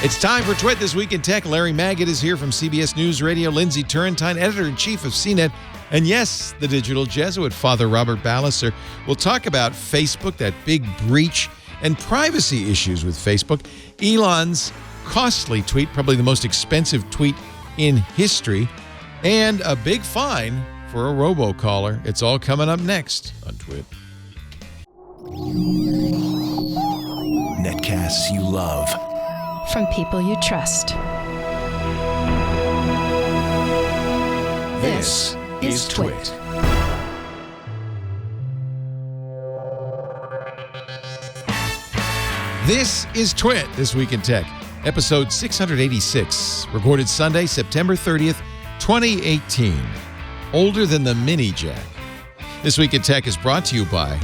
It's time for Twit This Week in Tech. Larry Magid is here from CBS News Radio. Lindsey Turrentine, editor-in-chief of CNET. And yes, the digital Jesuit, Father Robert Ballecer. We'll talk about Facebook, that big breach, and privacy issues with Facebook. Elon's costly tweet, probably the most expensive tweet in history, and a big fine for a robo-caller. It's all coming up next on Twit. Netcasts you love. From people you trust. This is Twit. This is Twit This Week in Tech, episode 686, recorded Sunday, September 30th, 2018. Older than the mini jack. This Week in Tech is brought to you by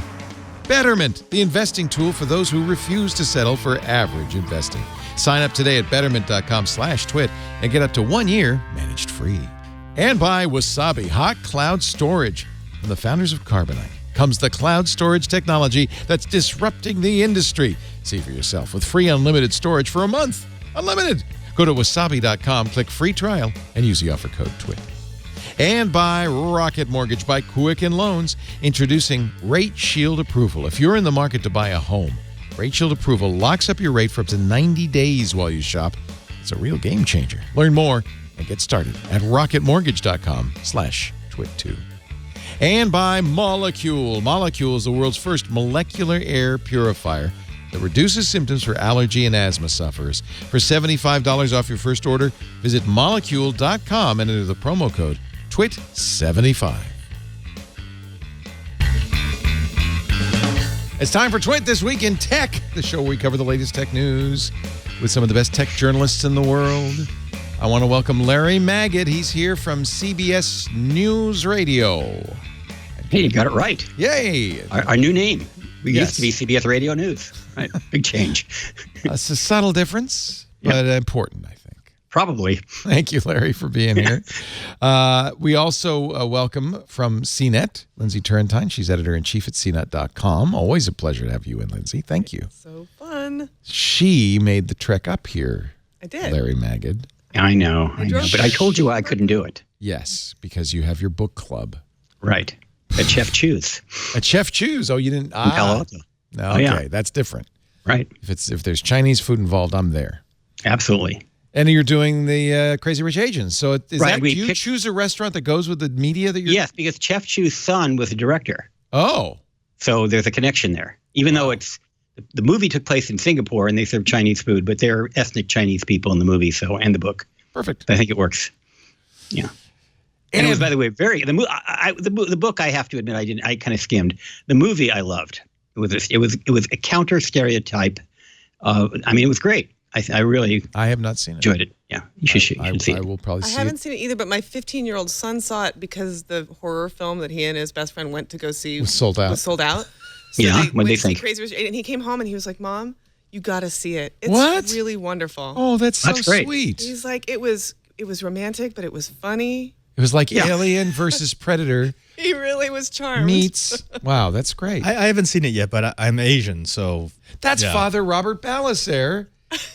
Betterment, the investing tool for those who refuse to settle for average investing. Sign up today at betterment.com/twit and get up to 1 year managed free. And by Wasabi, hot cloud storage. From the founders of Carbonite comes the cloud storage technology that's disrupting the industry. See for yourself with free unlimited storage for a month. Unlimited. Go to wasabi.com, click free trial, and use the offer code TWIT. And by Rocket Mortgage by Quicken Loans, introducing Rate Shield Approval. If you're in the market to buy a home, Rate Shield Approval locks up your rate for up to 90 days while you shop. It's a real game changer. Learn more and get started at rocketmortgage.com/twit2. And by Molecule. Molecule is the world's first molecular air purifier that reduces symptoms for allergy and asthma sufferers. For $75 off your first order, visit molecule.com and enter the promo code TWIT75. It's time for Twit This Week in Tech, the show where we cover the latest tech news with some of the best tech journalists in the world. I want to welcome Larry Magid. He's here from CBS News Radio. Hey, you got it right. Yay! Our new name. We used to be CBS Radio News. Right, big change. It's a subtle difference, but important, I think. Probably. Thank you, Larry, for being here. We also welcome from CNET, Lindsey Turrentine. She's editor-in-chief at cnet.com. Always a pleasure to have you in, Lindsey. Thank you. So fun. She made the trek up here. I did. Larry Magid. I know. But I told you I couldn't do it. Yes, because you have your book club. Right. At Chef Chu's. At Chef Chu's. Oh, you didn't? In Palo Alto. No, okay. Yeah. That's different. Right. If there's Chinese food involved, I'm there. Absolutely. And you're doing the Crazy Rich Asians. So do you picked, choose a restaurant that goes with the media that you're... Yes, because Chef Chu's son was the director. Oh. So there's a connection there. Even though the movie took place in Singapore and they serve Chinese food, but they're ethnic Chinese people in the movie, and the book. Perfect. I think it works. Yeah. And it was, by the way, the book, I have to admit, I kind of skimmed. The movie I loved. It was a counter stereotype. It was great. I have not seen it. Enjoyed it. Yeah, you should see it. I will probably see it. I haven't seen it either, but my 15-year-old son saw it because the horror film that he and his best friend went to go see was sold out. So yeah, what they think? Crazy Rich Asians, and he came home and he was like, "Mom, you got to see it. It's really wonderful." Oh, that's great. Sweet. He's like, it was romantic, but it was funny. It was like Alien versus Predator. He really was charmed. Meets. Wow, that's great. I haven't seen it yet, but I'm Asian, so... That's Father Robert Ballecer.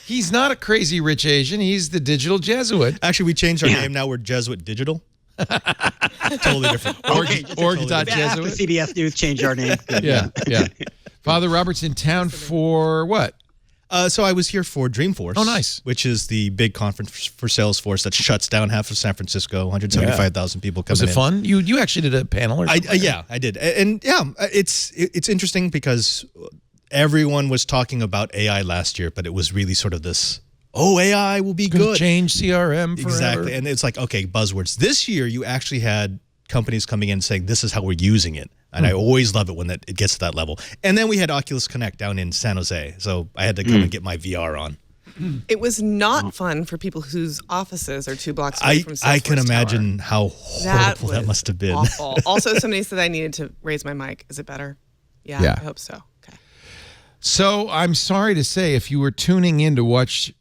He's not a crazy rich Asian. He's the digital Jesuit. Actually, we changed our name. Now we're Jesuit Digital. Totally different. Org.Jesuit. After CBS News changed our name. Yeah. Father Robert's in town for what? So I was here for Dreamforce. Oh, nice. Which is the big conference for Salesforce that shuts down half of San Francisco. 175,000 people coming in. Was it fun? You actually did a panel or something? I did. And it's interesting because everyone was talking about AI last year, but it was really sort of this, AI will be good. Change CRM forever. Exactly. And it's like, okay, buzzwords. This year, you actually had companies coming in saying, this is how we're using it. And I always love it when it gets to that level. And then we had Oculus Connect down in San Jose. So I had to come and get my VR on. It was not fun for people whose offices are 2 blocks away from Salesforce I can imagine Tower. how horrible that must have been. Awful. Also, somebody said I needed to raise my mic. Is it better? Yeah. I hope so. Okay. So I'm sorry to say, if you were tuning in to watch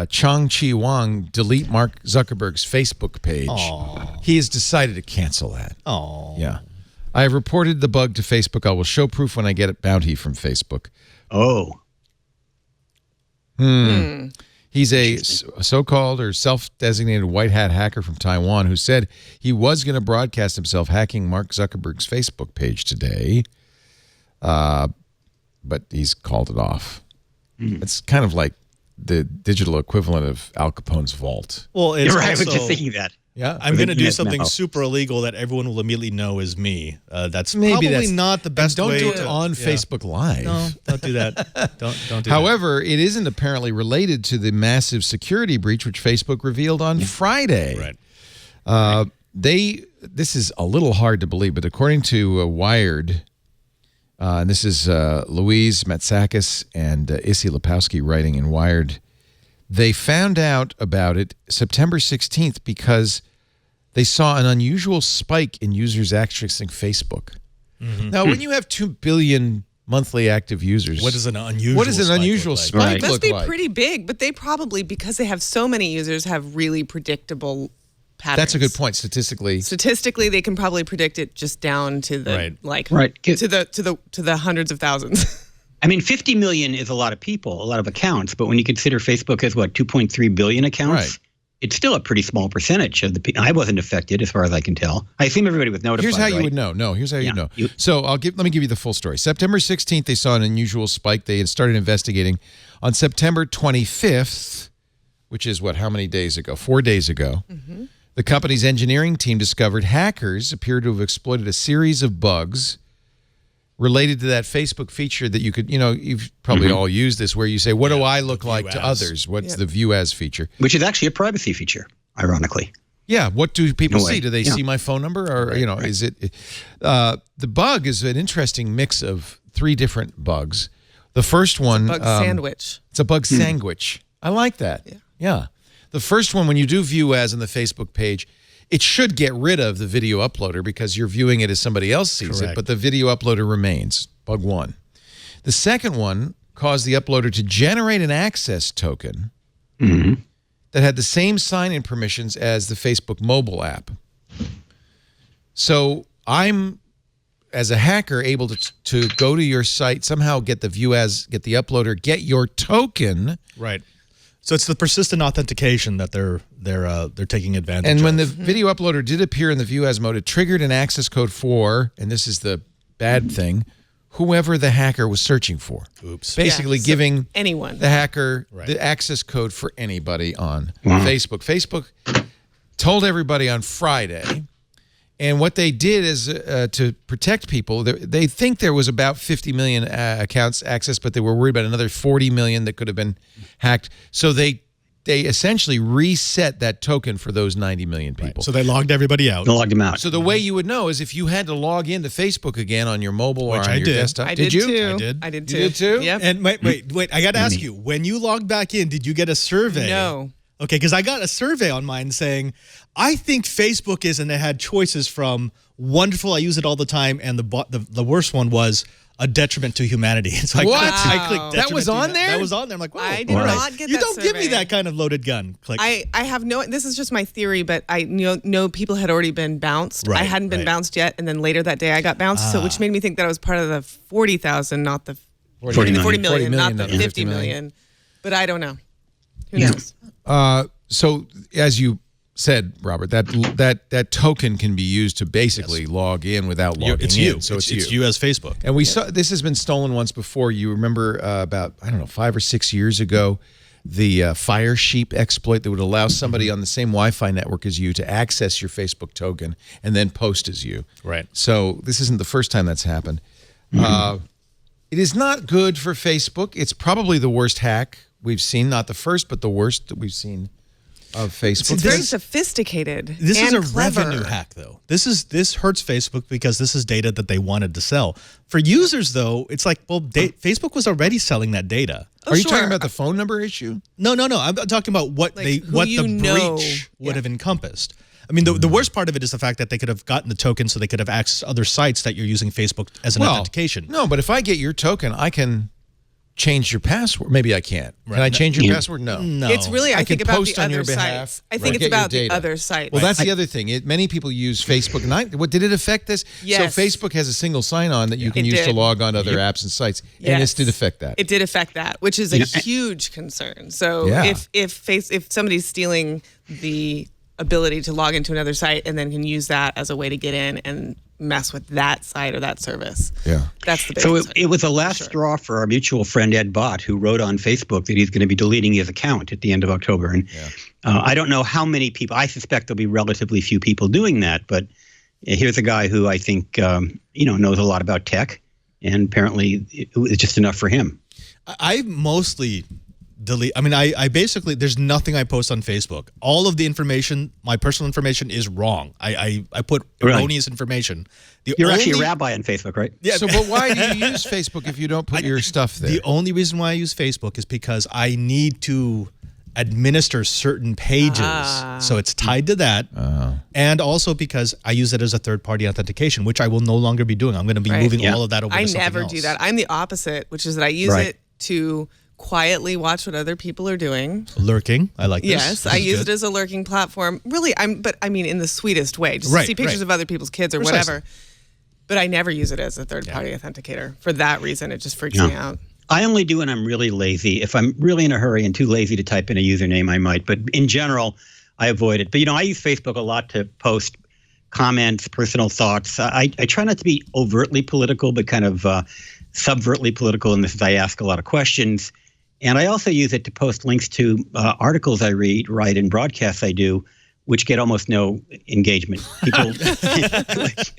Chang-Chi Wang delete Mark Zuckerberg's Facebook page, he has decided to cancel that. Oh. Yeah. I have reported the bug to Facebook. I will show proof when I get a bounty from Facebook. Oh. He's a so-called or self-designated white hat hacker from Taiwan who said he was going to broadcast himself hacking Mark Zuckerberg's Facebook page today, but he's called it off. It's kind of like the digital equivalent of Al Capone's vault. Well, it's You're right. I also, was just thinking that. Yeah, I'm going to do Yes, something no. super illegal that everyone will immediately know is me. That's Maybe probably that's- not the best Don't way do it to, on yeah. Facebook Live. No, don't do that. Don't do that. However, it isn't apparently related to the massive security breach which Facebook revealed on Friday. Right. This is a little hard to believe, but according to Wired, and this is Louise Matsakis and Issy Lepowski writing in Wired, they found out about it September 16th because they saw an unusual spike in users accessing Facebook. Now, when you have 2 billion monthly active users, What does an unusual spike spike look like? It must look be like? pretty big, but they probably, because they have so many users, have really predictable patterns. That's a good point. Statistically, Statistically, they can probably predict it just down to the Right. to the hundreds of thousands. I mean, 50 million is a lot of people, a lot of accounts, but when you consider Facebook has, 2.3 billion accounts, Right. it's still a pretty small percentage of the people. I wasn't affected as far as I can tell. I assume everybody was notified. here's how you right? would know. No, here's how you Yeah, know. you- So let me give you the full story. September 16th, they saw an unusual spike. They had started investigating. On September 25th, which is how many days ago? 4 days ago, the company's engineering team discovered hackers appear to have exploited a series of bugs related to that Facebook feature that you could, you've probably all used this, where you say, what do I look like to as. others? What's the view as feature? Which is actually a privacy feature, ironically. Yeah, what do people No way. see? Do they Yeah. see my phone number, or is it? The bug is an interesting mix of 3 different bugs. The first one, Bug sandwich. it's a bug sandwich. I like that. Yeah. The first one, when you do view as on the Facebook page, it should get rid of the video uploader because you're viewing it as somebody else sees it, Correct. but the video uploader remains. Bug 1. The second one caused the uploader to generate an access token that had the same sign-in permissions as the Facebook mobile app. So I'm, as a hacker, able to go to your site, somehow get the get the uploader, get your token. Right. So it's the persistent authentication that they're taking advantage of. And when the video uploader did appear in the view as mode, it triggered an access code for, and this is the bad thing, whoever the hacker was searching for. Oops. Basically so giving anyone. the hacker Right. the access code for anybody on Facebook. Facebook told everybody on Friday, and what they did is to protect people, they think there was about 50 million accounts accessed, but they were worried about another 40 million that could have been hacked. So they essentially reset that token for those 90 million people. So they logged everybody out. They logged them out. So the way you would know is if you had to log into Facebook again on your mobile or Which on I your did. desktop. I did you? too. I did. I did You too. did too? Yep. And wait, I got to ask you, when you logged back in, did you get a survey? No. Okay, because I got a survey on mine saying, I think Facebook is, and it had choices from wonderful, I use it all the time, and the worst one was a detriment to humanity. So I What? I clicked Wow. That detriment was to on huma- there? That was on there. I'm like, wow. I did all right. not get You that don't give me survey. that kind of loaded gun. Click. I have no, this is just my theory, but I know people had already been bounced. Right, I hadn't been right. bounced yet. And then later that day I got bounced. So which made me think that I was part of the 40,000, not the 40 million. 40 million, not the not 50 million. But I don't know. Who Yeah. knows? So as you said, Robert, that token can be used to basically log in without logging It's in. you. So it's you as Facebook. And we saw this has been stolen once before. You remember about, I don't know, 5 or 6 years ago, the Fire Sheep exploit that would allow somebody on the same Wi-Fi network as you to access your Facebook token and then post as you. Right. So this isn't the first time that's happened. It is not good for Facebook. It's probably the worst hack we've seen. Not the first, but the worst that we've seen of Facebook. It's very sophisticated. This is and a clever. revenue hack, though. This hurts Facebook because this is data that they wanted to sell. For users, though, it's like, well, Facebook was already selling that data. Are you sure. talking about the phone number issue? No. I'm talking about what Like, who what you the know. breach would Yeah. have encompassed. I mean, the worst part of it is the fact that they could have gotten the token so they could have accessed other sites that you're using Facebook as an authentication. No, but if I get your token, I can change your password. Maybe I can't. Can I change your password? No. No. It's really, I think, can about post the on your other behalf, sites. I think get it's your about the data. other sites. Well, that's the other thing. Many people use Facebook. And what did it affect this? Yes. So Facebook has a single sign-on that you can It use to did. log on to other apps and sites, and Yes. this did affect that. It did affect that, which is a huge concern. So Yeah. if somebody's stealing the ability to log into another site and then can use that as a way to get in and mess with that site or that service. Yeah. That's the big So concern. it was the last straw for our mutual friend Ed Bott, who wrote on Facebook that he's going to be deleting his account at the end of October. And I don't know how many people. I suspect there'll be relatively few people doing that. But here's a guy who I think knows a lot about tech, and apparently it's just enough for him. I mostly delete. I mean, I basically, there's nothing I post on Facebook. All of the information, my personal information, is wrong. I put erroneous information. You're actually a rabbi on Facebook, right? Yeah. So, but why do you use Facebook if you don't put your stuff there? The only reason why I use Facebook is because I need to administer certain pages. So it's tied to that. And also because I use it as a third-party authentication, which I will no longer be doing. I'm going to be moving all of that over to something never else. do that. I'm the opposite, which is that I use it to quietly watch what other people are doing. Lurking. I like this. Yes, I use it as a lurking platform. Really, but I mean in the sweetest way. Just to see pictures of other people's kids or whatever. But I never use it as a third-party authenticator. For that reason, it just freaks me out. I only do when I'm really lazy. If I'm really in a hurry and too lazy to type in a username, I might. But in general, I avoid it. But, I use Facebook a lot to post comments, personal thoughts. I try not to be overtly political, but kind of subvertly political in this. I ask a lot of questions. And I also use it to post links to articles I write, and broadcasts I do, which get almost no engagement.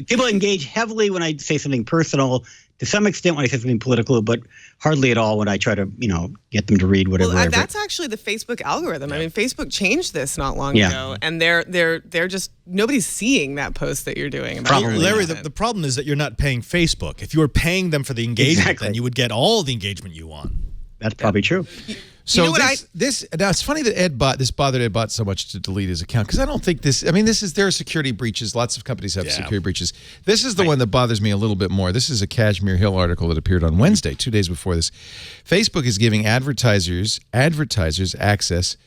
People engage heavily when I say something personal, to some extent when I say something political, but hardly at all when I try to, get them to read whatever. Well, that's actually the Facebook algorithm. I mean, Facebook changed this not long ago, and they're just nobody's seeing that post that you're doing. Larry, the problem is that you're not paying Facebook. If you were paying them for the engagement, then you would get all the engagement you want. That's probably true. So now it's funny that this bothered Ed Bott so much to delete his account, because I don't think there are security breaches. Lots of companies have security breaches. This is the one that bothers me a little bit more. This is a Kashmir Hill article that appeared on Wednesday, 2 days before this. Facebook is giving advertisers access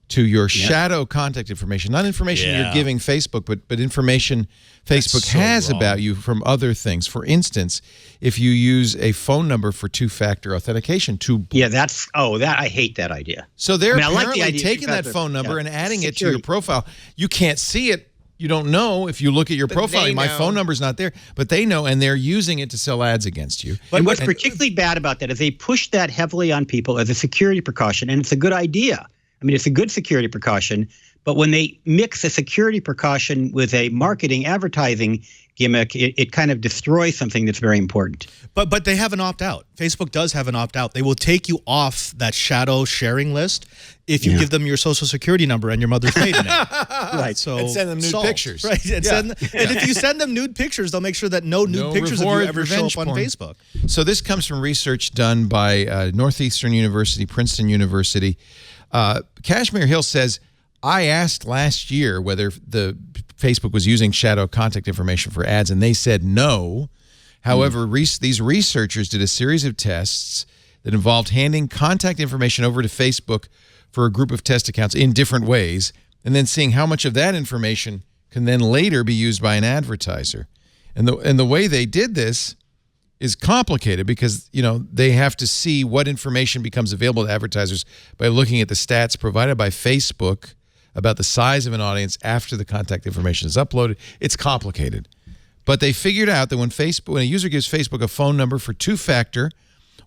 to your shadow contact information, not information you're giving Facebook, but information Facebook has about you from other things. For instance, if you use a phone number for two-factor authentication I hate that idea. So they're I like the apparently idea taking that phone number and adding it to your profile. You can't see it. You don't know if you look at your profile. My phone number's not there, but they know, and they're using it to sell ads against you. And what's particularly bad about that is they push that heavily on people as a security precaution, and it's a good idea. I mean, it's a good security precaution, but when they mix a security precaution with a marketing advertising gimmick, it kind of destroys something that's very important. But they have an opt-out. Facebook does have an opt-out. They will take you off that shadow sharing list if you give them your social security number and your mother's maiden name. Right. So and send them nude pictures. Right. And if you send them nude pictures, they'll make sure that no nude pictures of you ever show up on Facebook. So this comes from research done by Northeastern University, Princeton University. Kashmir Hill says, I asked last year whether the Facebook was using shadow contact information for ads, and they said no. However, these researchers did a series of tests that involved handing contact information over to Facebook for a group of test accounts in different ways, and then seeing how much of that information can then later be used by an advertiser. And the way they did this is complicated because, they have to see what information becomes available to advertisers by looking at the stats provided by Facebook about the size of an audience after the contact information is uploaded. It's complicated. But they figured out that when a user gives Facebook a phone number for two-factor,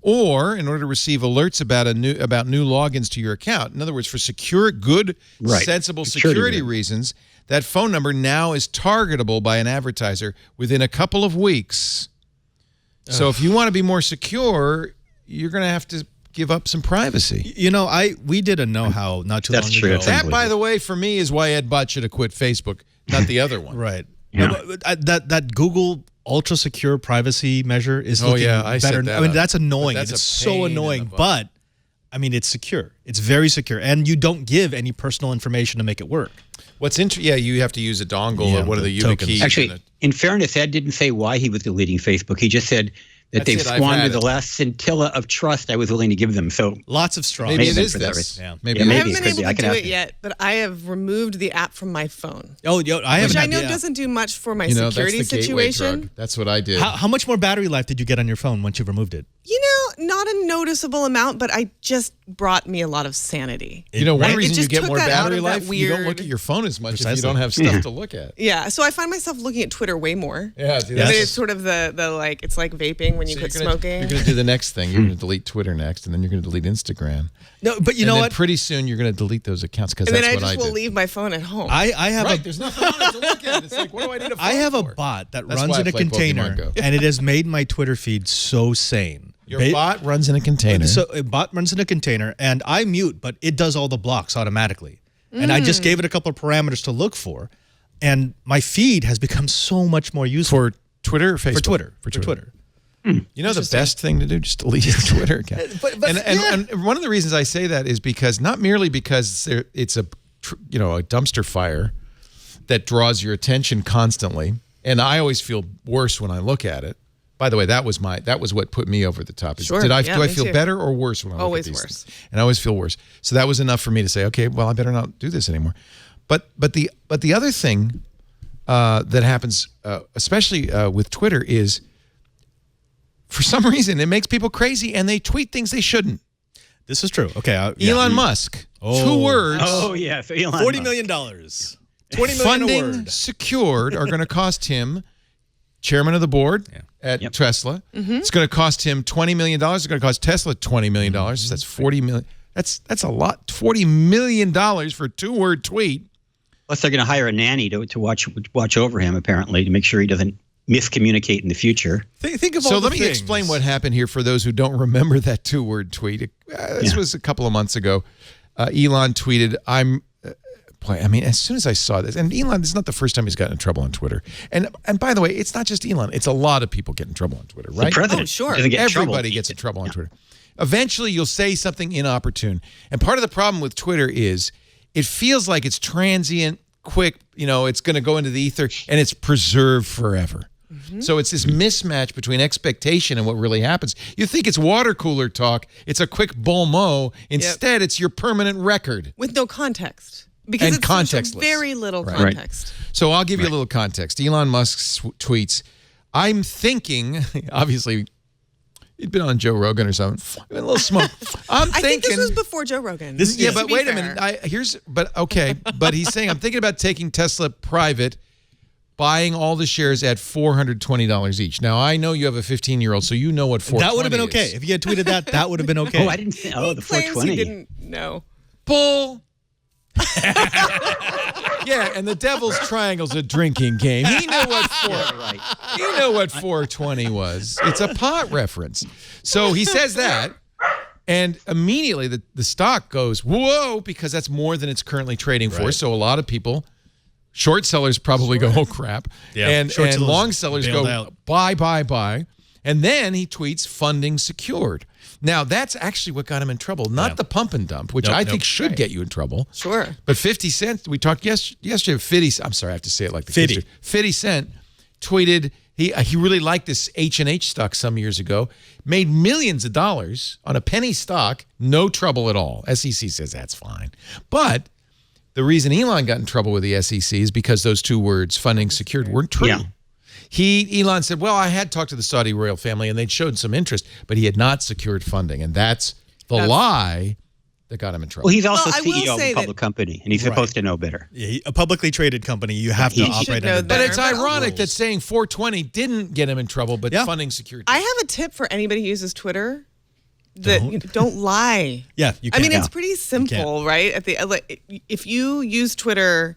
or in order to receive alerts about new logins to your account, in other words, for sensible security reasons, that phone number now is targetable by an advertiser within a couple of weeks. So if you want to be more secure, you're going to have to give up some privacy. We did a know-how not too long ago. That, by the way, for me, is why Ed Bott should have quit Facebook, not the other one. Right. Yeah. No, that Google ultra secure privacy measure is looking better. That's annoying. It's so annoying, but it's secure. It's very secure, and you don't give any personal information to make it work. You have to use a dongle or one of the YubiKeys. Actually, in fairness, Ed didn't say why he was deleting Facebook. He just said that they've squandered the last scintilla of trust I was willing to give them. So lots of straws. Maybe it is for this. that. Yeah. Maybe I it haven't is. been able to do it yet, but I have removed the app from my phone. Oh, I haven't. Which I know doesn't do much for my That's security the gateway situation. drug. That's what I did. How much more battery life did you get on your phone once you removed it? Not a noticeable amount, but I just brought me a lot of sanity. One reason you get took more that out battery of that life, you don't look at your phone as much if you don't have stuff to look at. Yeah, so I find myself looking at Twitter way more. Yeah, it's sort of the like, it's like vaping when you quit smoking. You're going to do the next thing. You're going to delete Twitter next, and then you're going to delete Instagram. No, but you know what? Pretty soon you're going to delete those accounts because that's what I did. And then I just will leave my phone at home. I have there's nothing on it to look at. It's like, what do I need a phone I have for? a bot that That's runs why in I a play container, Pokemon Go. and it has made my Twitter feed so sane. Your bot runs in a container. So a bot runs in a container, and I mute, but it does all the blocks automatically. And I just gave it a couple of parameters to look for, and my feed has become so much more useful. For Twitter or Facebook? For Twitter. You know the best thing to do? Just delete your Twitter account. And one of the reasons I say that is because not merely because it's a dumpster fire that draws your attention constantly, and I always feel worse when I look at it. By the way, that was what put me over the top. Sure. Do I feel better or worse when I look at these things? And I always feel worse. So that was enough for me to say, okay, well, I better not do this anymore. But the other thing that happens, especially with Twitter, is for some reason it makes people crazy and they tweet things they shouldn't. This is true. Okay, Elon Musk, 2 words. Oh yeah, so Elon $40 million, $20 million funding a word. secured are going to cost him, chairman of the board at Tesla. It's going to cost him $20 million. It's going to cost Tesla $20 million. That's $40 million. That's a lot. $40 million for a 2-word tweet. Plus, they're going to hire a nanny to watch over him, apparently, to make sure he doesn't miscommunicate in the future. Think of all So the let me things. explain what happened here for those who don't remember that 2-word tweet. This was a couple of months ago. Elon tweeted, as soon as I saw this, and Elon, this is not the first time he's gotten in trouble on Twitter. And by the way, it's not just Elon. It's a lot of people get in trouble on Twitter, right? The president doesn't get in trouble. Everybody gets in trouble on Twitter. Eventually, you'll say something inopportune. And part of the problem with Twitter is it feels like it's transient, quick, it's going to go into the ether, and it's preserved forever. So it's this mismatch between expectation and what really happens. You think it's water cooler talk. It's a quick bon mot. Instead, it's your permanent record. With no context. Because it's contextless. Very little context. So I'll give you a little context. Elon Musk tweets, I'm thinking, obviously, he'd been on Joe Rogan or something, a little smoke. I think this was before Joe Rogan. But wait a minute. But he's saying, I'm thinking about taking Tesla private, buying all the shares at $420 each. Now, I know you have a 15-year-old, so you know what $420 That would have been is. okay. If you had tweeted that would have been okay. Oh, I didn't say, the $420. He didn't know. Bull. Yeah, and the Devil's Triangle's a drinking game. He knew what 420 was. It's a pot reference. So he says that, and immediately the stock goes, whoa, because that's more than it's currently trading for. So a lot of people, short sellers probably go, oh, crap. Yeah, and long sellers go, out. buy. And then he tweets, funding secured. Now, that's actually what got him in trouble, not the pump and dump, which I think should get you in trouble. Sure. But 50 Cent, we talked yesterday, 50, I'm sorry, I have to say it like the 50. kids do. 50 Cent tweeted, he really liked this H&H stock some years ago, made millions of dollars on a penny stock, no trouble at all. SEC says that's fine. But the reason Elon got in trouble with the SEC is because those 2 words, funding secured, weren't true. Yeah. Elon said, well, I had talked to the Saudi royal family and they'd showed some interest, but he had not secured funding. And that's the lie that got him in trouble. Well, he's also CEO of a public company, and he's supposed to know better. Yeah, a publicly traded company, you have to operate under. But it's ironic that saying 420 didn't get him in trouble, but funding secured. I have a tip for anybody who uses Twitter. Don't lie. Yeah, you can't. It's pretty simple, right? If you use Twitter,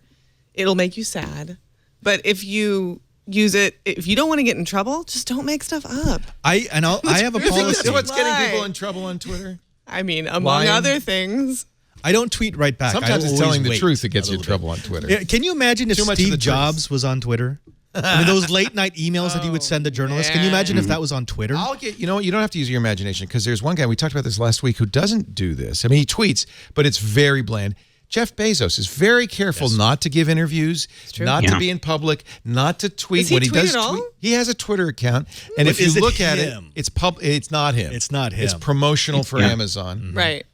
it'll make you sad. But if you use it, if you don't want to get in trouble, just don't make stuff up. I have a policy. That's what's getting people in trouble on Twitter? Among other things. I don't tweet right back. Sometimes it's telling the truth that gets you in trouble on Twitter. Yeah, can you imagine if Steve Jobs was on Twitter? Those late night emails that he would send to journalists. Can you imagine if that was on Twitter? You know what? You don't have to use your imagination because there's one guy, we talked about this last week, who doesn't do this. He tweets, but it's very bland. Jeff Bezos is very careful not to give interviews, not to be in public, not to tweet. Does he when he tweet does at all? tweet, he has a Twitter account, and But if you is it look at him? it, it's not him. It's not him. It's promotional for Amazon. Right.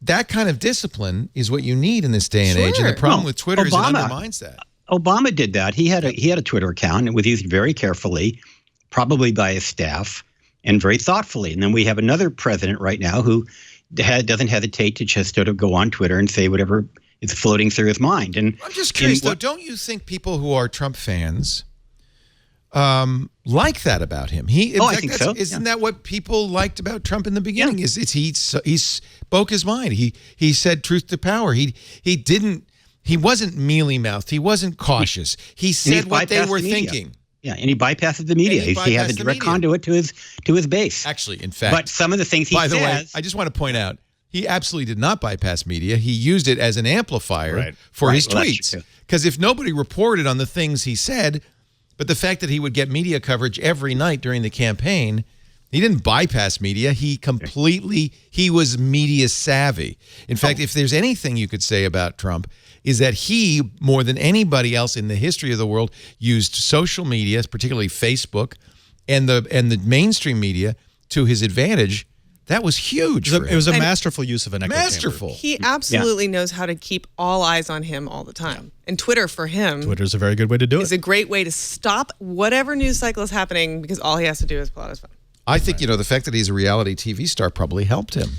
That kind of discipline is what you need in this day and age. And the problem with Twitter is it undermines that. Obama did that. He had a Twitter account, and it was used very carefully, probably by his staff, and very thoughtfully. And then we have another president right now who doesn't hesitate to just sort of go on Twitter and say whatever is floating through his mind. And I'm just curious, though, don't you think people who are Trump fans like that about him? I think so. Isn't that what people liked about Trump in the beginning? Is he spoke his mind. He said truth to power. He wasn't mealy-mouthed. He wasn't cautious. He said what they were thinking. Yeah, and he bypasses the media. He has a direct conduit to his base. Actually, in fact, but some of the things he says. By the way, I just want to point out, he absolutely did not bypass media. He used it as an amplifier for his tweets. Because if nobody reported on the things he said, but the fact that he would get media coverage every night during the campaign, he didn't bypass media. He was media savvy. In fact, if there's anything you could say about Trump, is that he, more than anybody else in the history of the world, used social media, particularly Facebook, and the mainstream media to his advantage. That was huge. It was a masterful use of an echo masterful. chamber. He absolutely knows how to keep all eyes on him all the time. And Twitter for him, Twitter's a very good way to do it. Is a great way to stop whatever news cycle is happening because all he has to do is pull out his phone. I think the fact that he's a reality TV star probably helped him.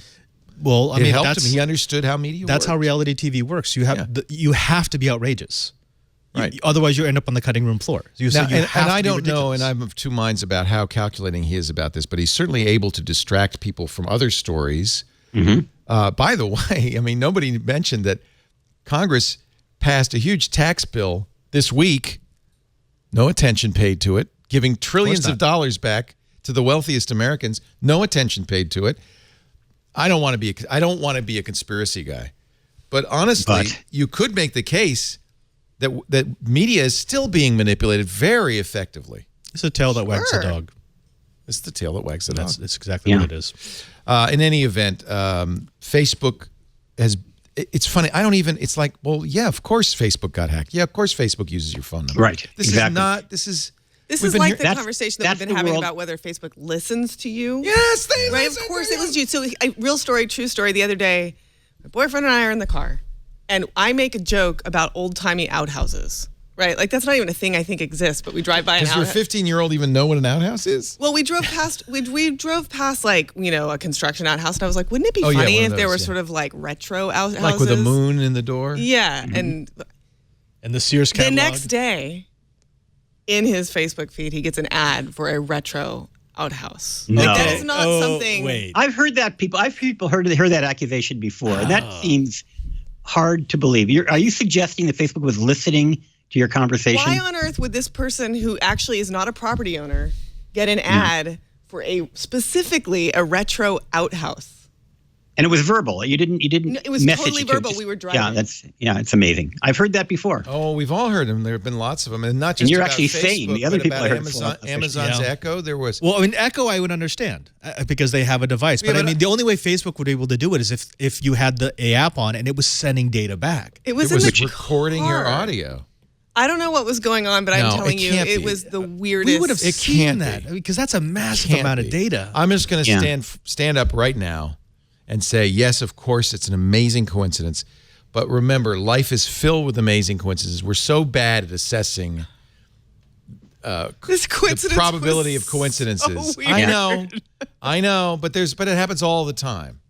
Well, I mean, helped him. He understood how media works. That's how reality TV works. You have to be outrageous. Right. Otherwise, you end up on the cutting room floor. And I don't know, and I'm of two minds about how calculating he is about this, but he's certainly able to distract people from other stories. By the way, I mean, nobody mentioned that Congress passed a huge tax bill this week, no attention paid to it, giving trillions of dollars back to the wealthiest Americans, no attention paid to it. I don't want to be a conspiracy guy, but honestly, you could make the case that media is still being manipulated very effectively. It's a tail that wags the dog. It's the tail that wags the dog. That's exactly what it is. In any event, Facebook has. It's funny. It's like, well, yeah, of course Facebook got hacked. Yeah, of course Facebook uses your phone number. Right. This is like the conversation that we've been having about whether Facebook listens to you. Yes, they right. listen. Of course, they listen to you. So, real story, true story. The other day, my boyfriend and I are in the car, and I make a joke about old-timey outhouses. Right, like that's not even a thing I think exists, but we drive by an outhouse. Does your 15-year-old even know what an outhouse is? Well, we drove past. We drove past like a construction outhouse, and I was like, wouldn't it be funny if there were sort of like retro outhouses, like with a moon in the door? Yeah, and the Sears catalog. The next day, in his Facebook feed, he gets an ad for a retro outhouse. No, like, that is not something. Wait. I've heard that heard that accusation before, and that seems hard to believe. Are you suggesting that Facebook was listening to your conversation? Why on earth would this person who actually is not a property owner get an ad for specifically a retro outhouse? And it was verbal. You didn't. No, it was message totally verbal. We were driving. It's amazing. I've heard that before. Oh, we've all heard them. There have been lots of them, and not just. And you're about actually Facebook, saying the other people I heard Amazon's Echo. There was. Well, I mean, Echo I would understand because they have a device, but I mean, the only way Facebook would be able to do it is if you had the app on and it was sending data back. It was recording your audio. I don't know what was going on, but I'm telling you, it was the weirdest. We would have seen that because that's a massive amount of data. I'm just going to stand up right now and say, yes, of course, it's an amazing coincidence. But remember, life is filled with amazing coincidences. We're so bad at assessing this coincidence the probability of coincidences. So weird. I know, but it happens all the time.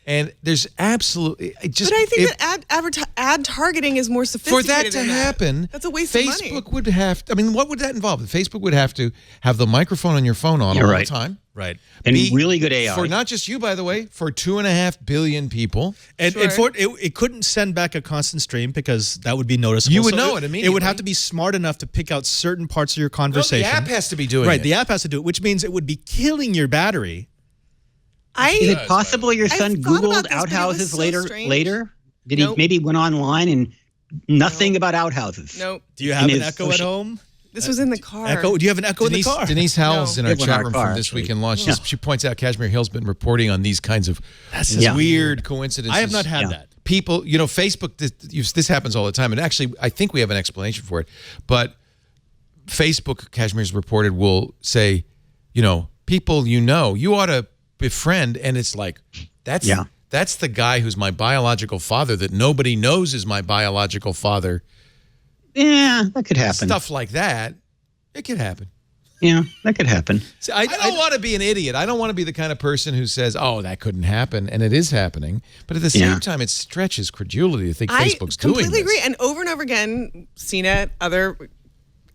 And there's absolutely just. But I think that ad targeting is more sophisticated. For that to happen, that's a waste of money. Facebook would have. I mean, what would that involve? Facebook would have to have the microphone on your phone on all the time, right? And really good AI for not just you, by the way, for 2.5 billion people. And for it couldn't send back a constant stream because that would be noticeable. You would know it immediately. It would have to be smart enough to pick out certain parts of your conversation. No, the app has to be doing it. Right, the app has to do it, which means it would be killing your battery. Is it possible your son Googled outhouses later? Did he maybe went online and nothing about outhouses? Nope. Do you have an Echo at home? This was in the car. Echo? Do you have an Echo in the car? Denise Howell's in our chat room from This Week in Law. She points out Kashmir Hill's been reporting on these kinds of weird coincidences. I have not had that. people, Facebook, this happens all the time. And actually, I think we have an explanation for it. But Facebook, Kashmir's reported, will say, people you ought to befriend. And it's like, that's the guy who's my biological father that nobody knows is my biological father. Yeah, that could happen. Stuff like that. It could happen. Yeah, that could happen. See, I don't want to be an idiot. I don't want to be the kind of person who says, oh, that couldn't happen. And it is happening. But at the same time, it stretches credulity to think Facebook's doing this. I completely agree. And over again, CNET, other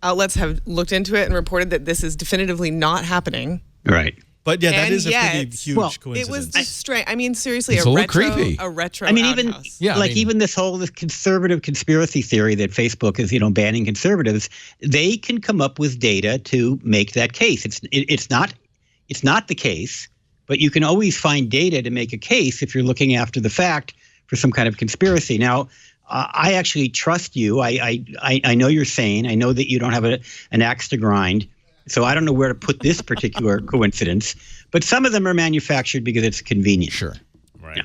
outlets have looked into it and reported that this is definitively not happening. Right. But yeah, that is a pretty huge coincidence. It was just strange. I mean, seriously, it's a little creepy. A retro. I mean, outhouse. even this whole conservative conspiracy theory that Facebook is, banning conservatives, they can come up with data to make that case. It's not the case, but you can always find data to make a case if you're looking after the fact for some kind of conspiracy. Now, I actually trust you. I know you're sane. I know that you don't have an axe to grind. So I don't know where to put this particular coincidence, but some of them are manufactured because it's convenient. Sure. Right.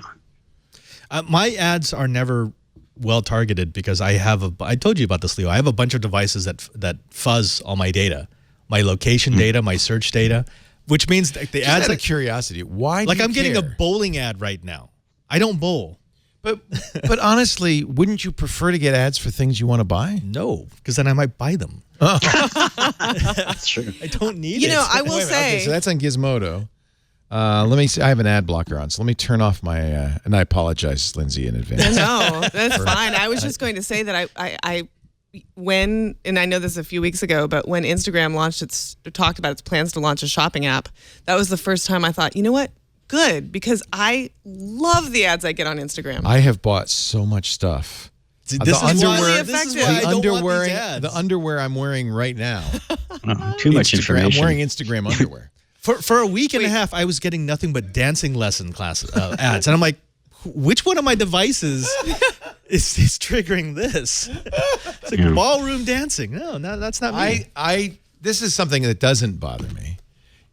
Yeah. My ads are never well targeted because I told you about this, Leo. I have a bunch of devices that fuzz all my data, my location data, my search data, which means the ads. Out of curiosity, why? Like I'm getting a bowling ad right now. I don't bowl. But honestly, wouldn't you prefer to get ads for things you want to buy? No, because then I might buy them. That's true. I don't need it. I will say. Okay, so that's on Gizmodo. Let me see. I have an ad blocker on, so let me turn off my. And I apologize, Lindsey, in advance. No, that's fine. I was just going to say that and I know this a few weeks ago, but when Instagram talked about its plans to launch a shopping app, that was the first time I thought, you know what? Good, because I love the ads I get on Instagram. I have bought so much stuff. This is why I don't want these ads. The underwear I'm wearing right now. Too much information. I'm wearing Instagram underwear. For a week and a half, I was getting nothing but dancing lesson class ads, and I'm like, which one of my devices is triggering this? It's like ballroom dancing. No, that's not me. This is something that doesn't bother me,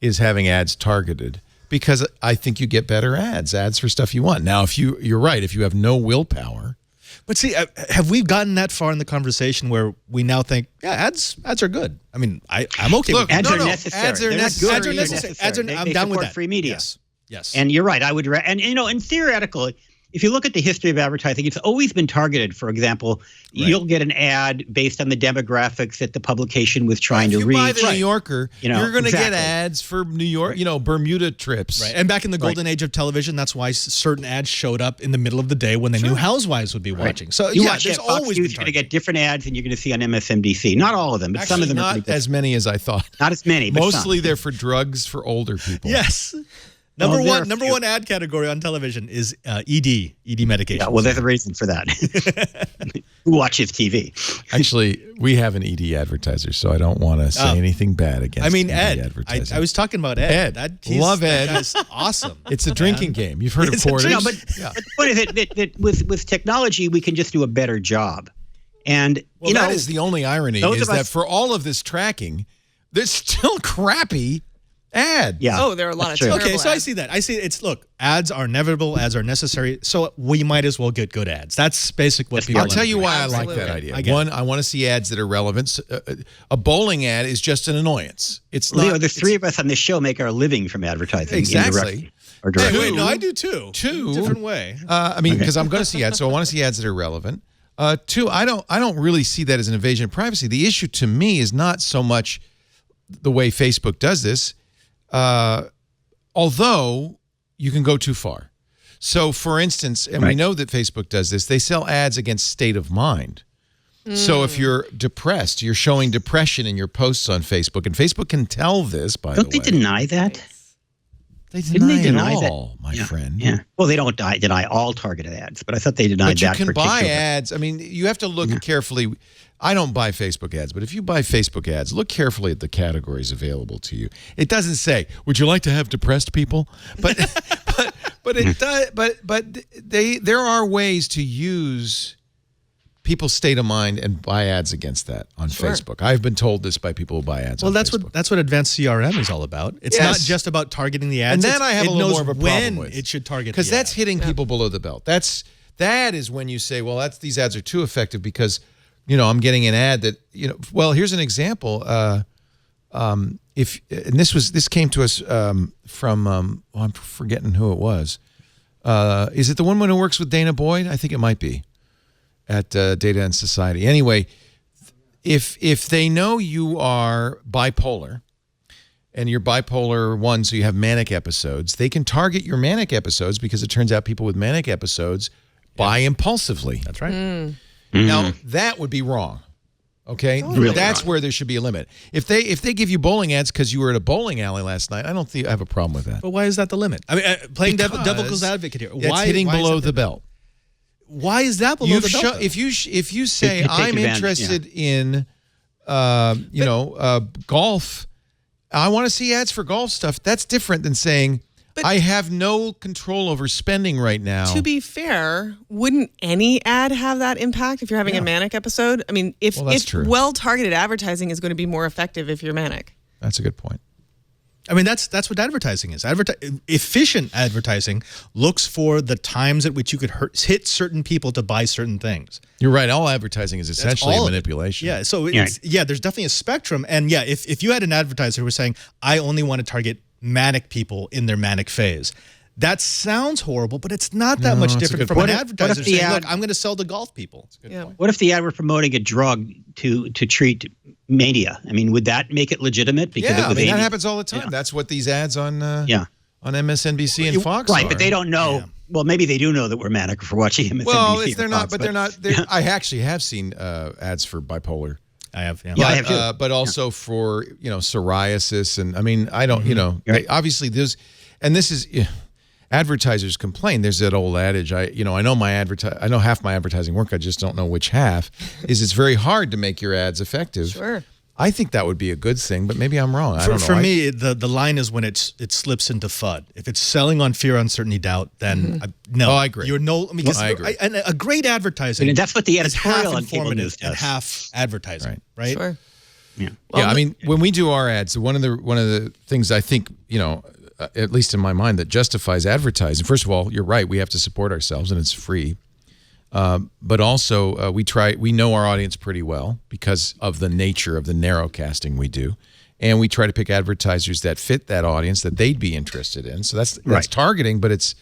is having ads targeted. Because I think you get better ads for stuff you want. Now, you're right, if you have no willpower. But see, have we gotten that far in the conversation where we now think, ads are good? I mean, I'm okay with ads. Are necessary. Ads are necessary. Ads are necessary. I'm down with that. Free media. Yes. And you're right. I would, and theoretical. If you look at the history of advertising, it's always been targeted. For example, you'll get an ad based on the demographics that the publication was trying to reach. If you buy the New Yorker, you're going to get ads for New York, Bermuda trips. Right. And back in the golden age of television, that's why certain ads showed up in the middle of the day when the new housewives would be watching. So there's always been you're going to get different ads than you're going to see on MSNBC. Not all of them, but some of them are not as many as I thought. Not as many, but mostly they're for drugs for older people. Yes. Number one ad category on television is ED medication. Yeah, well, there's a reason for that. Who watches TV? Actually, we have an ED advertiser, so I don't want to say anything bad against ED Ed. advertising. I was talking about Ed. Love Ed. That guy's awesome. It's a drinking game. You've heard of Porter's. But the point is that with technology, we can just do a better job. And, that is the only irony, is that for all of this tracking, there's still crappy ads. Yeah. Oh, there are a lot of terrible ads. I see that. I see ads are inevitable, ads are necessary, so we might as well get good ads. That's basically what people I'll tell you why I like that idea. One, I want to see ads that are relevant. A bowling ad is just an annoyance. It's not. Leo, the three of us on this show make our living from advertising. Exactly. No, I do too. Different way. Because I'm going to see ads, so I want to see ads that are relevant. Two, I don't really see that as an invasion of privacy. The issue to me is not so much the way Facebook does this. Although you can go too far. So, for instance, and we know that Facebook does this, they sell ads against state of mind. So if you're depressed, you're showing depression in your posts on Facebook, and Facebook can tell this, by the way. Don't they deny that? They deny it all, my friend. Yeah. Well, they don't deny all targeted ads, but I thought they denied that. But you can buy ads. I mean, you have to look carefully. I don't buy Facebook ads, but if you buy Facebook ads, look carefully at the categories available to you. It doesn't say, "Would you like to have depressed people?" But it does. But there are ways to use people's state of mind and buy ads against that on Facebook. I've been told this by people who buy ads. Well, on that's Facebook. what advanced CRM is all about. It's not just about targeting the ads. And then I have a little more of a problem with it should target because that's hitting people below the belt. That's That is when you say, well, these ads are too effective because, I'm getting an ad that, well, here's an example. This came to us from, I'm forgetting who it was. Is it the woman who works with Dana Boyd? I think it might be at Data and Society. Anyway, if they know you are bipolar and you're bipolar 1, so you have manic episodes, they can target your manic episodes because it turns out people with manic episodes buy impulsively. That's right. Now, that would be wrong. Okay? Really That's wrong. where there should be a limit. If they give you bowling ads because you were at a bowling alley last night, I don't think I have a problem with that. But why is that the limit? I mean, playing devil's advocate here. It's hitting below the belt. Why is that below the belt? If you say You take I'm advantage, interested in golf, I want to see ads for golf stuff. That's different than saying I have no control over spending right now. To be fair, wouldn't any ad have that impact if you're having a manic episode? I mean, if well-targeted advertising is going to be more effective if you're manic. That's a good point. I mean, that's what advertising is. Efficient advertising looks for the times at which you could hit certain people to buy certain things. You're right. All advertising is essentially a manipulation. Yeah. So there's definitely a spectrum. And yeah, if you had an advertiser who was saying, I only want to target manic people in their manic phase, that sounds horrible, but it's not that much different from an advertiser saying, look, I'm going to sell to golf people. That's a good point. What if the ad were promoting a drug to treat mania? I mean, would that make it legitimate? Because that happens all the time. Yeah. That's what these ads on MSNBC and Fox right, are. but they don't know. Yeah. Well, maybe they do know that we're manic for watching MSNBC. Well, they're not, but they're not. I actually have seen ads for bipolar. I have, I have too. But also for psoriasis, and I mean, I don't, obviously there's, and this is, advertisers complain. There's that old adage. I know I know half my advertising work. I just don't know which half. It's very hard to make your ads effective. Sure. I think that would be a good thing, but maybe I'm wrong. I don't know. For me, the line is when it slips into FUD. If it's selling on fear, uncertainty, doubt, then no. Oh, I agree. I agree. And a great advertising. And that's what the is editorial half on cable news informative and does. half advertising, right? Sure. Yeah. I mean, when we do our ads, one of the things I think, at least in my mind, that justifies advertising. First of all, you're right. We have to support ourselves, and it's free. But also, we know our audience pretty well because of the nature of the narrow casting we do. And we try to pick advertisers that fit that audience that they'd be interested in. So that's targeting, but it's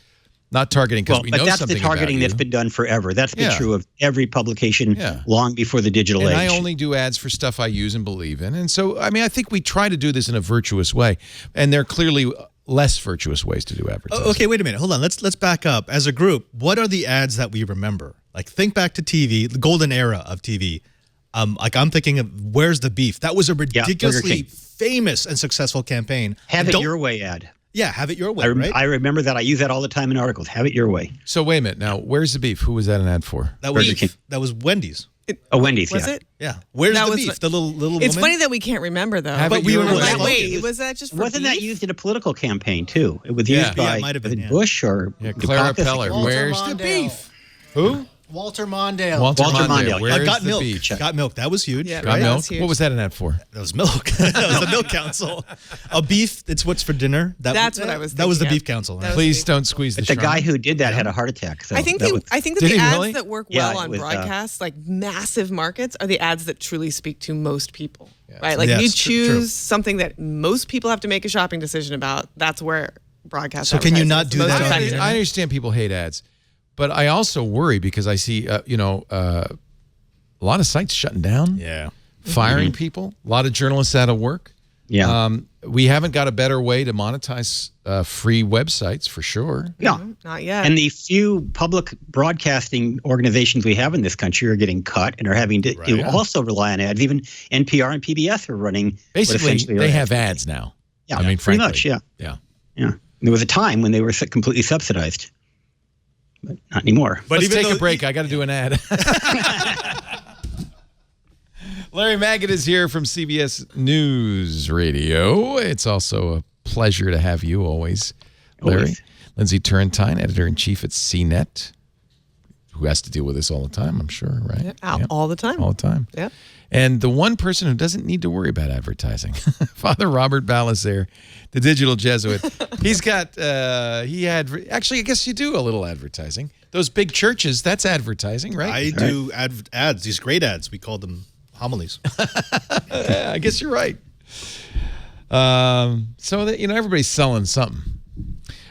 not targeting because we know something about you. But that's the targeting that's been done forever. That's been true of every publication long before the digital age. I only do ads for stuff I use and believe in. And so, I mean, I think we try to do this in a virtuous way. And there are clearly less virtuous ways to do advertising. Okay, wait a minute. Hold on. Let's back up. As a group, what are the ads that we remember? Like, think back to TV, the golden era of TV. I'm thinking of Where's the Beef? That was a ridiculously famous and successful campaigin. Have it your way ad. Yeah, have it your way, right? I remember that. I use that all the time in articles. Have it your way. So wait a minute. Now, Where's the Beef? Who was that an ad for? That was Wendy's. Wendy's, was it? Yeah. Where's the beef? The little woman? It's funny that we can't remember, though. But we were were like, like, wait, was that just for Wasn't beef? that used in a political campaign, too? It was used by might have been, Bush or Clara Dukakis. Peller. Where's the beef? Who? Walter Mondale. Walter Mondale. Where's Got the Milk. beef? Got Milk. That was huge. Yeah, Got right? Milk? was huge. What was that an ad for? That was Milk. That was the Milk Council. A beef. It's what's for dinner. That's what I was That was the thinking Beef of. Council. That was Please don't squeeze the But the guy shrine. who did that had a heart attack. So I think that that Did the he ads really? that work Yeah, well it on was, broadcasts, like massive markets, are the ads that truly speak to most people. Right? Like Yes, you true. choose something that most people have to make a shopping decision about. That's where broadcast. So can you not do advertising is that most on effective. I understand people hate ads, but I also worry because I see, a lot of sites shutting down, Yeah. firing people, a lot of journalists out of work. Yeah. We haven't got a better way to monetize free websites for sure. No. Not yet. And the few public broadcasting organizations we have in this country are getting cut and are having to also rely on ads. Even NPR and PBS are running. what Basically, essentially they are have ads now. Yeah, I mean, pretty frankly. much, yeah. Yeah. Yeah. There was a time when they were completely subsidized, but not anymore. But Let's even take though a break. I got to do an ad. Larry Magid is here from CBS News Radio. It's also a pleasure to have you always, Larry. Always. Lindsey Turrentine, editor-in-chief at CNET, who has to deal with this all the time, I'm sure, right? All the time. All the time. Yep. And the one person who doesn't need to worry about advertising, Father Robert Ballecer, the digital Jesuit. He's got, actually, I guess you do a little advertising. Those big churches, that's advertising, right? I do ads, these great ads. We call them homilies. Yeah, I guess you're right. So that everybody's selling something.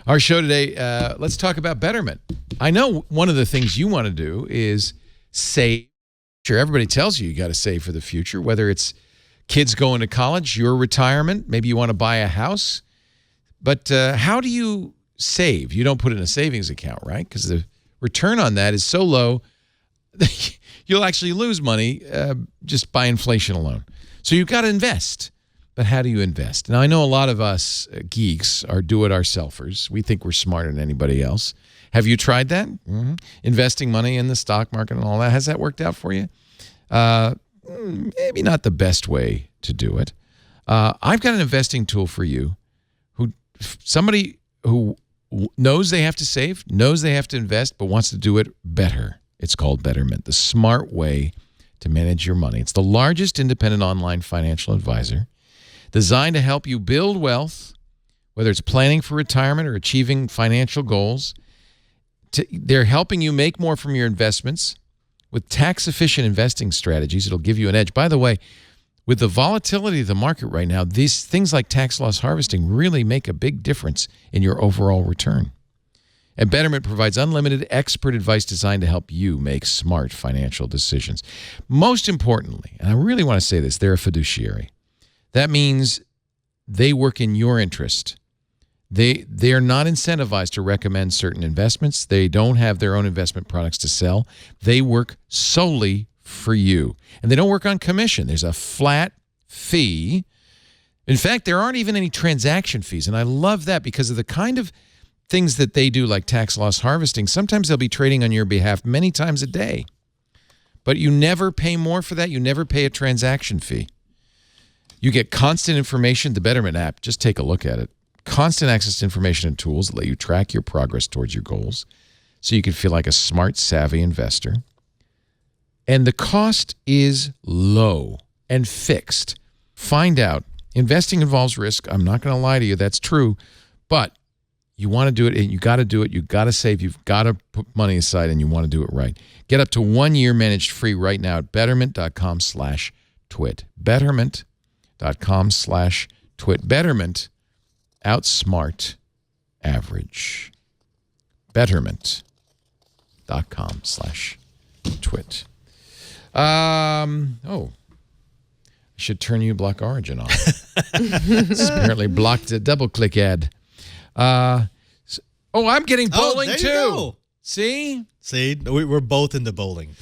Our show today, let's talk about betterment. I know one of the things you want to do is save. Sure, everybody tells you got to save for the future, whether it's kids going to college, your retirement, maybe you want to buy a house. But how do you save? You don't put it in a savings account, right? Because the return on that is so low that you'll actually lose money just by inflation alone. So you've got to invest. But how do you invest? Now, I know a lot of us geeks are do-it-ourselfers. We think we're smarter than anybody else. Have you tried that? Mm-hmm. Investing money in the stock market and all that. Has that worked out for you? Maybe not the best way to do it. I've got an investing tool for you. Somebody who knows they have to save, knows they have to invest, but wants to do it better. It's called Betterment, the smart way to manage your money. It's the largest independent online financial advisor designed to help you build wealth, whether it's planning for retirement or achieving financial goals. They're helping you make more from your investments with tax-efficient investing strategies. It'll give you an edge. By the way, with the volatility of the market right now, these things like tax loss harvesting really make a big difference in your overall return. And Betterment provides unlimited expert advice designed to help you make smart financial decisions. Most importantly, and I really want to say this, they're a fiduciary. That means they work in your interest. They are not incentivized to recommend certain investments. They don't have their own investment products to sell. They work solely for you. And they don't work on commission. There's a flat fee. In fact, there aren't even any transaction fees. And I love that because of the kind of things that they do, like tax loss harvesting. Sometimes they'll be trading on your behalf many times a day. But you never pay more for that. You never pay a transaction fee. You get constant information. The Betterment app, just take a look at it. Constant access to information and tools that let you track your progress towards your goals so you can feel like a smart, savvy investor. And the cost is low and fixed. Find out. Investing involves risk. I'm not going to lie to you. That's true. But you want to do it, and you got to do it. You got to save. You've got to put money aside, and you want to do it right. Get up to 1 year managed free right now at betterment.com/twit. Betterment.com/twit. Betterment. Outsmart average. Betterment.com/twit. I should turn you Block Origin on. It's apparently blocked a double-click ad. I'm getting bowling there too. You go. See, we're both into bowling.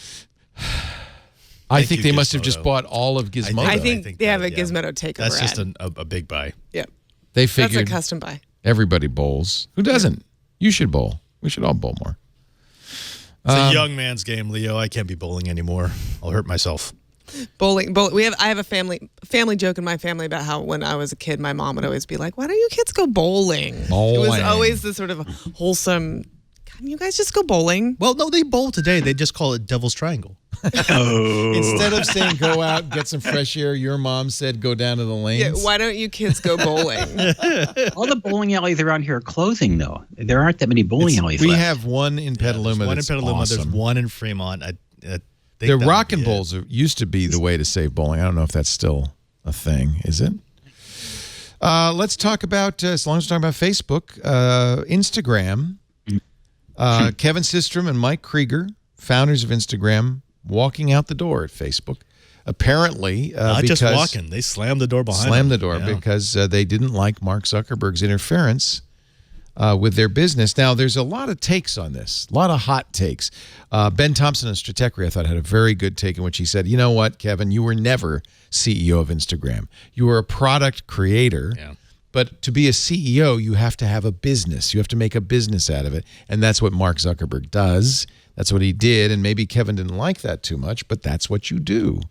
I think they must have just bought all of Gizmodo. I think they have a Gizmodo takeover. That's just ad. a big buy. Yep. They figured That's a custom buy. Everybody bowls. Who doesn't? You should bowl. We should all bowl more. It's a young man's game, Leo. I can't be bowling anymore. I'll hurt myself. Bowling. I have a family joke in my family about how when I was a kid, my mom would always be like, "Why don't you kids go bowling?" It was always the sort of wholesome. Can you guys just go bowling? Well, no, they bowl today. They just call it Devil's Triangle. Instead of saying go out, get some fresh air, your mom said go down to the lanes. Yeah, why don't you kids go bowling? All the bowling alleys around here are closing, though. There aren't that many bowling alleys We left. have one in Petaluma. One in Petaluma. Awesome. There's one in Fremont. The rock and bowls used to be the way to save bowling. I don't know if that's still a thing. Is it? Let's talk about, as long as we're talking about Facebook, Instagram. Kevin Systrom and Mike Krieger, founders of Instagram, walking out the door at Facebook. Apparently, not just walking, they slammed the door behind them. Slammed the door because they didn't like Mark Zuckerberg's interference with their business. Now, there's a lot of takes on this, a lot of hot takes. Ben Thompson of Stratechery, I thought, had a very good take in which he said, you know what, Kevin, you were never CEO of Instagram. You were a product creator. Yeah. But to be a CEO, you have to have a business. You have to make a business out of it. And that's what Mark Zuckerberg does. That's what he did. And maybe Kevin didn't like that too much, but that's what you do.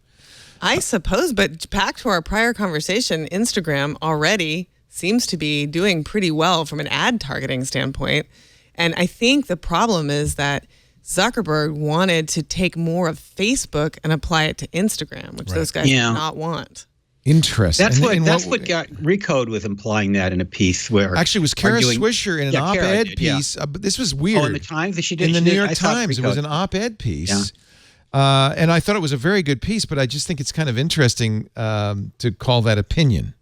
I suppose, but back to our prior conversation, Instagram already seems to be doing pretty well from an ad targeting standpoint. And I think the problem is that Zuckerberg wanted to take more of Facebook and apply it to Instagram, which those guys did not want. Interesting. That's what got Recode was implying that in a piece where actually it was Kara Swisher in an op-ed piece. But this was weird. Oh, in the Times that she did in the New York Times. It was an op-ed piece, and I thought it was a very good piece. But I just think it's kind of interesting to call that opinion.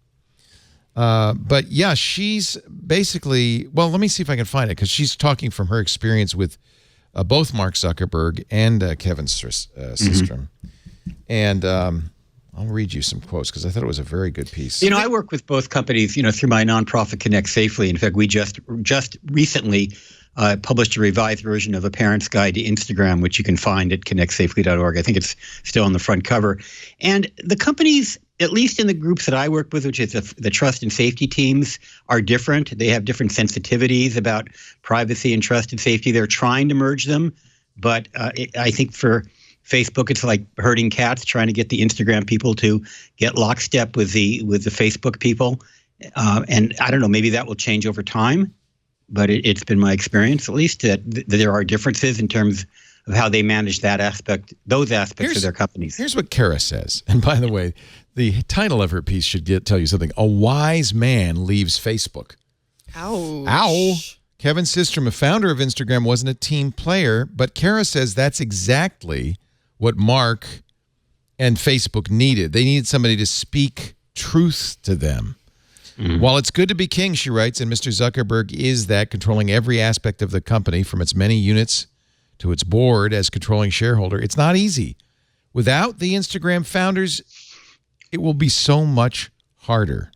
But yeah, she's basically. Well, let me see if I can find it because she's talking from her experience with both Mark Zuckerberg and Kevin Systrom, and. I'll read you some quotes because I thought it was a very good piece. I work with both companies, through my nonprofit Connect Safely. In fact, we just recently published a revised version of A Parent's Guide to Instagram, which you can find at connectsafely.org. I think it's still on the front cover. And the companies, at least in the groups that I work with, which is the trust and safety teams, are different. They have different sensitivities about privacy and trust and safety. They're trying to merge them. But I think for Facebook, it's like herding cats, trying to get the Instagram people to get lockstep with the Facebook people. And I don't know, maybe that will change over time. But it's been my experience, at least, that there are differences in terms of how they manage those aspects of their companies. Here's what Kara says. And by the way, the title of her piece should tell you something. A wise man leaves Facebook. Ouch. Ow. Kevin Systrom, a founder of Instagram, wasn't a team player, but Kara says that's exactly what Mark and Facebook needed. They needed somebody to speak truth to them. Mm-hmm. While it's good to be king, she writes, and Mr. Zuckerberg is that, controlling every aspect of the company from its many units to its board as controlling shareholder, it's not easy. Without the Instagram founders, it will be so much harder.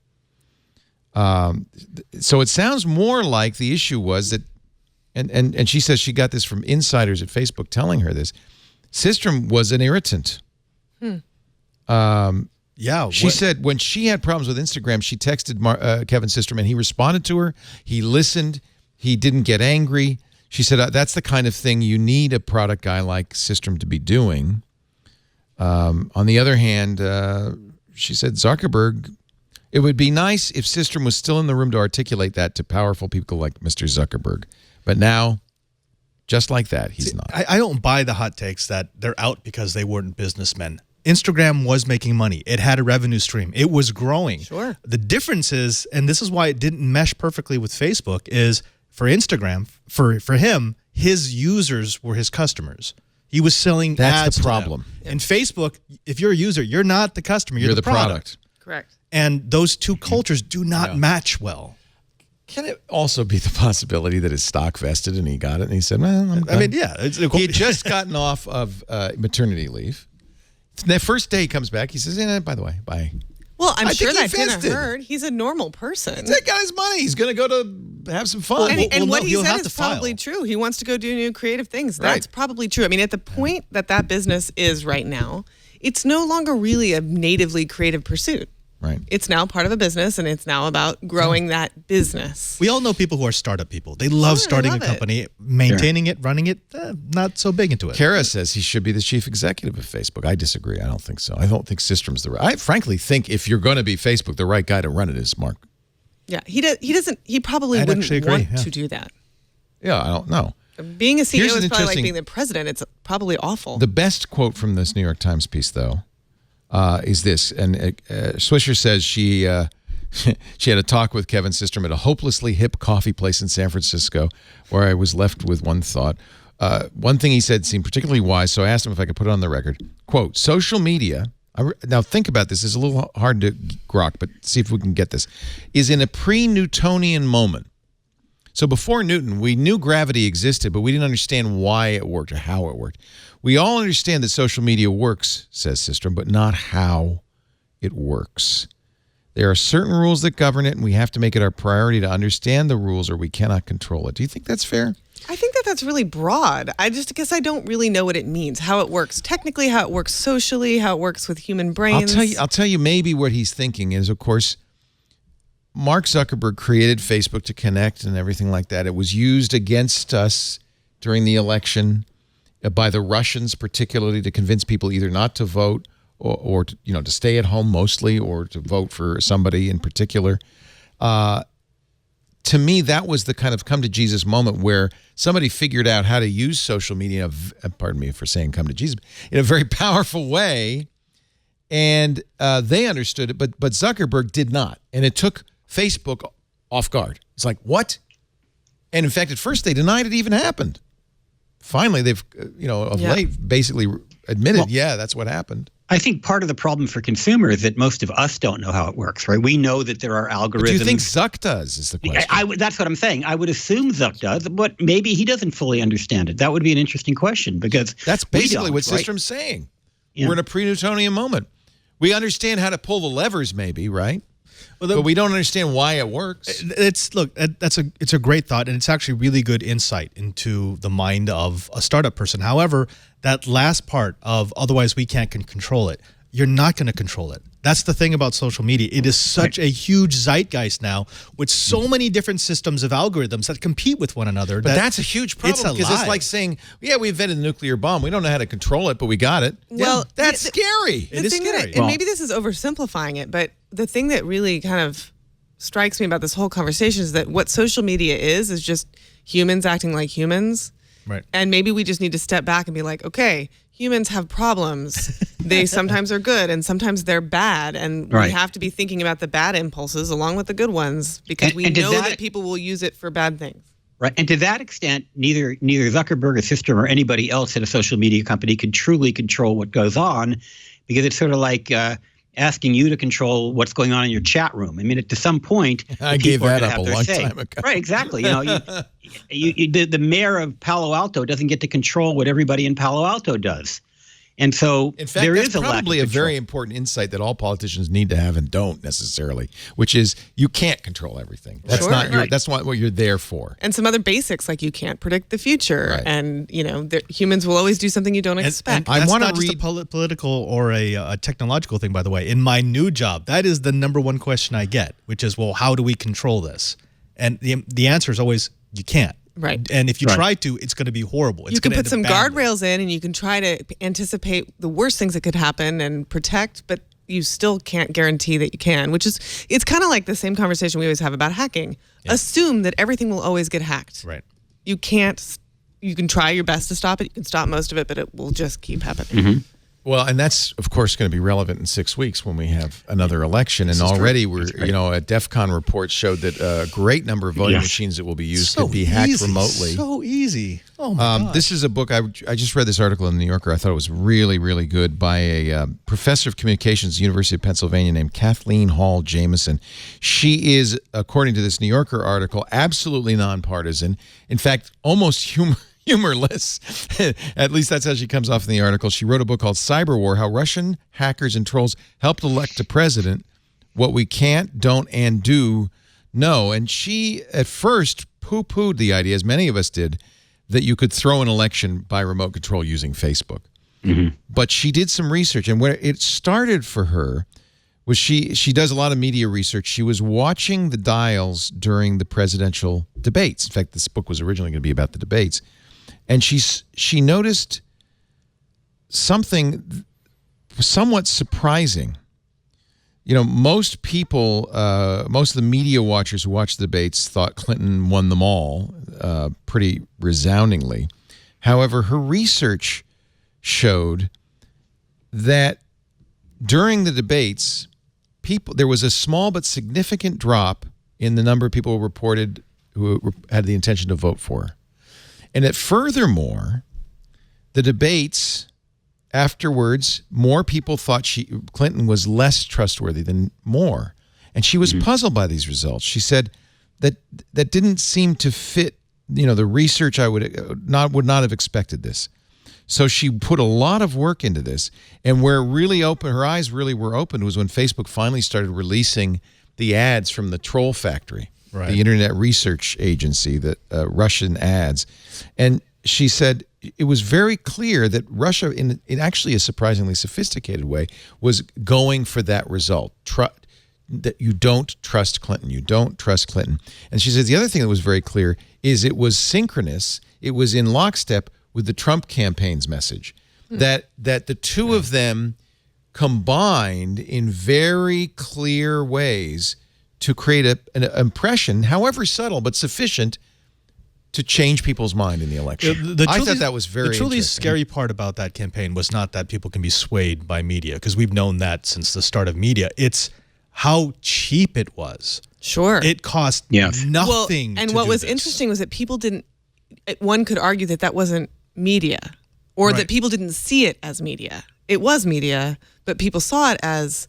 So it sounds more like the issue was that, and she says she got this from insiders at Facebook telling her this, Systrom was an irritant. She said when she had problems with Instagram, she texted Kevin Systrom, and he responded to her. He listened. He didn't get angry. She said that's the kind of thing you need a product guy like Systrom to be doing. On the other hand, she said Zuckerberg, it would be nice if Systrom was still in the room to articulate that to powerful people like Mr. Zuckerberg. But now, just like that, he's not. I don't buy the hot takes that they're out because they weren't businessmen. Instagram was making money. It had a revenue stream. It was growing. Sure. The difference is, and this is why it didn't mesh perfectly with Facebook, is for Instagram, for him, his users were his customers. He was selling ads. That's the problem. And Facebook, if you're a user, you're not the customer. You're the product. Correct. And those two cultures do not match well. Can it also be the possibility that his stock vested and he got it and he said, well, I'm done. I mean, yeah. He had just gotten off of maternity leave. The first day he comes back, he says, by the way, bye. Well, I'm sure think that he didn't vested. hurt. He's a normal person. He's got his money. He's going to go to have some fun. And what no, he he'll said have is to file. probably true. He wants to go do new creative things. Right. That's probably true. I mean, at the point that business is right now, it's no longer really a natively creative pursuit. Right. It's now part of a business, and it's now about growing that business. We all know people who are startup people. They love starting a company, maintaining it, running it, not so big into it. Kara says he should be the chief executive of Facebook. I disagree. I don't think so. I don't think Systrom's the right. I frankly think if you're going to be Facebook, the right guy to run it is Mark. Yeah, he doesn't. He probably I'd wouldn't actually agree, want yeah. to do that. Yeah, I don't know. Being a CEO Here's is an probably like interesting- being the president. It's probably awful. The best quote from this New York Times piece, though, is this. And Swisher says she had a talk with Kevin Systrom at a hopelessly hip coffee place in San Francisco, where I was left with one thought. One thing he said seemed particularly wise, so I asked him if I could put it on the record. Quote, social media, now think about this, it's a little hard to grok, but see if we can get this, is in a pre-Newtonian moment. So before Newton, we knew gravity existed, but we didn't understand why it worked or how it worked. We all understand that social media works, says Systrom, but not how it works. There are certain rules that govern it, and we have to make it our priority to understand the rules or we cannot control it. Do you think that's fair? I think that's really broad. I just guess I don't really know what it means, how it works technically, how it works socially, how it works with human brains. I'll tell you maybe what he's thinking is, of course, Mark Zuckerberg created Facebook to connect and everything like that. It was used against us during the election by the Russians, particularly to convince people either not to vote or to, to stay at home mostly, or to vote for somebody in particular. To me, that was the kind of come to Jesus moment where somebody figured out how to use social media, pardon me for saying come to Jesus, in a very powerful way. and they understood it, but Zuckerberg did not, and it took Facebook off guard. It's like, what? And in fact, at first they denied it even happened. Finally, they've, late basically admitted, that's what happened. I think part of the problem for consumers is that most of us don't know how it works, right? We know that there are algorithms. But do you think Zuck does, is the question? That's what I'm saying. I would assume Zuck does, but maybe he doesn't fully understand it. That would be an interesting question, because that's basically what Systrom's saying. Yeah. We're in a pre-Newtonian moment. We understand how to pull the levers, maybe, right? But we don't understand why it works. It's a great thought, and it's actually really good insight into the mind of a startup person. However, that last part of otherwise we can't control it, you're not going to control it. That's the thing about social media. It is such a huge zeitgeist now with so many different systems of algorithms that compete with one another. But that's a huge problem, because it's like saying, we invented the nuclear bomb. We don't know how to control it, but we got it. Well, that's scary. It is scary. And maybe this is oversimplifying it, but the thing that really kind of strikes me about this whole conversation is that what social media is just humans acting like humans. Right. And maybe we just need to step back and be like, okay, humans have problems. They sometimes are good and sometimes they're bad. And we have to be thinking about the bad impulses along with the good ones, because we know that people will use it for bad things. Right. And to that extent, neither Zuckerberg or Systrom or anybody else at a social media company can truly control what goes on, because it's sort of like asking you to control what's going on in your chat room. I mean, to some point, I gave that up a long time ago. Right, exactly. The mayor of Palo Alto doesn't get to control what everybody in Palo Alto does. And so in fact, there that's is a probably lack a of very important insight that all politicians need to have and don't necessarily, which is you can't control everything. That's that's not what you're there for. And some other basics, like you can't predict the future, and humans will always do something you don't expect. And that's not just a political or a technological thing, by the way. In my new job, that is the number one question I get, which is, well, how do we control this? And the answer is always, you can't. Right. And if you try to, it's going to be horrible. You can put some guardrails in, and you can try to anticipate the worst things that could happen and protect, but you still can't guarantee that you can, it's kind of like the same conversation we always have about hacking. Yeah. Assume that everything will always get hacked. Right. You can try your best to stop it. You can stop most of it, but it will just keep happening. Mm-hmm. Well, and that's, of course, going to be relevant in 6 weeks when we have another election. And already we're, a DEF CON report showed that a great number of voting machines that will be used could be hacked remotely. So easy. Oh, my God. This is a book, I just read this article in the New Yorker. I thought it was really, really good, by a professor of communications at the University of Pennsylvania named Kathleen Hall Jameson. She is, according to this New Yorker article, absolutely nonpartisan. In fact, almost humorless. At least that's how she comes off in the article. She wrote a book called Cyber War: How Russian Hackers and Trolls Helped Elect a President, What We Can't, Don't, and Do Know. And she, at first, poo-pooed the idea, as many of us did, that you could throw an election by remote control using Facebook. Mm-hmm. But she did some research, and where it started for her was she does a lot of media research. She was watching the dials during the presidential debates. In fact, this book was originally going to be about the debates. And she noticed something somewhat surprising. Most people, most of the media watchers who watched the debates thought Clinton won them all pretty resoundingly. However, her research showed that during the debates, there was a small but significant drop in the number of people who had the intention to vote for her. And furthermore, the debates afterwards, more people thought Clinton was less trustworthy than Moore. And she was puzzled by these results. She said that didn't seem to fit, the research. I would not have expected this. So she put a lot of work into this. And where her eyes really were opened was when Facebook finally started releasing the ads from the troll factory. Right. The Internet Research Agency, the Russian ads. And she said it was very clear that Russia, in actually a surprisingly sophisticated way, was going for that result. That you don't trust Clinton. You don't trust Clinton. And she says the other thing that was very clear is it was synchronous. It was in lockstep with the Trump campaign's message. That the two of them combined in very clear ways to create an impression, however subtle but sufficient, to change people's mind in the election. I thought that was very The truly interesting. scary part about that campaign was not that people can be swayed by media, because we've known that since the start of media. It's how cheap it was. Sure. It cost Yes. nothing. And to what do was this. interesting was that people didn't. One could argue that that wasn't media, or Right. that people didn't see it as media. It was media, but people saw it as,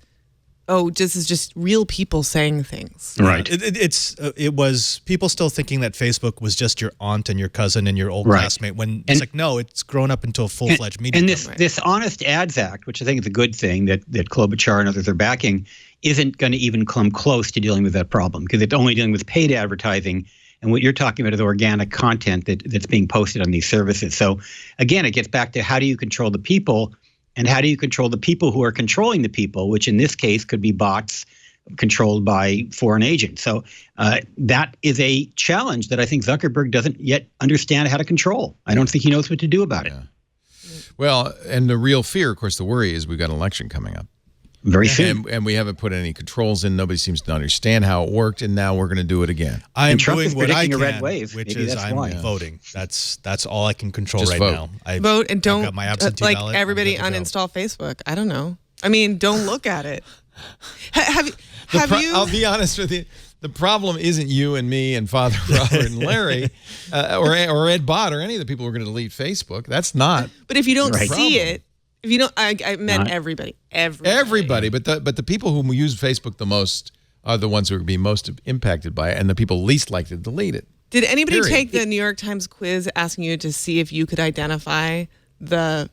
oh, this is just real people saying things. Right. It was people still thinking that Facebook was just your aunt and your cousin and your old Right. classmate, when it's like, no, it's grown up into a full-fledged media. And company. this Honest Ads Act, which I think is a good thing that Klobuchar and others are backing, isn't going to even come close to dealing with that problem, because it's only dealing with paid advertising. And what you're talking about is organic content that's being posted on these services. So again, it gets back to, how do you control the people, and how do you control the people who are controlling the people, which in this case could be bots controlled by foreign agents. So that is a challenge that I think Zuckerberg doesn't yet understand how to control. I don't think he knows what to do about it. Well, and the real fear, of course, the worry is we've got an election coming up. Very soon. And we haven't put any controls in. Nobody seems to understand how it worked, and now we're going to do it again. I'm And Trump doing is what I predicting can, a red wave. which Maybe is that's I'm why. voting. That's all I can control Just right vote. now. Vote and I've don't got my absentee like ballot. I'm everybody good to go. uninstall Facebook. I don't know. I mean, don't look at it. Have you? I'll be honest with you. The problem isn't you and me and Father Robert and Larry or Ed Bott or any of the people who are going to delete Facebook. That's not But if you don't Right. see Problem. it, if you don't, I meant everybody. everybody. But the people who use Facebook the most are the ones who are being most impacted by it, and the people least likely to delete it. Did anybody Period. take the New York Times quiz asking you to see if you could identify the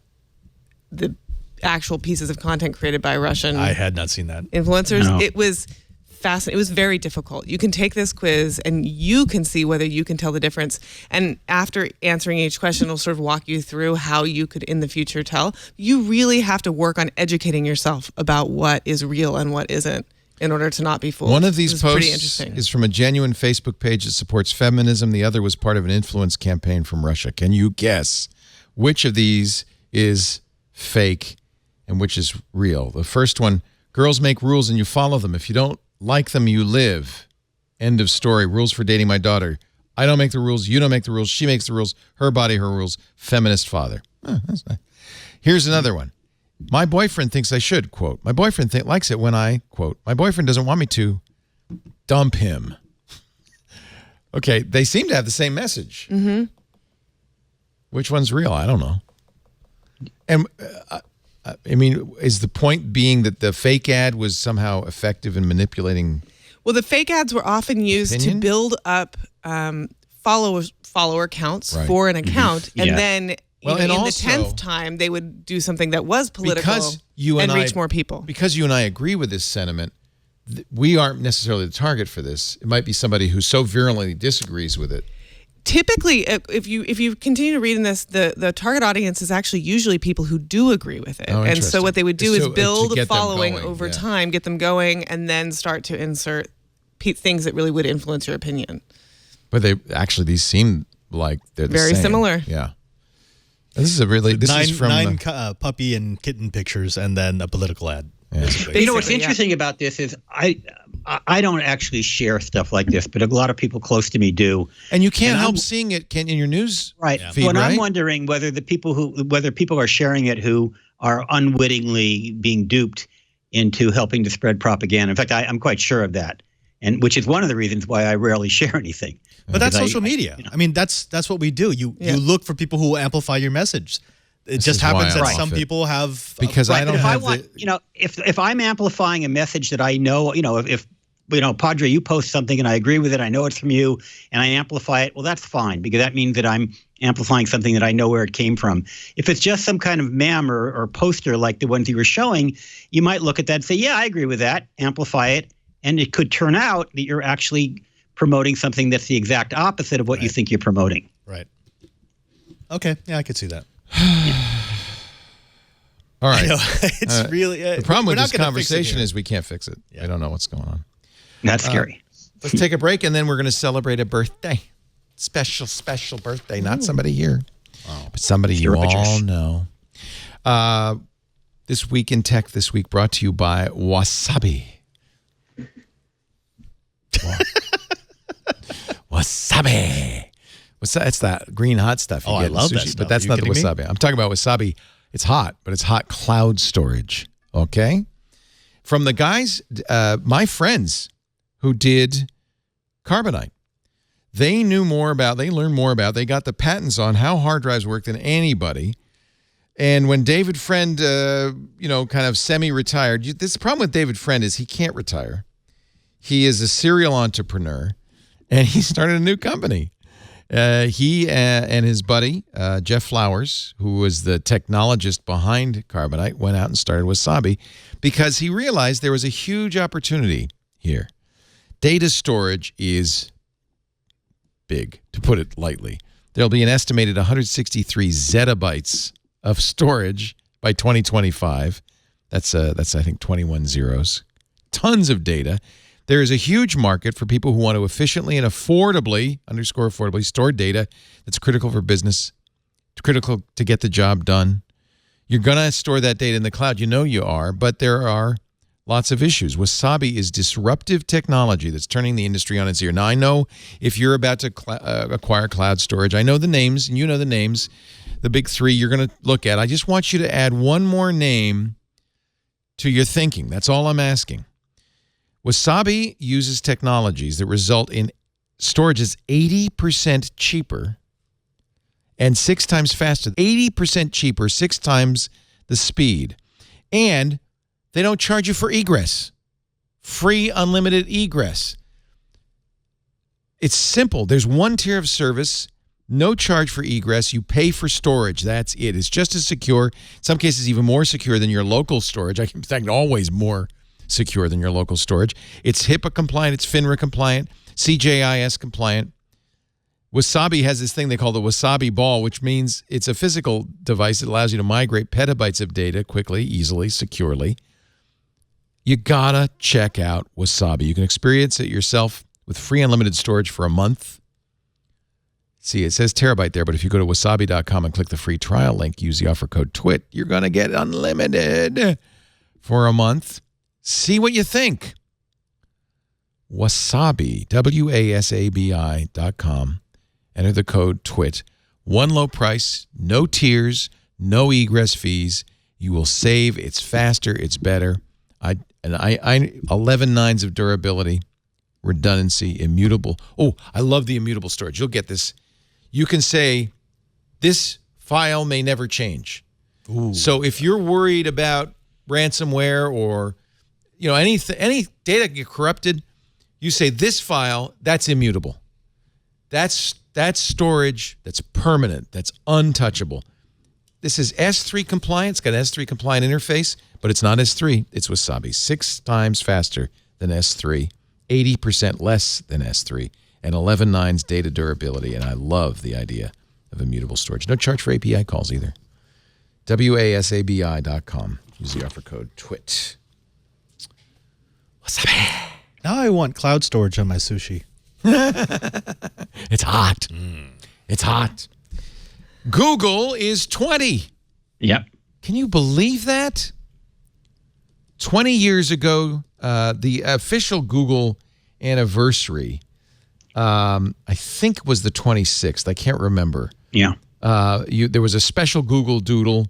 actual pieces of content created by Russian I had not seen that. influencers? No. It was fascinating. It was very difficult. You can take this quiz and you can see whether you can tell the difference. And after answering each question, it'll sort of walk you through how you could in the future tell. You really have to work on educating yourself about what is real and what isn't in order to not be fooled. One of these It was pretty posts interesting. is from a genuine Facebook page that supports feminism. The other was part of an influence campaign from Russia. Can you guess which of these is fake and which is real? The first one, girls make rules and you follow them. If you don't like them, you live. End of story. Rules for dating my daughter. I don't make the rules. You don't make the rules. She makes the rules. Her body, her rules. Feminist father. Oh, that's nice. Here's another one. My boyfriend thinks I should, quote. My boyfriend likes it when I, quote. My boyfriend doesn't want me to dump him. Okay, they seem to have the same message. Mm-hmm. Which one's real? I don't know. And I mean, is the point being that the fake ad was somehow effective in manipulating? Well, the fake ads were often used Opinion? to build up follower counts Right. for an account, and Yeah. then Well, in and the also- 10th time they would do something that was political Because you and reach I- more people. Because you and I agree with this sentiment, we aren't necessarily the target for this. It might be somebody who so virulently disagrees with it. Typically, if you continue to read in this, the target audience is actually usually people who do agree with it. Oh, And so interesting. what they would do It's is to build get a them following going, over yeah. time, get them going, and then start to insert things that really would influence your opinion. But these seem like they're the Very same. similar. Yeah. This is from nine puppy and kitten pictures and then a political ad. basically. You know what's Basically, yeah. interesting about this is I don't actually share stuff like this, but a lot of people close to me do. and you can't And help I'm- seeing it in your news Right. feed, But right? I'm wondering whether people are sharing it who are unwittingly being duped into helping to spread propaganda. In fact, I'm quite sure of that, and which is one of the reasons why I rarely share anything. But that's Because social media. you know. I mean, that's what we do. You look for people who will amplify your message. It This just is why happens I that love some it. people have Because I Right, don't but if have I want, if I'm amplifying a message that I know, if Padre, you post something and I agree with it, I know it's from you, and I amplify it, well, that's fine, because that means that I'm amplifying something that I know where it came from. If it's just some kind of meme or poster like the ones you were showing, you might look at that and say, yeah, I agree with that, amplify it, and it could turn out that you're actually promoting something that's the exact opposite of what you think you're promoting. right. Okay, yeah, I could see that. All right. It's really The problem we're with not this gonna fix it conversation here. is we can't fix it. I don't know what's going on. That's scary. Let's take a break, and then we're going to celebrate a birthday. Special birthday. Not somebody here, but somebody you all Rogers. know. This Week in Tech this week brought to you by Wasabi. Wasabi. It's that green hot stuff you Oh, get I in love that sushi, stuff. but that's Are you not the kidding me? wasabi. I'm talking about wasabi. It's hot, but it's hot cloud storage. Okay? From the guys, my friends who did carbonite, they learned more about, they got the patents on how hard drives work than anybody. And when David Friend, kind of semi-retired, this problem with David Friend is he can't retire. He is a serial entrepreneur, and he started a new company. He and his buddy, Jeff Flowers, who was the technologist behind carbonite, went out and started Wasabi because he realized there was a huge opportunity here. Data storage is big, to put it lightly. There'll be an estimated 163 zettabytes of storage by 2025. That's I think 21 zeros. Tons of data. There is a huge market for people who want to efficiently and affordably, _affordably, store data that's critical for business, critical to get the job done. You're going to store that data in the cloud. You know you are, but there are lots of issues. Wasabi is disruptive technology that's turning the industry on its ear. Now, I know if you're about to acquire cloud storage, I know the names, and you know the names, the big three you're going to look at. I just want you to add one more name to your thinking. That's all I'm asking. Wasabi uses technologies that result in storage is 80% cheaper and 6 times faster. 80% cheaper, 6 times the speed. And they don't charge you for egress. Free unlimited egress. It's simple. There's one tier of service, no charge for egress. You pay for storage. That's it. It's just as secure, in some cases even more secure than your local storage. In fact, always more secure than your local storage. It's HIPAA compliant. It's FINRA compliant. CJIS compliant. Wasabi has this thing they call the Wasabi ball, which means it's a physical device that allows you to migrate petabytes of data quickly, easily, securely. You gotta check out Wasabi. You can experience it yourself with free unlimited storage for a month. See, it says terabyte there, but if you go to wasabi.com and click the free trial link, use the offer code TWIT, you're going to get unlimited for a month. See what you think. Wasabi, wasabi.com. Enter the code TWIT. One low price, no tiers, no egress fees. You will save. It's faster. It's better. I 11 nines of durability, redundancy, immutable. Oh, I love the immutable storage. You'll get this. You can say, this file may never change. Ooh. So if you're worried about ransomware or any data get corrupted, you say this file, that's immutable. That's storage that's permanent, that's untouchable. This is S3 compliant. It's got an S3 compliant interface, but it's not S3. It's Wasabi. 6 times faster than S3, 80% less than S3, and 11 nines data durability. And I love the idea of immutable storage. No charge for API calls either. wasabi.com. Use the offer code TWIT. Wasabi. Now I want cloud storage on my sushi. It's hot. It's hot. Google is 20. Yep. Can you believe that? 20 years ago, the official Google anniversary, I think was the 26th. I can't remember. Yeah. There was a special Google Doodle.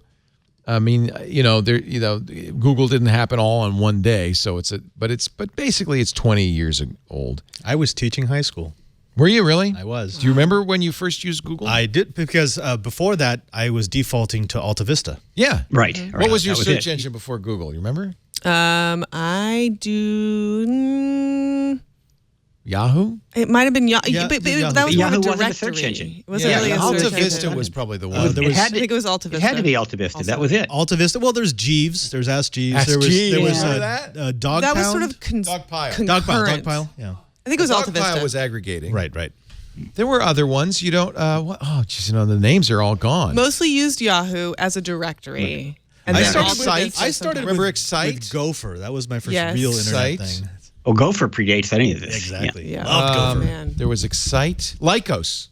I mean, Google didn't happen all on one day, so but basically it's 20 years old. I was teaching high school. Were you really? I was. Do you remember when you first used Google? I did, because before that, I was defaulting to Alta Vista. Yeah. Right. What was your search engine before Google? You remember? I do. Yahoo? It might have been Yahoo. Yeah, But Yahoo. that was Yahoo more of a wasn't a directory. search engine. It wasn't really a Alta search Vista engine. was probably the one. There was, I think it was Alta It Vista. had to be Alta Vista. Also. That was it. Alta Vista. Well, there's Jeeves. There's Ask Jeeves. Ask there was, Jeeves. There was Remember that? Dog That was Pound? sort of Dogpile. concurrent. Dogpile. Yeah. I think it was Alta Vista. Dogpile was aggregating. Right. There were other ones. You don't. The names are all gone. Mostly used Yahoo as a directory. And I then started Alta Site. Vista I started Remember with, Excite? with Gopher. That was my first Yes. real internet Excite. thing. Oh, Gopher predates any of this. Exactly. Yeah. Loved Oh, Gopher. man. There was Excite. Lycos.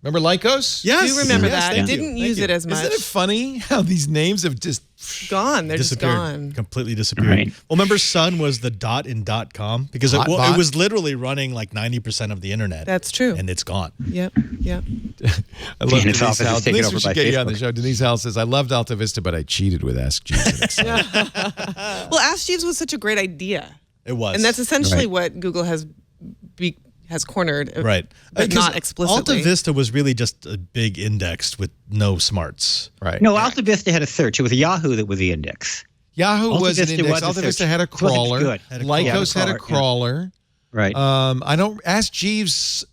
Remember Lycos? Yes. I do remember Yes, that. thank you. Didn't Thank use you. it as much. Isn't it funny how these names have just Gone. They're just Disappeared. gone. Completely disappeared. Right. Well, remember Sun was the dot in .com because it Hotbot? was literally running like 90% of the internet. That's true. And it's gone. Yep. Yep. I love Dennis Denise Alpha is Howell. taken Denise, over we should by get you on the Facebook. show. Denise Howell says, I loved Alta Vista, but I cheated with Ask Jeeves. Well, Ask Jeeves was such a great idea. It was. And that's essentially Right. what Google has cornered. right. But Because not explicitly. Alta Vista was really just a big index with no smarts. Right. No, Alta Vista had a search. It was Yahoo that was the index. Yahoo Alta was an Vista index. was a Alta Vista search. had a It wasn't crawler. good. Lycos had a crawler. Right. I don't ask Jeeves.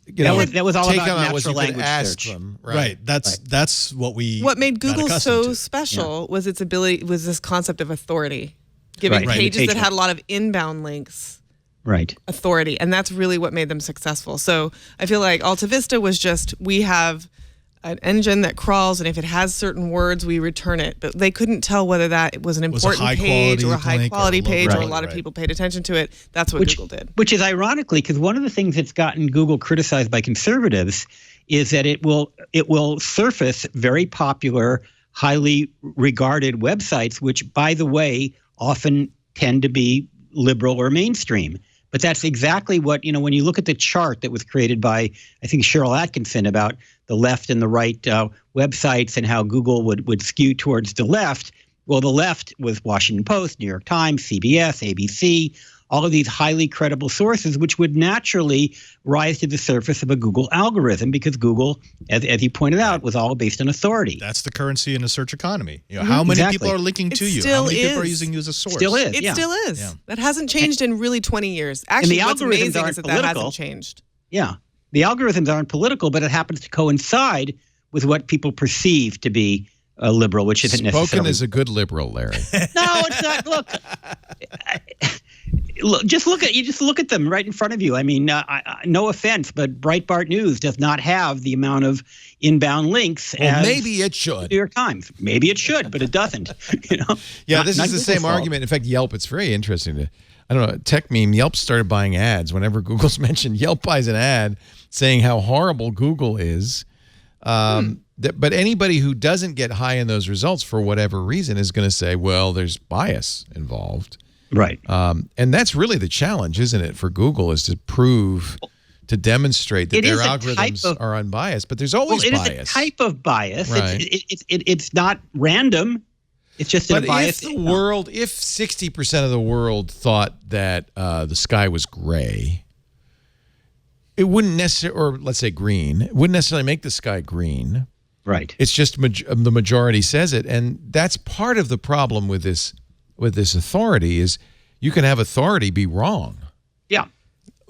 That was all take about them out was natural you could language ask search. them. Right. That's what we. What made got Google accustomed so to. special was its ability, was this concept of authority, giving Right. pages Right. that had a lot of inbound links Right. authority, and that's really what made them successful. So I feel like Alta Vista was just, we have an engine that crawls, and if it has certain words, we return it. But they couldn't tell whether that was an Was a important page or a high-quality high link quality or a low page, or a quality, lot of right. people paid attention to it. That's what Google did. Which is ironically, because one of the things that's gotten Google criticized by conservatives is that it will surface very popular, highly regarded websites, which, by the way, often tend to be liberal or mainstream. But that's exactly what, when you look at the chart that was created by, I think, Cheryl Atkinson about the left and the right websites and how Google would skew towards the left. Well, the left was Washington Post, New York Times, CBS, ABC, all of these highly credible sources, which would naturally rise to the surface of a Google algorithm because Google, as you pointed out, was all based on authority. That's the currency in a search economy. How many Exactly. people are linking It to you? How still many people are is. using you as a source? Still is. It yeah. still is. Yeah. That hasn't changed in really 20 years. Actually, what's algorithms amazing aren't is that political. hasn't changed. Yeah. The algorithms aren't political, but it happens to coincide with what people perceive to be liberal, which isn't Spoken necessarily. as a good liberal, Larry. No, it's not. Look, just look at them right in front of you. I mean, no offense, but Breitbart News does not have the amount of inbound links Well, as maybe it the should. New York Times. Maybe it should, but it doesn't. Yeah, Not- this not is the Google's same fault. argument. In fact, Yelp, it's very interesting to, I don't know, tech meme, Yelp started buying ads. Whenever Google's mentioned, Yelp buys an ad saying how horrible Google is. But anybody who doesn't get high in those results for whatever reason is going to say, well, there's bias involved. Right. And that's really the challenge, isn't it, for Google, is to prove, to demonstrate that It their is a type algorithms of- are unbiased. But there's Well, always it is bias. a type of bias. Right. It's not random. It's just But a bias. if 60% of the world thought that the sky was gray, it wouldn't necessarily, or let's say green, it wouldn't necessarily make the sky green. Right. It's just the majority says it, and that's part of the problem with this authority is you can have authority be wrong. Yeah.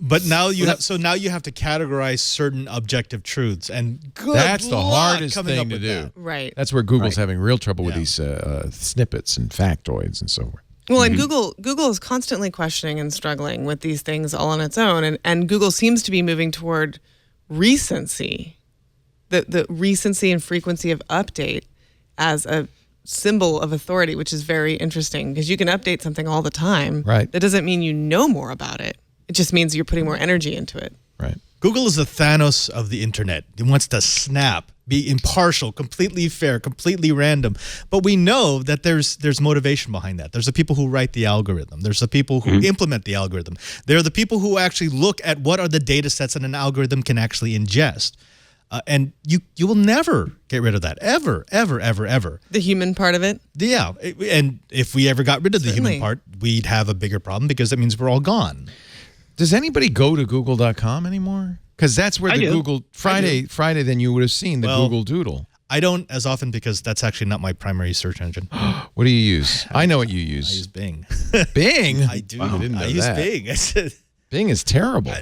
But now you have to categorize certain objective truths, and That's the hardest coming thing up to with do. that. Right. That's where Google's Right. having real trouble with Yeah. these snippets and factoids and so forth. Well, and Google is constantly questioning and struggling with these things all on its own, and Google seems to be moving toward recency, the recency and frequency of update as a symbol of authority, which is very interesting because you can update something all the time. Right. That doesn't mean you know more about it. It just means you're putting more energy into it. Right. Google is the Thanos of the internet. It wants to snap, be impartial, completely fair, completely random. But we know that there's motivation behind that. There's the people who write the algorithm. There's the people who implement the algorithm. There are the people who actually look at what are the data sets that an algorithm can actually ingest. And you will never get rid of that, ever, ever, ever, ever. The human part of it. Yeah, and if we ever got rid of the Certainly. human part, we'd have a bigger problem because that means we're all gone. Does anybody go to Google.com anymore? Because that's where I the do. Google Friday, then you would have seen the Well- Google Doodle. I don't as often because that's actually not my primary search engine. What do you use? I know what you I use use. Bing. Bing. I do. I didn't know I use that. Bing. I said, Bing is terrible.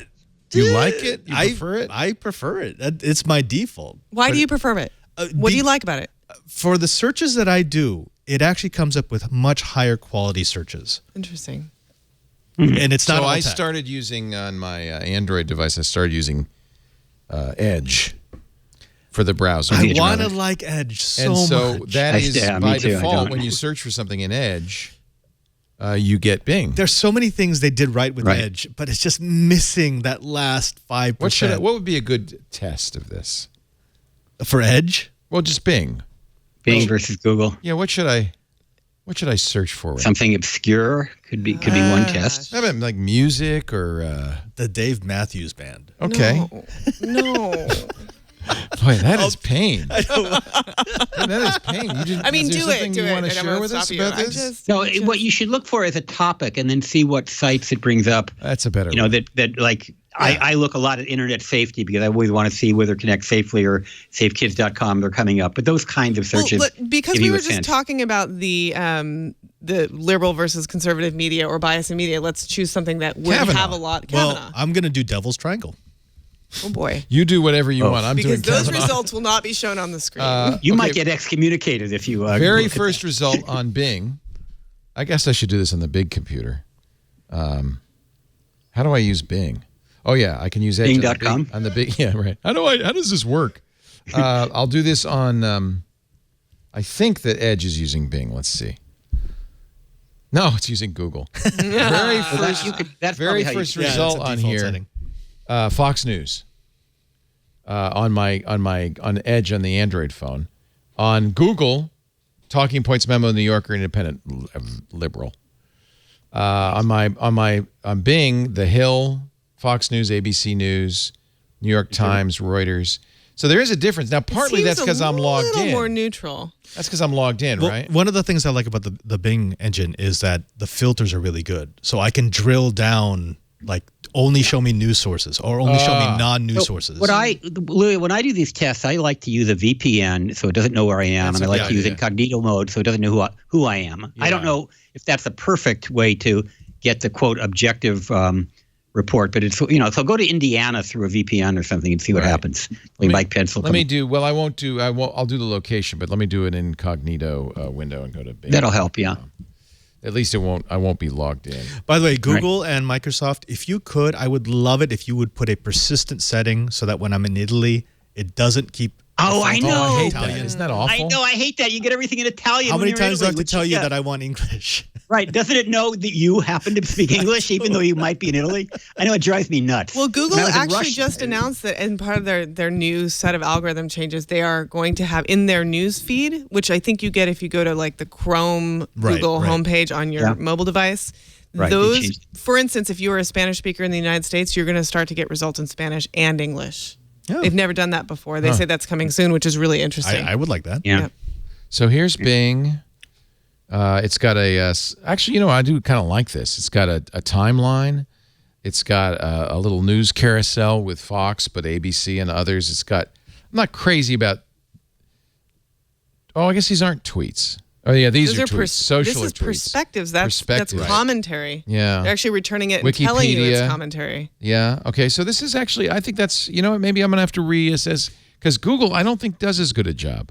Do you like it? You I prefer it? I prefer it. It's my default. Why But do you prefer it? What do you like about it? For the searches that I do, it actually comes up with much higher quality searches. Interesting. And it's not So all I tech. started using on my Android device. I started using Edge for the browser. I want to like Edge so and so much. that is Yeah, me by too. I default don't. when you search for something in Edge, you get Bing. There's so many things they did right with Right. Edge, but it's just missing that last 5%. What would be a good test of this? For Edge? Well, just Bing. Bing versus Google. Yeah, what should I search for? Something obscure could be one test. I mean, like music or The Dave Matthews Band. okay. No. Boy, that is pain. That is pain. I mean, is there do it. something Do you it. want to And I'm share gonna with us stop you. about I this? just- No, what you should look for is a topic and then see what sites it brings up. That's a better You know, one. that like I look a lot at internet safety because I always want to see whether Connect Safely or safekids.com they're coming up. But those kinds of searches. Well, because give we you were a just sense. talking about the liberal versus conservative media or bias in media, let's choose something that would Kavanaugh. have a lot. Well, Kavanaugh. I'm going to do Devil's Triangle. Oh boy. You do whatever you want. I'm Because doing those Kavanaugh. results will not be shown on the screen. You might Okay. get excommunicated if you Very look at first result on Bing. I guess I should do this on the big computer. How do I use Bing? Oh yeah, I can use Edge Bing.com? on the big. Yeah, right. How does this work? I'll do this on. I think that Edge is using Bing. Let's see. No, it's using Google. Very first, that's very probably how you- first Yeah, that's result a on default here. setting. Fox News. On Edge on the Android phone. On Google, Talking Points Memo, New Yorker, Independent, liberal. On Bing, The Hill, Fox News, ABC News, New York Times, Reuters. So there is a difference. Now, partly Seems that's because I'm logged a little in. more neutral. That's because I'm logged in, Well, right? one of the things I like about the Bing engine is that the filters are really good. So I can drill down, like, only show me news sources or only show me non-news sources. Louis, when I do these tests, I like to use a VPN so it doesn't know where I am, That's and I a like good to use idea. incognito mode so it doesn't know who I am. I don't know if that's the perfect way to get the quote objective report, but it's so go to Indiana through a VPN or something and see what happens. Mike Pence will Let me do. Well, I won't do. I'll do the location, but let me do an incognito window and go to Bing. That'll help, yeah. At least I won't be logged in. By the way, Google and Microsoft, if you could, I would love it if you would put a persistent setting so that when I'm in Italy, it doesn't keep. Oh, I know. I hate Italian. that. Isn't that awful? I know. I hate that. You get everything in Italian. How when many you're in times do I have Italy, to tell you which- that I want English? Right. Doesn't it know that you happen to speak English, even though you might be in Italy? I know it drives me nuts. Well, Google When I was in actually Russia- just announced that in part of their new set of algorithm changes, they are going to have in their news feed, which I think you get if you go to like the Chrome Right, Google right. homepage on your mobile device. Right, they Those, changed for instance, if you are a Spanish speaker in the United States, you're going to start to get results in Spanish and English. Oh. They've never done that before. They say that's coming soon, which is really interesting. I would like that. Yeah. Yeah. So here's Bing. It's got actually, I do kind of like this. It's got a timeline. It's got a little news carousel with Fox, but ABC and others. It's got. I'm not crazy about. Oh, I guess these aren't tweets. Oh yeah, these are tweets. Social This is tweets. perspectives. That's Perspectives. commentary. Yeah. They're actually returning it and telling you it's Wikipedia. commentary. Yeah. Okay. So this is actually, I think that's, maybe I'm going to have to reassess because Google, I don't think does as good a job.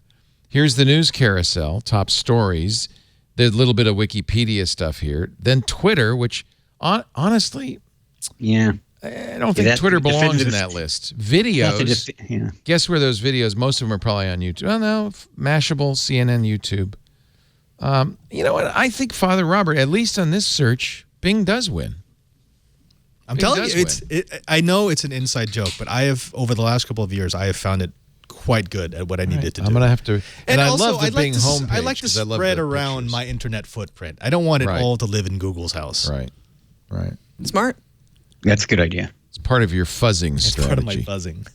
Here's the news carousel, top stories. There's a little bit of Wikipedia stuff here. Then Twitter, which honestly, Yeah. I don't think that- Twitter belongs in definitive- that list. That's a Videos. yeah. Guess where those videos, most of them are probably on YouTube. Oh, no, Mashable, CNN, YouTube. You know what? I think Father Robert, at least on this search, Bing does win. I'm Bing telling does you, I know it's an inside joke, but I have, over the last couple of years, I have found it quite good at what I needed to do. I'm going to have to. And I also, love the I'd like Bing to, homepage. I like to 'cause I love spread the around pictures. my internet footprint. I don't want it Right. all to live in Google's house. Right. Smart. That's a good idea. It's part of your fuzzing It's strategy. part of my buzzing.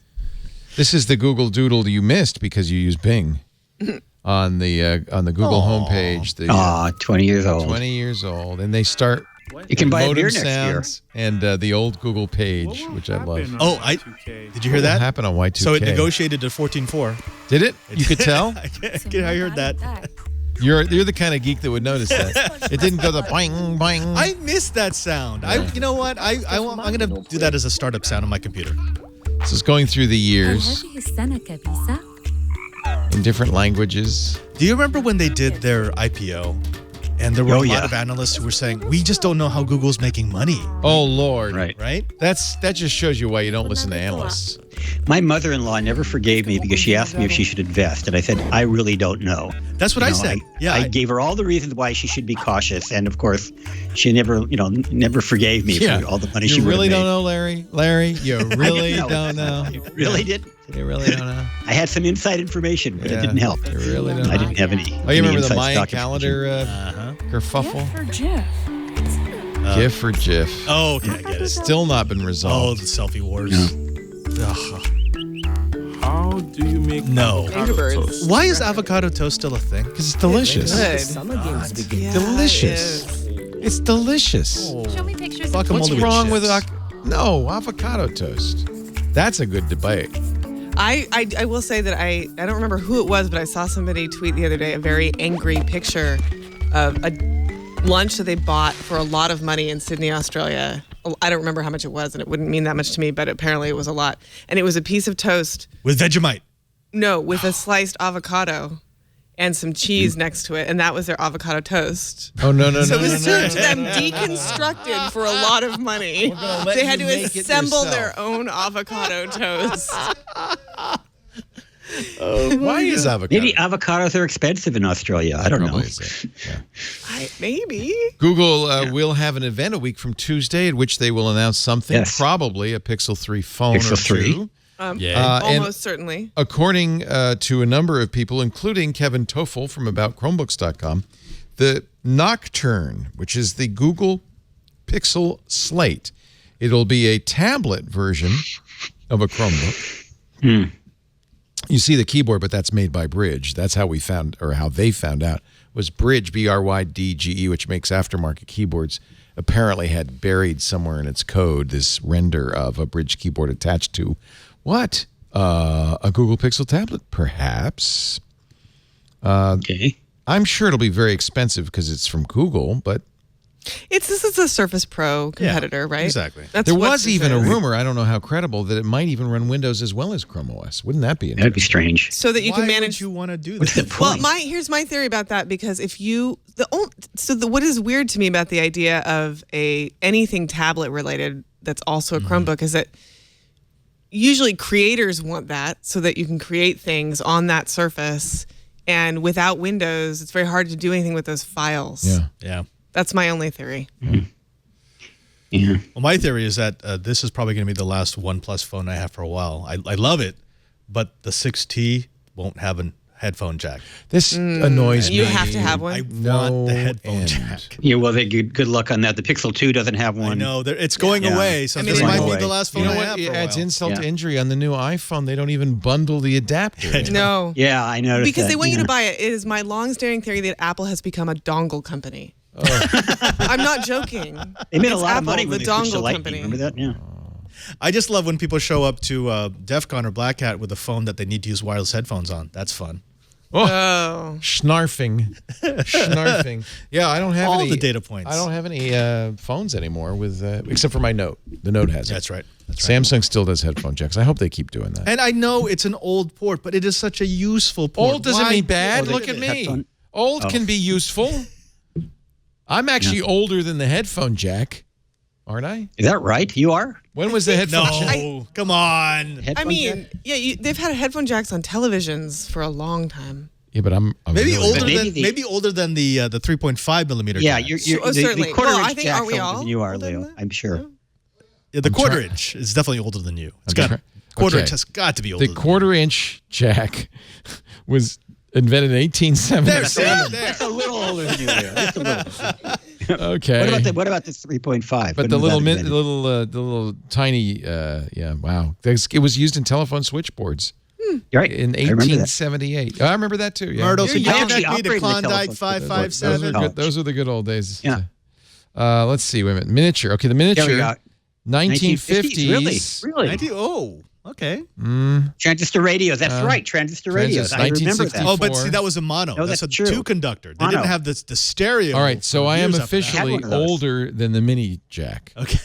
This is the Google Doodle you missed because you use Bing on the Google homepage. The 20 years old. 20 years old, and they start. You can buy a modem beer next year. sounds and the old Google page, which I love. Oh, did you hear that? What happened on Y2K? So it negotiated to 14.4. Did it? You could tell. I heard that. You're the kind of geek that would notice that. It didn't go the boing boing. I missed that sound. You know what? I'm going to do that as a startup sound on my computer. This is going through the years in different languages. Do you remember when they did their IPO? And there were a lot yeah. of analysts who were saying, we just don't know how Google's making money. Oh Lord! Right. Right? That just shows you why you don't listen to analysts. My mother-in-law never forgave me because she asked me if she should invest, and I said, I really don't know. That's what I said. I gave her all the reasons why she should be cautious, and of course, she never forgave me for all the money she would have made. You really don't know, Larry? Larry, you really don't know. I really didn't. You really don't know. I had some inside information, but it didn't help. You really don't know. I didn't have any. Oh, you remember the inside Mayan stock calendar kerfuffle? For Jeff. GIF or GIF. Oh, okay, I get it. Still not been Oh, resolved. the selfie wars. How do you make Angry Birds. Why is avocado toast still a thing? Because it's delicious. Good. summer games begin? Yeah, Delicious. it is. It's delicious. Show me pictures Fuck of 'em What's all to wrong with chips. avocado toast? That's a good debate. I will say that I don't remember who it was, but I saw somebody tweet the other day a very angry picture of a lunch that they bought for a lot of money in Sydney, Australia. I don't remember how much it was, and it wouldn't mean that much to me, but apparently it was a lot. And it was a piece of toast. With Vegemite. No, with a sliced avocado and some cheese next to it, and that was their avocado toast. Oh, no. So it was served to them deconstructed for a lot of money. let They had you to make it assemble yourself. their own avocado toast. Why is avocado? Maybe avocados are expensive in Australia. I don't know. Probably is it. Yeah. Maybe. Google will have an event a week from Tuesday at which they will announce something, Yes. probably a Pixel 3 phone or Pixel 3. two. Yeah. and Almost certainly. according to a number of people, including Kevin Toffel from AboutChromebooks.com, the Nocturne, which is the Google Pixel Slate, it'll be a tablet version of a Chromebook. You see the keyboard, but that's made by Bridge. That's how we found, or how they found out, was Bridge, BRYDGE, which makes aftermarket keyboards, apparently had buried somewhere in its code this render of a Bridge keyboard attached to what? A Google Pixel tablet, perhaps. Okay. I'm sure it'll be very expensive because it's from Google, but This is a Surface Pro competitor, right? exactly. That's there what was this even a is. rumor, I don't know how credible, that it might even run Windows as well as Chrome OS. Wouldn't that be That'd be interesting? strange. So that you Why can manage. would you want to do What's the that? point? Well, here's my theory about that, because if you what is weird to me about the idea of anything tablet related that's also a Chromebook is that usually creators want that so that you can create things on that surface, and without Windows, it's very hard to do anything with those files. Yeah. Yeah. That's my only theory. Yeah. Well, my theory is that this is probably going to be the last OnePlus phone I have for a while. I love it, but the 6T won't have a headphone jack. This annoys me. You have to have one. I No want the headphone end. jack. Yeah, well, good luck on that. The Pixel 2 doesn't have one. I know it's going Yeah. away, so I mean, this it's might going be away. the last phone You know I what? have It for a adds while. insult to Yeah. injury. On the new iPhone, they don't even bundle the adapter. No. Yeah, I noticed Because that. they want you Yeah. to buy it. It is my long-standing theory that Apple has become a dongle company. I'm not joking. They made a It's lot of Apple, money when the they switched to dongle Lightning. company. Remember that? Yeah. I just love when people show up to DEF CON or Black Hat with a phone that they need to use wireless headphones on. That's fun. Oh. Snarfing. Yeah, I don't have All any the data points. I don't have any phones anymore with except for my Note. The Note has it. That's right. That's right. Samsung still does headphone jacks. I hope they keep doing that. And I know it's an old port, but it is such a useful port. Old doesn't Why- mean bad. Oh, Look at they- me. headphone- Old can be useful. I'm actually older than the headphone jack, aren't I? Is that right? You are? When was the headphone jack? No, come on. I Headphone mean, jack? yeah, they've had headphone jacks on televisions for a long time. Yeah, but I'm Maybe really older bad. maybe than the- maybe older than the 3.5 millimeter. Yeah, jack. you're Oh, the certainly. quarter Well, inch I think- jack's are we older all than you are, older than Leo. that? I'm sure. Yeah, the quarter trying- inch is definitely older than you. It's I'm got trying- quarter okay. inch has got to be older. The quarter-inch jack was invented in 1877. That's a little older than you, Leo. Just a little. Okay. What about the 3.5? But When the was little, that invented? the little tiny, wow. It was used in telephone switchboards You're right. in I remember that. 1878. I remember that too. Yeah. Myrtle, You're could you young. connect I me to actually Klondike operated the telephone. Those 557? are good. Those are the good old days. Yeah. Let's see. Wait a minute. Miniature. Okay, the There we miniature. go. 1950s. Really? Oh, okay. Transistor radios. That's right. Transistor radios. I remember that. Oh, but 1964. see, that was a mono. No, that's a that's true. two conducter. They Mono. didn't have the stereo. All right, so for I am years after that. officially one of those. older than the mini jack Okay.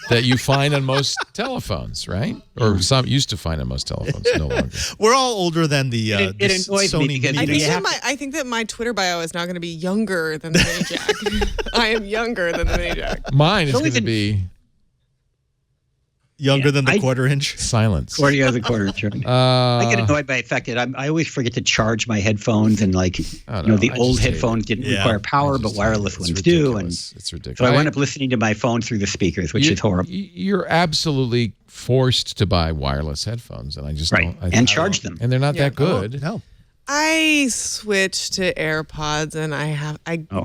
that you find on most telephones, right? Or some used to find on most telephones, no longer. We're all older than the, It the annoys me Sony because- Mini. I think that my Twitter bio is now going to be younger than the mini jack. I am younger than the mini jack. Mine is So we going to can- be Younger than the quarter inch? Silence. Or the quarter inch. I get annoyed by the fact that I always forget to charge my headphones, and the old headphones didn't require power, but wireless ones do. And it's ridiculous. So I wound up listening to my phone through the speakers, which is horrible. You're absolutely forced to buy wireless headphones, and I just don't. And charge them. And they're not that good. No. I switched to AirPods, and I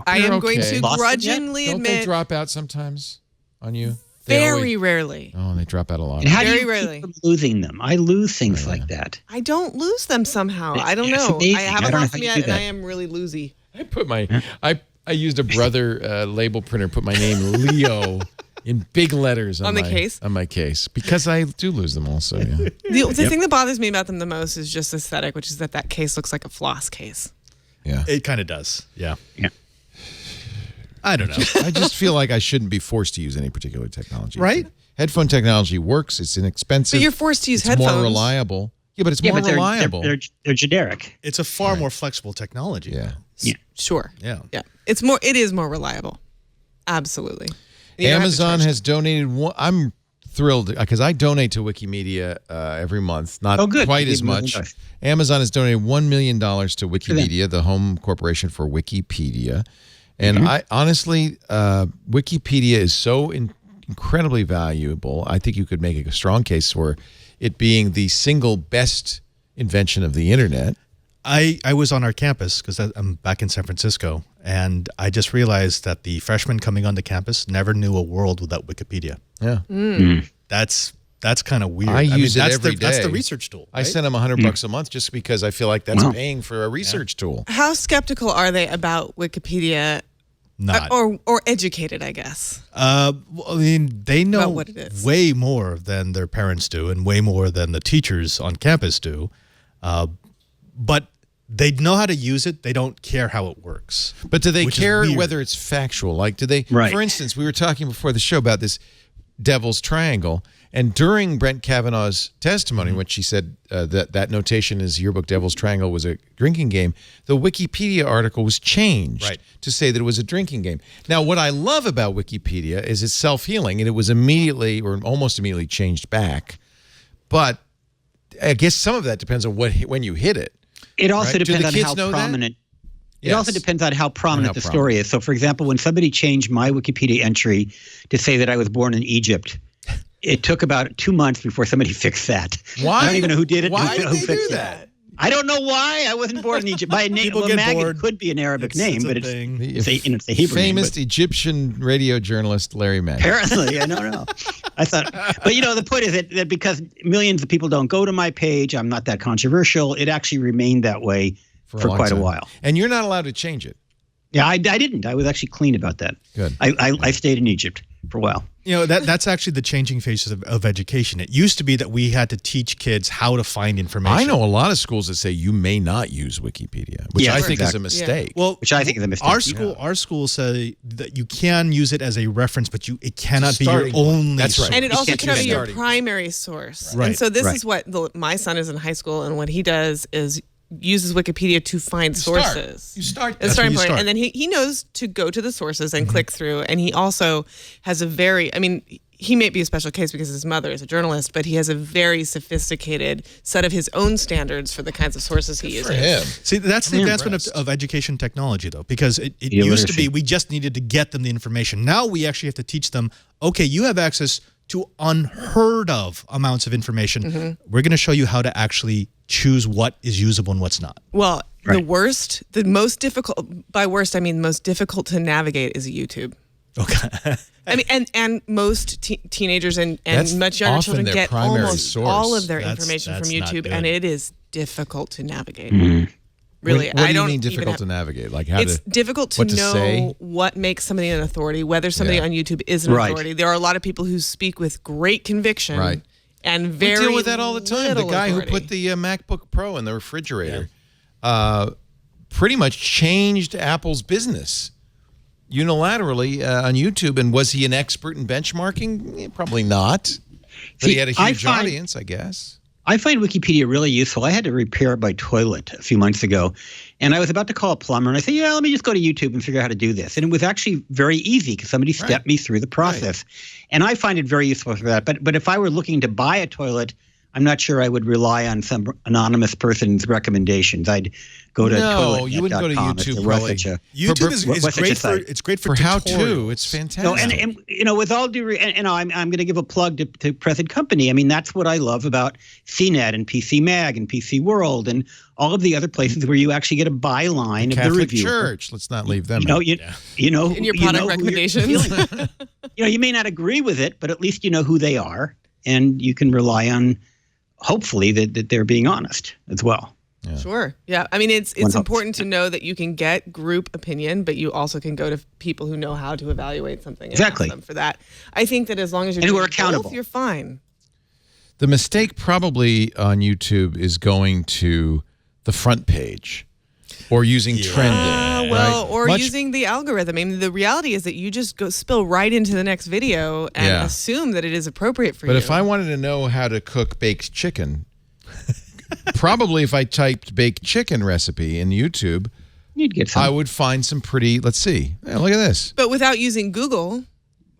am going to grudgingly Don't admit they drop out sometimes on you? very rarely. Oh, they drop out a lot. And how do Very you rarely. keep from losing them? I lose things like that. I don't lose them somehow. I don't It's know. amazing. I I haven't don't know lost how them you yet, do and that. I am really loosey. I put my I used a Brother label printer. Put my name Leo in big letters on the my case? On my case because I do lose them also. Yeah. The thing that bothers me about them the most is just aesthetic, which is that case looks like a floss case. Yeah. It kind of does. Yeah. Yeah. I don't know. I just feel like I shouldn't be forced to use any particular technology. Right? Headphone technology works. It's inexpensive. But you're forced to use it's headphones. more reliable. Yeah, but it's more reliable. They're generic. It's a far more flexible technology. Yeah. Yeah. Sure. Yeah. Yeah. It is more reliable. Absolutely. You don't have to Amazon charge has donated one. I'm thrilled because I donate to Wikimedia every month. Not good. quite You as give them much. $1. Amazon has donated $1 million to Wikimedia, the home corporation for Wikipedia. And I honestly, Wikipedia is so incredibly valuable. I think you could make a strong case for it being the single best invention of the internet. I was on our campus because I'm back in San Francisco, and I just realized that the freshmen coming onto campus never knew a world without Wikipedia. Yeah. That's kind of weird. I use it every day. That's the research tool. I right? send them $100 a month just because I feel like that's paying for a research tool. How skeptical are they about Wikipedia? Not. Or educated, I guess. Well, I mean, they know About what it is. way more than their parents do and way more than the teachers on campus do. But they know how to use it. They don't care how it works. But do they Which is care weird. whether it's factual? Like, do they, Right. for instance, we were talking before the show about this devil's triangle, and during Brent Kavanaugh's testimony, when she said that notation is yearbook devil's triangle was a drinking game, the Wikipedia article was changed to say that it was a drinking game. Now, what I love about Wikipedia is it's self-healing, and it was immediately or almost immediately changed back. But I guess some of that depends on when you hit it. It also Right. Do depends the on kids how know that? prominent. It Yes. also depends on how prominent how the story is. So, for example, when somebody changed my Wikipedia entry to say that I was born in Egypt, it took about 2 months before somebody fixed that. Why? I don't even know who did it. Why who did they fixed do it. that? I don't know why. I wasn't born in Egypt. My name, People well, get Magid bored. could be an Arabic name, It's a but it's thing. a Hebrew famous name. Egyptian radio journalist Larry Magid. Apparently, I don't know. I thought, but the point is that because millions of people don't go to my page, I'm not that controversial. It actually remained that way for long quite a time. while. And you're not allowed to change it. Yeah, I didn't. I was actually clean about that. Good. I stayed in Egypt for a while. That's actually the changing faces of education. It used to be that we had to teach kids how to find information. I know a lot of schools that say you may not use Wikipedia, which Yes, I think is a exactly. mistake. Well, Which I think is a mistake. Our schools say that you can use it as a reference, but it cannot be your starting point. only. That's right. source. And it also can't cannot use be your starting point. primary source. Right. And so this Right. is what my son is in high school, and what he does is uses Wikipedia to find sources. You start. It's That's starting where you point. start. And then he knows to go to the sources and click through. And he also has he may be a special case because his mother is a journalist, but he has a very sophisticated set of his own standards for the kinds of sources he uses. for him. See, that's the advancement impressed. of education technology, though, because it The used to literacy. be we just needed to get them the information. Now we actually have to teach them, okay, you have access to unheard of amounts of information. We're going to show you how to actually choose what is usable and what's not. Well, Right. the most difficult, by worst, I mean most difficult to navigate is YouTube. Okay. I mean, and most teenagers and That's much younger often children their get primary almost source. all of their That's information from not YouTube, good. and it is difficult to navigate. What Really, do I you don't mean even difficult have- to navigate? Like how It's to difficult to what to know say? what makes somebody an authority, whether somebody Yeah. on YouTube is an Right. authority. There are a lot of people who speak with great conviction, Right. and we very deal with that all the time. The little guy authority. who put the MacBook Pro in the refrigerator pretty much changed Apple's business unilaterally on YouTube. And was he an expert in benchmarking? Probably not. But he See, had a I huge find- audience, I guess. I find Wikipedia really useful. I had to repair my toilet a few months ago, and I was about to call a plumber, and I said, yeah, let me just go to YouTube and figure out how to do this. And it was actually very easy because somebody stepped me through the process. Right. And I find it very useful for that. But if I were looking to buy a toilet, I'm not sure I would rely on some anonymous person's recommendations. I'd go to toiletnet.com. You wouldn't go to YouTube. Probably. YouTube is great for how to. It's fantastic. No, and with all due, I'm going to give a plug to present company. I mean, that's what I love about CNET and PC Mag and PC World and all of the other places where you actually get a byline of the review. Church. Let's not leave them. In your product recommendations. You may not agree with it, but at least you know who they are, and you can rely on. Hopefully that they're being honest as well. Yeah. Sure. Yeah. I mean, it's important to know that you can get group opinion, but you also can go to people who know how to evaluate something. And ask them for that. I think that as long as you're doing accountable, both, you're fine. The mistake probably on YouTube is going to the front page or using trending. Or using the algorithm. I mean, the reality is that you just spill right into the next video and assume that it is appropriate for you. But if I wanted to know how to cook baked chicken, probably if I typed baked chicken recipe in YouTube, you'd get some. I would find some pretty, let's see. Yeah, look at this. But without using Google,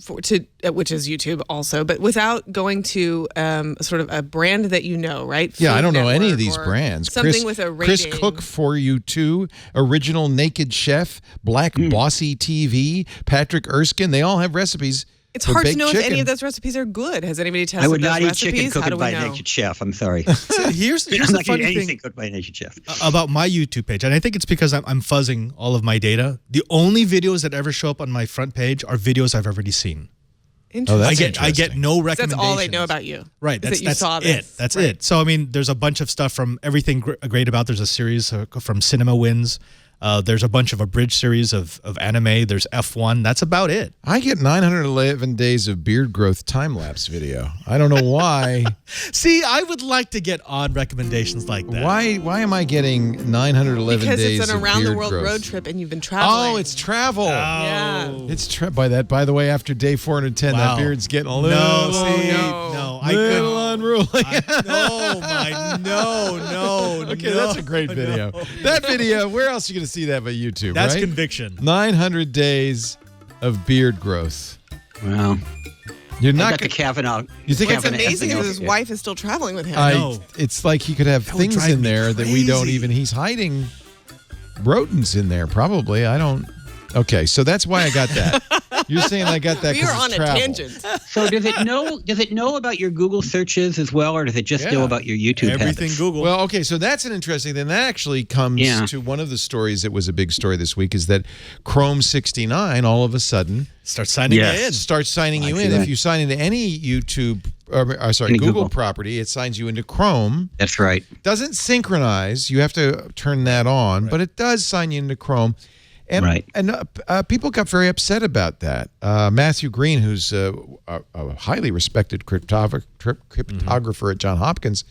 which is YouTube also, but without going to sort of a brand that you know, right? Food I don't know any of these brands. Something with a rating. Chris Cook for You Too, Original Naked Chef, Black Bossy TV, Patrick Erskine. They all have recipes. It's hard to know if any of those recipes are good. Has anybody tested those recipes? I would not eat chicken cooked by a naked chef. I'm sorry. So here's the funny thing cooked by a naked chef. About my YouTube page, and I think it's because I'm fuzzing all of my data. The only videos that ever show up on my front page are videos I've already seen. Interesting. I get no recommendations. That's all they know about you. Right. That's it. That's right. it. So, I mean, there's a bunch of stuff from Everything Great About. There's a series from Cinema Wins. There's a bunch of abridged series of anime. There's F1. That's about it. I get 911 days of beard growth time-lapse video. I don't know why. See, I would like to get odd recommendations like that. Why am I getting 911 days of beard growth? Because it's an around-the-world road trip and you've been traveling. Oh, it's travel. Yeah. It's by the way, after day 410, that beard's getting a little unruly. No. Okay, that's a great video. That video, where else are you going to see that but YouTube, That's right? conviction. 900 days of beard growth. Wow. You're not the Kavanaugh. You think it's amazing that his wife is still traveling with him. It's like he could have things in there that we don't even. He's hiding rodents in there, probably. I don't. Okay, so that's why I got that. You're saying I got that because we are on a tangent. So does it know about your Google searches as well, or does it just know about your YouTube Everything habits? Google. Well, okay, so that's an interesting thing. That actually comes to one of the stories that was a big story this week is that Chrome 69 all of a sudden starts signing you in. Starts signing you in. If you sign into any YouTube, Google property, it signs you into Chrome. That's right. Doesn't synchronize. You have to turn that on, but it does sign you into Chrome. And, people got very upset about that. Matthew Green, who's a highly respected cryptographer at Johns Hopkins,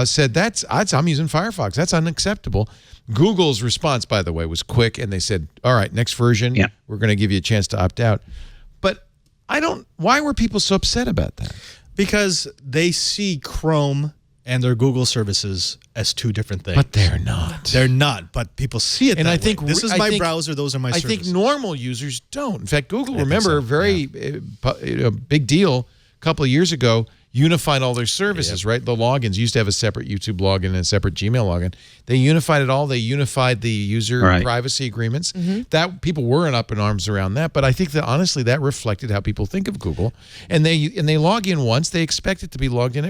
said I'm using Firefox. That's unacceptable. Google's response, by the way, was quick, and they said, all right, next version, we're going to give you a chance to opt out. But why were people so upset about that? Because they see Chrome and their Google services as two different things. But they're not. They're not, but people see it and that I think way. This is my browser, those are my services. I think normal users don't. In fact, Google, remember, big deal a couple of years ago, unified all their services, right? The logins used to have a separate YouTube login and a separate Gmail login. They unified it all. They unified the user privacy agreements. That people weren't up in arms around that, but I think that honestly that reflected how people think of Google. And they log in once, they expect it to be logged in.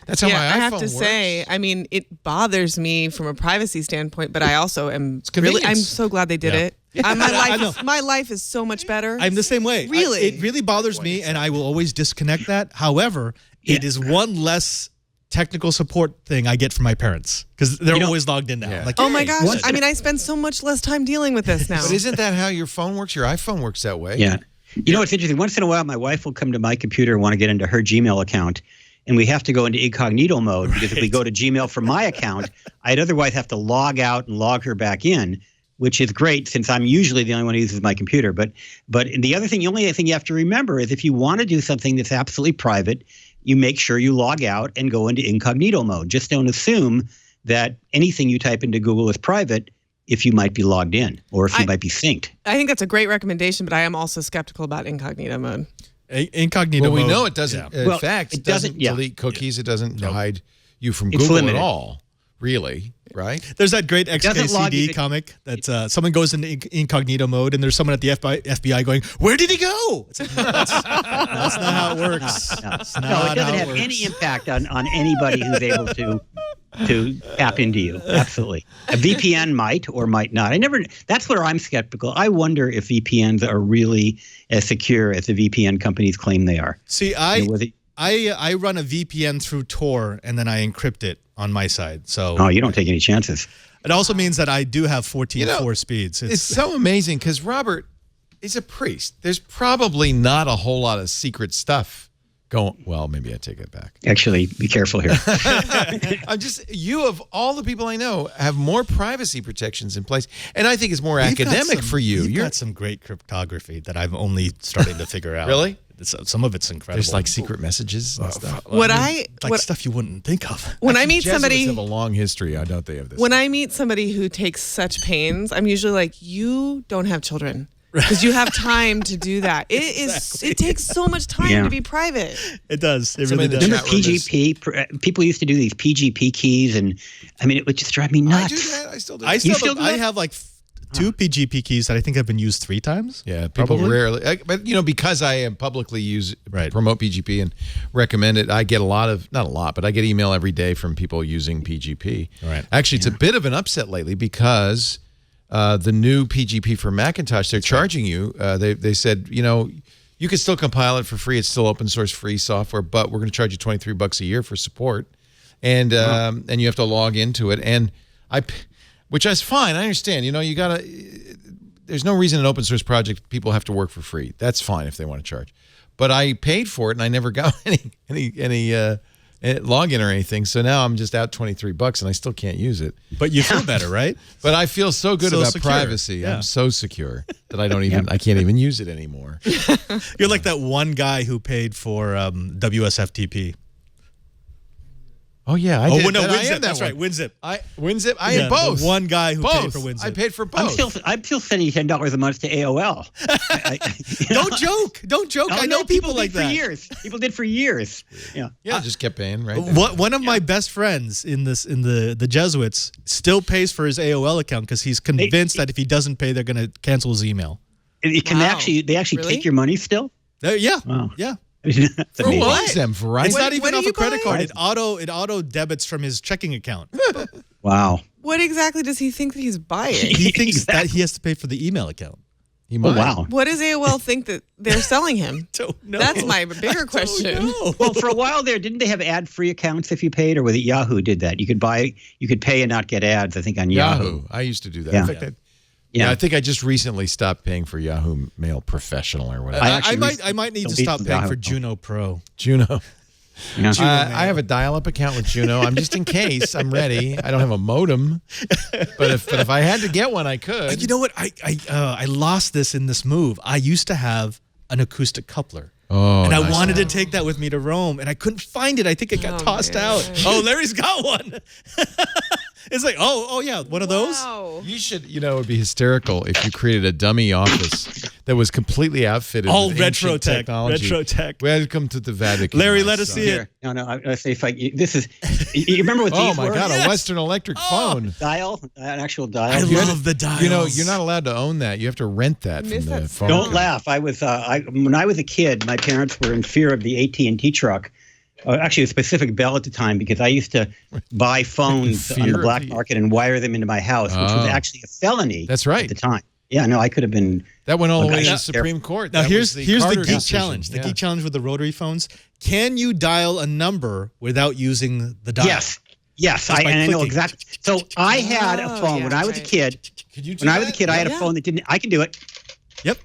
That's how my iPhone works. I have to say, I mean, it bothers me from a privacy standpoint, but I also am I'm so glad they did it. My life is so much better. I'm the same way. Really? It really bothers me, and I will always disconnect that. However, it is one less technical support thing I get from my parents because they're always logged in now. Yeah. Like, oh my gosh. I mean, I spend so much less time dealing with this now. But isn't that how your phone works? Your iPhone works that way. Yeah. You know, it's interesting. Once in a while, my wife will come to my computer and want to get into her Gmail account. And we have to go into incognito mode because if we go to Gmail from my account, I'd otherwise have to log out and log her back in. which is great since I'm usually the only one who uses my computer. But the only thing you have to remember is if you want to do something that's absolutely private, you make sure you log out and go into incognito mode. Just don't assume that anything you type into Google is private if you might be logged in or if you might be synced. I think that's a great recommendation, but I am also skeptical about incognito mode. Incognito Well, mode. we know it doesn't. Yeah. In fact, it doesn't delete cookies. It doesn't hide you from It's Google limited. at all. Really, right? There's that great doesn't log you XKCD to- comic that someone goes into incognito mode and there's someone at the FBI going, "Where did he go?" It's like, no, that's not how it works. No, That's it not doesn't how have works. any impact on anybody who's able to tap into you. Absolutely. A VPN might or might not. That's where I'm skeptical. I wonder if VPNs are really as secure as the VPN companies claim they are. See, I run a VPN through Tor and then I encrypt it on my side. So Oh, you don't take any chances. it also means that I do have 14.4 speeds. It's so amazing because Robert is a priest. There's probably not a whole lot of secret stuff going. Well, maybe I take it back. Actually, be careful here. You of all the people I know have more privacy protections in place, and I think it's more You've got academic some- for you. You've got some great cryptography that I'm only starting to figure out. Really? Some of it's incredible. There's like secret messages and stuff. like stuff you wouldn't think of. When I Actually, meet Jesuits somebody, have a long history. I doubt they have this. when I meet somebody who takes such pains, I'm usually like, you don't have children because you have time to do that. It takes so much time to be private. It does. It Somebody really in does. the Remember chat room is- PGP? People used to do these PGP keys, and I mean, it would just drive me nuts. I do that. I still do. I that. still do I that? have like 2 PGP keys that I think have been used 3 times. Yeah, people Probably. rarely. But because I am publicly promote PGP and recommend it, I get not a lot, but I get email every day from people using PGP. Right. Actually, it's a bit of an upset lately because the new PGP for Macintosh, they're charging you. They said, you can still compile it for free. It's still open source free software, but we're going to charge you $23 a year for support, and you have to log into it. And which is fine. I understand. You gotta. There's no reason in an open source project people have to work for free. That's fine if they want to charge. But I paid for it and I never got any login or anything. So now I'm just out $23 and I still can't use it. But you feel better, right? But I feel so good So about secure. privacy. Yeah. I'm so secure that I can't even use it anymore. You're like that one guy who paid for WSFTP. Oh yeah, I Oh, did. no, I am WinZip. that That's one. right, WinZip. WinZip. I Yeah, had both. the one guy who paid both. for WinZip. I paid for both. I'm still sending $10 a month to AOL. Don't joke. Don't joke. I know people like did that. for years. People did for years. Yeah. Yeah, just kept paying, right? One of my best friends in the Jesuits still pays for his AOL account because he's convinced that if he doesn't pay, they're going to cancel his email. It can Wow. they actually Really? take your money still? Yeah, Wow. yeah. That's amazing. Who owns them, Verizon? It's not What even do off you a credit buy? card. It auto debits from his checking account. Wow. What exactly does he think that he's buying? He thinks that he has to pay for the email account. He Oh, might. wow. What does AOL think that they're selling him? Don't know. That's my bigger question. Well, for a while there, didn't they have ad-free accounts if you paid, or was it Yahoo did that? You could pay and not get ads, I think, on Yahoo. I used to do that. Yeah. In fact, Yeah. I think I just recently stopped paying for Yahoo Mail Professional or whatever. I might need to stop paying for Juno Pro. Juno. Yeah. I have a dial-up account with Juno. I'm just in case. I'm ready. I don't have a modem, but if I had to get one, I could. You know what? I lost this in this move. I used to have an acoustic coupler. Oh, and I nice. wanted to take that with me to Rome, and I couldn't find it. I think it got tossed man. out. Oh, Larry's got one. It's like, oh yeah, one of those. Wow. You should, it would be hysterical if you created a dummy office that was completely outfitted All with retro ancient tech, technology. retro tech. Welcome to the Vatican. Larry, my let us son. see it. Here. No, I say this is. You remember what Oh these my were? God, Yes. a Western Electric phone. Dial, an actual dial. I You had love the dials. You're not allowed to own that. You have to rent that from Miss the that phone. Don't company. laugh. I was when I was a kid, my parents were in fear of the AT&T truck. Actually, a specific bell at the time because I used to buy phones on Fear the of black the- market and wire them into my house, which was Oh. actually a felony. That's right. At the time. Yeah, no, I could have been. That went all the Okay. way to Yeah. the Supreme Court. Now That here's was the Carter geek decision. challenge. The Yeah. geek challenge with the rotary phones. Can you dial a number without using the dial? Yes. Just by And I know clicking. exactly. So I had a Oh, phone yeah, when I was a right. kid. Could you do When I was a that? kid, I had a Yeah. phone that didn't. I can do it. Yep.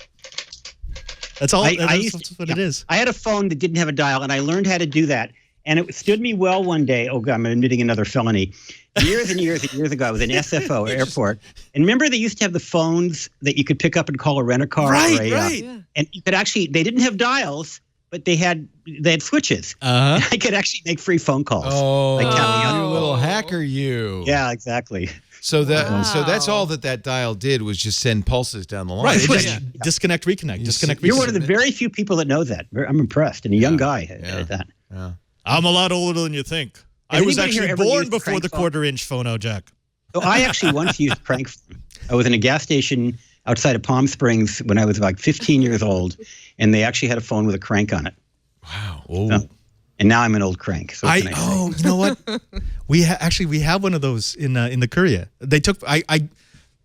That's all. I That's used to- what it is. I had a phone that didn't have a dial, and I learned how to do that. And it stood me well one day. Oh, God, I'm admitting another felony. Years and years and years ago, I was in SFO airport. And remember they used to have the phones that you could pick up and call a rent-a-car? Right. And you could actually, they didn't have dials, but they had switches. And I could actually make free phone calls. Oh, Like tapping you on. little hacker, you. Yeah, exactly. So that's all that dial did was just send pulses down the line. Right. Disconnect, reconnect. Disconnect, reconnect. You're one of the very few people that know that. I'm impressed. And a young guy at that. Yeah. I'm a lot older than you think. I was actually born before the quarter-inch phono jack. So I actually once used crank phone. I was in a gas station outside of Palm Springs when I was like 15 years old, and they actually had a phone with a crank on it. Wow. So, and now I'm an old crank. So You know what? we have one of those in the Courier. They took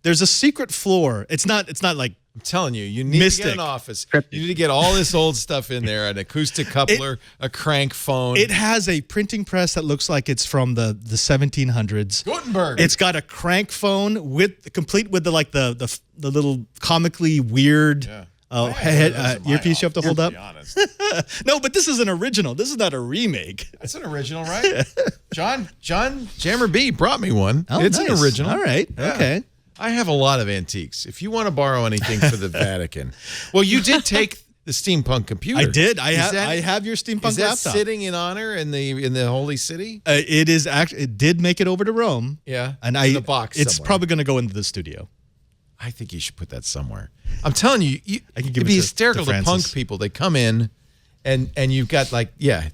there's a secret floor. It's not like I'm telling you, you need to get an office. You need to get all this old stuff in there, an acoustic coupler, a crank phone. It has a printing press that looks like it's from the 1700s. Gutenberg. It's got a crank phone complete with the little comically weird earpiece you have to hold up. No, but this is an original. This is not a remake. That's an original, right? John Jammer B brought me one. Oh, it's nice. an original. All right. Yeah. Okay. I have a lot of antiques. If you want to borrow anything for the Vatican. Well, you did take the steampunk computer. I did. I have your steampunk is that laptop. sitting in honor in the Holy City? It is actually. It did make it over to Rome. Yeah. And in the box it's somewhere. probably going to go into the studio. I think you should put that somewhere. I'm telling you, I can it'd give it be to hysterical to Francis. punk people. They come in, and you've got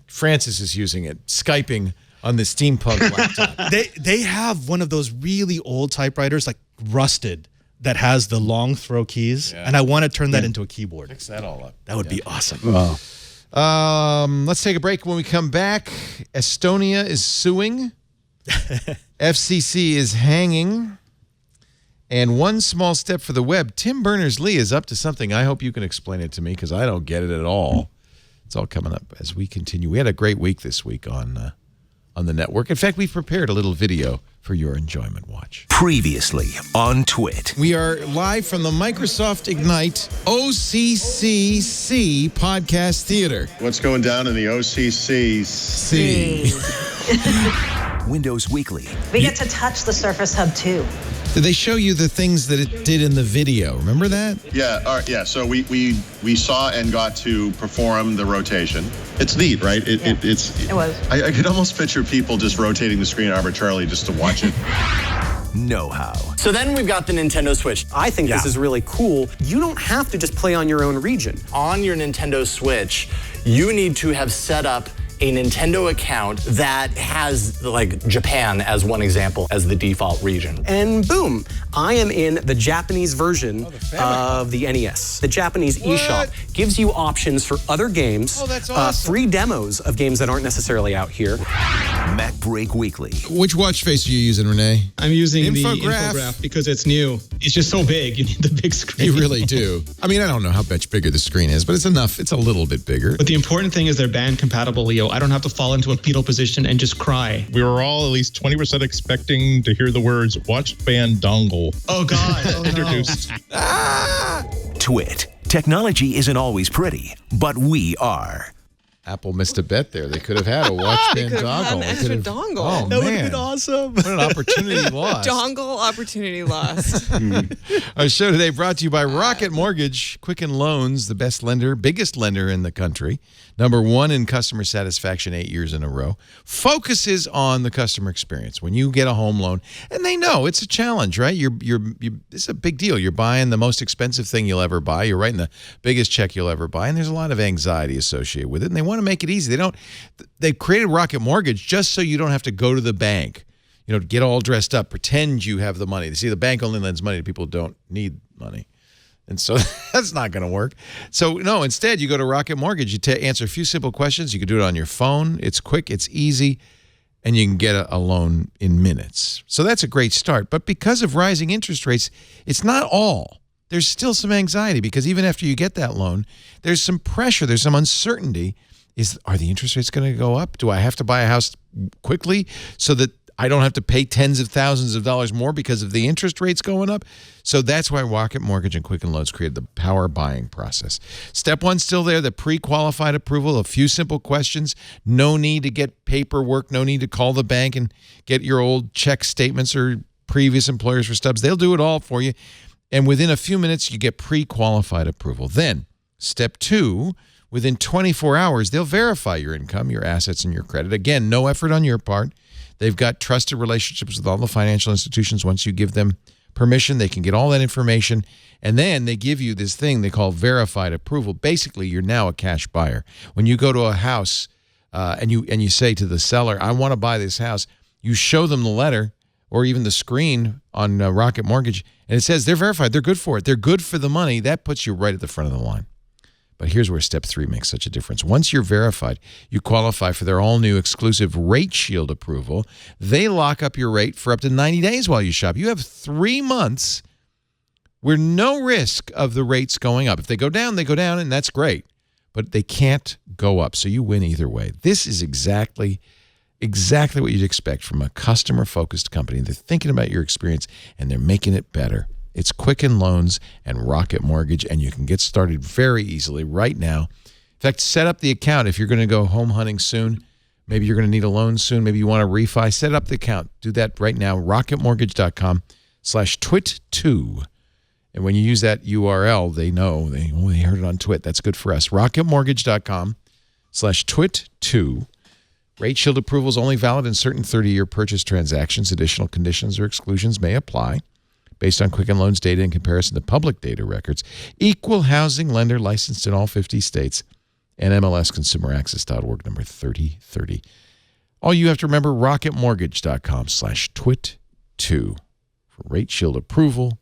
Francis is using it, Skyping on the steampunk laptop. They have one of those really old typewriters, like rusted, that has the long throw keys, and I want to turn that into a keyboard. Fix that all up. That would be awesome. Let's take a break. When we come back, Estonia is suing, FCC is hanging, and one small step for the web. Tim Berners-Lee is up to something. I hope you can explain it to me because I don't get it at all. It's all coming up as we continue. We had a great week this week on the network. In fact, we've prepared a little video for your enjoyment. Watch. Previously on Twit. We are live from the Microsoft Ignite OCCC Podcast Theater. What's going down in the OCCC? Windows Weekly. We get to touch the Surface Hub too. Did they show you the things that it did in the video? Remember that? Yeah, all right, yeah. So we saw and got to perform the rotation. It's neat, right? It was. I could almost picture people just rotating the screen arbitrarily just to watch it. Know-how. So then we've got the Nintendo Switch. I think this is really cool. You don't have to just play on your own region. On your Nintendo Switch, you need to have set up a Nintendo account that has like Japan as one example as the default region. And boom, I am in the Japanese version of the NES. The Japanese eShop gives you options for other games, that's awesome. Free demos of games that aren't necessarily out here. Mac Break Weekly. Which watch face are you using, Renee? I'm using the Infograph. infograph because it's new. It's just so big. You need the big screen. You really do. I mean, I don't know how much bigger the screen is, but it's enough. It's a little bit bigger. But the important thing is they're band compatible, Leo. I don't have to fall into a fetal position and just cry. We were all at least 20% expecting to hear the words watch band dongle. Oh, God. Oh, introduced. Twit. Technology isn't always pretty, but we are. Apple missed a bet there. They could have had a watch band dongle. An extra dongle. Oh, That would man. have been awesome. What an opportunity lost. Dongle opportunity lost. Our show today brought to you by Rocket Mortgage. Quicken Loans, the best lender, biggest lender in the country. #1 in customer satisfaction 8 years in a row. Focuses on the customer experience. When you get a home loan, and they know it's a challenge, right? It's a big deal. You're buying the most expensive thing you'll ever buy. You're writing the biggest check you'll ever buy, and there's a lot of anxiety associated with it. And they want to make it easy. They've created Rocket Mortgage just so you don't have to go to the bank, get all dressed up, pretend you have the money. See, the bank only lends money to people who don't need money. And so that's not going to work. So, no, instead, you go to Rocket Mortgage. You answer a few simple questions. You can do it on your phone. It's quick. It's easy. And you can get a loan in minutes. So that's a great start. But because of rising interest rates, it's not all. There's still some anxiety because even after you get that loan, there's some pressure. There's some uncertainty. Are the interest rates going to go up? Do I have to buy a house quickly so that I don't have to pay tens of thousands of dollars more because of the interest rates going up. So that's why Rocket Mortgage and Quicken Loans created the power buying process. Step 1 still there, the pre-qualified approval, a few simple questions. No need to get paperwork, no need to call the bank and get your old check statements or previous employers for stubs. They'll do it all for you. And within a few minutes, you get pre-qualified approval. Then, step 2, within 24 hours, they'll verify your income, your assets, and your credit. Again, no effort on your part. They've got trusted relationships with all the financial institutions. Once you give them permission, they can get all that information. And then they give you this thing they call verified approval. Basically, you're now a cash buyer. When you go to a house and you say to the seller, I want to buy this house, you show them the letter or even the screen on Rocket Mortgage, and it says they're verified. They're good for it. They're good for the money. That puts you right at the front of the line. But here's where step 3 makes such a difference. Once you're verified, you qualify for their all-new exclusive Rate Shield approval. They lock up your rate for up to 90 days while you shop. You have 3 months where no risk of the rates going up. If they go down, and that's great. But they can't go up, so you win either way. This is exactly what you'd expect from a customer-focused company. They're thinking about your experience, and they're making it better. It's Quicken Loans and Rocket Mortgage, and you can get started very easily right now. In fact, set up the account if you're going to go home hunting soon. Maybe you're going to need a loan soon. Maybe you want to refi. Set up the account. Do that right now. rocketmortgage.com/twit2. And when you use that URL, they know. They heard it on Twit. That's good for us. rocketmortgage.com/twit2. Rate Shield approval is only valid in certain 30-year purchase transactions. Additional conditions or exclusions may apply. Based on Quicken Loans data in comparison to public data records. Equal housing lender licensed in all 50 states. And MLSConsumerAccess.org number 3030. All you have to remember, rocketmortgage.com/twit2 for Rate Shield approval,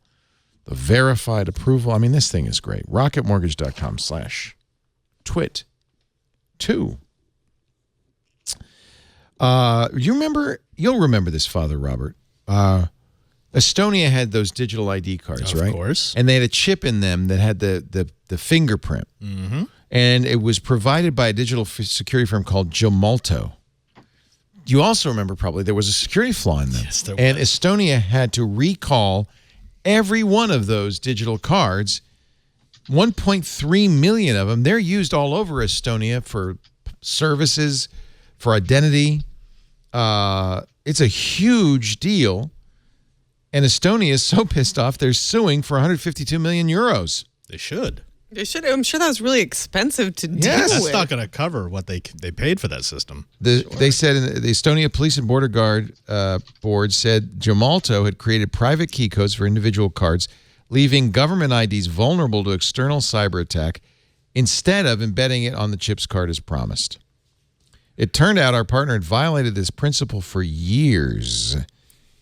the verified approval. I mean, this thing is great. rocketmortgage.com/twit2. You'll remember this, Father Robert. Estonia had those digital ID cards, right? Of course. And they had a chip in them that had the fingerprint. Mm-hmm. And it was provided by a digital security firm called Gemalto. You also remember probably there was a security flaw in them. Yes, there and was. Estonia had to recall every one of those digital cards, 1.3 million of them. They're used all over Estonia for services, for identity. It's a huge deal. And Estonia is so pissed off, they're suing for 152 million euros. They should. I'm sure that was really expensive to deal with. That's not going to cover what they paid for that system. They said the Estonia Police and Border Guard board said Gemalto had created private key codes for individual cards, leaving government IDs vulnerable to external cyber attack instead of embedding it on the chip's card as promised. It turned out our partner had violated this principle for years.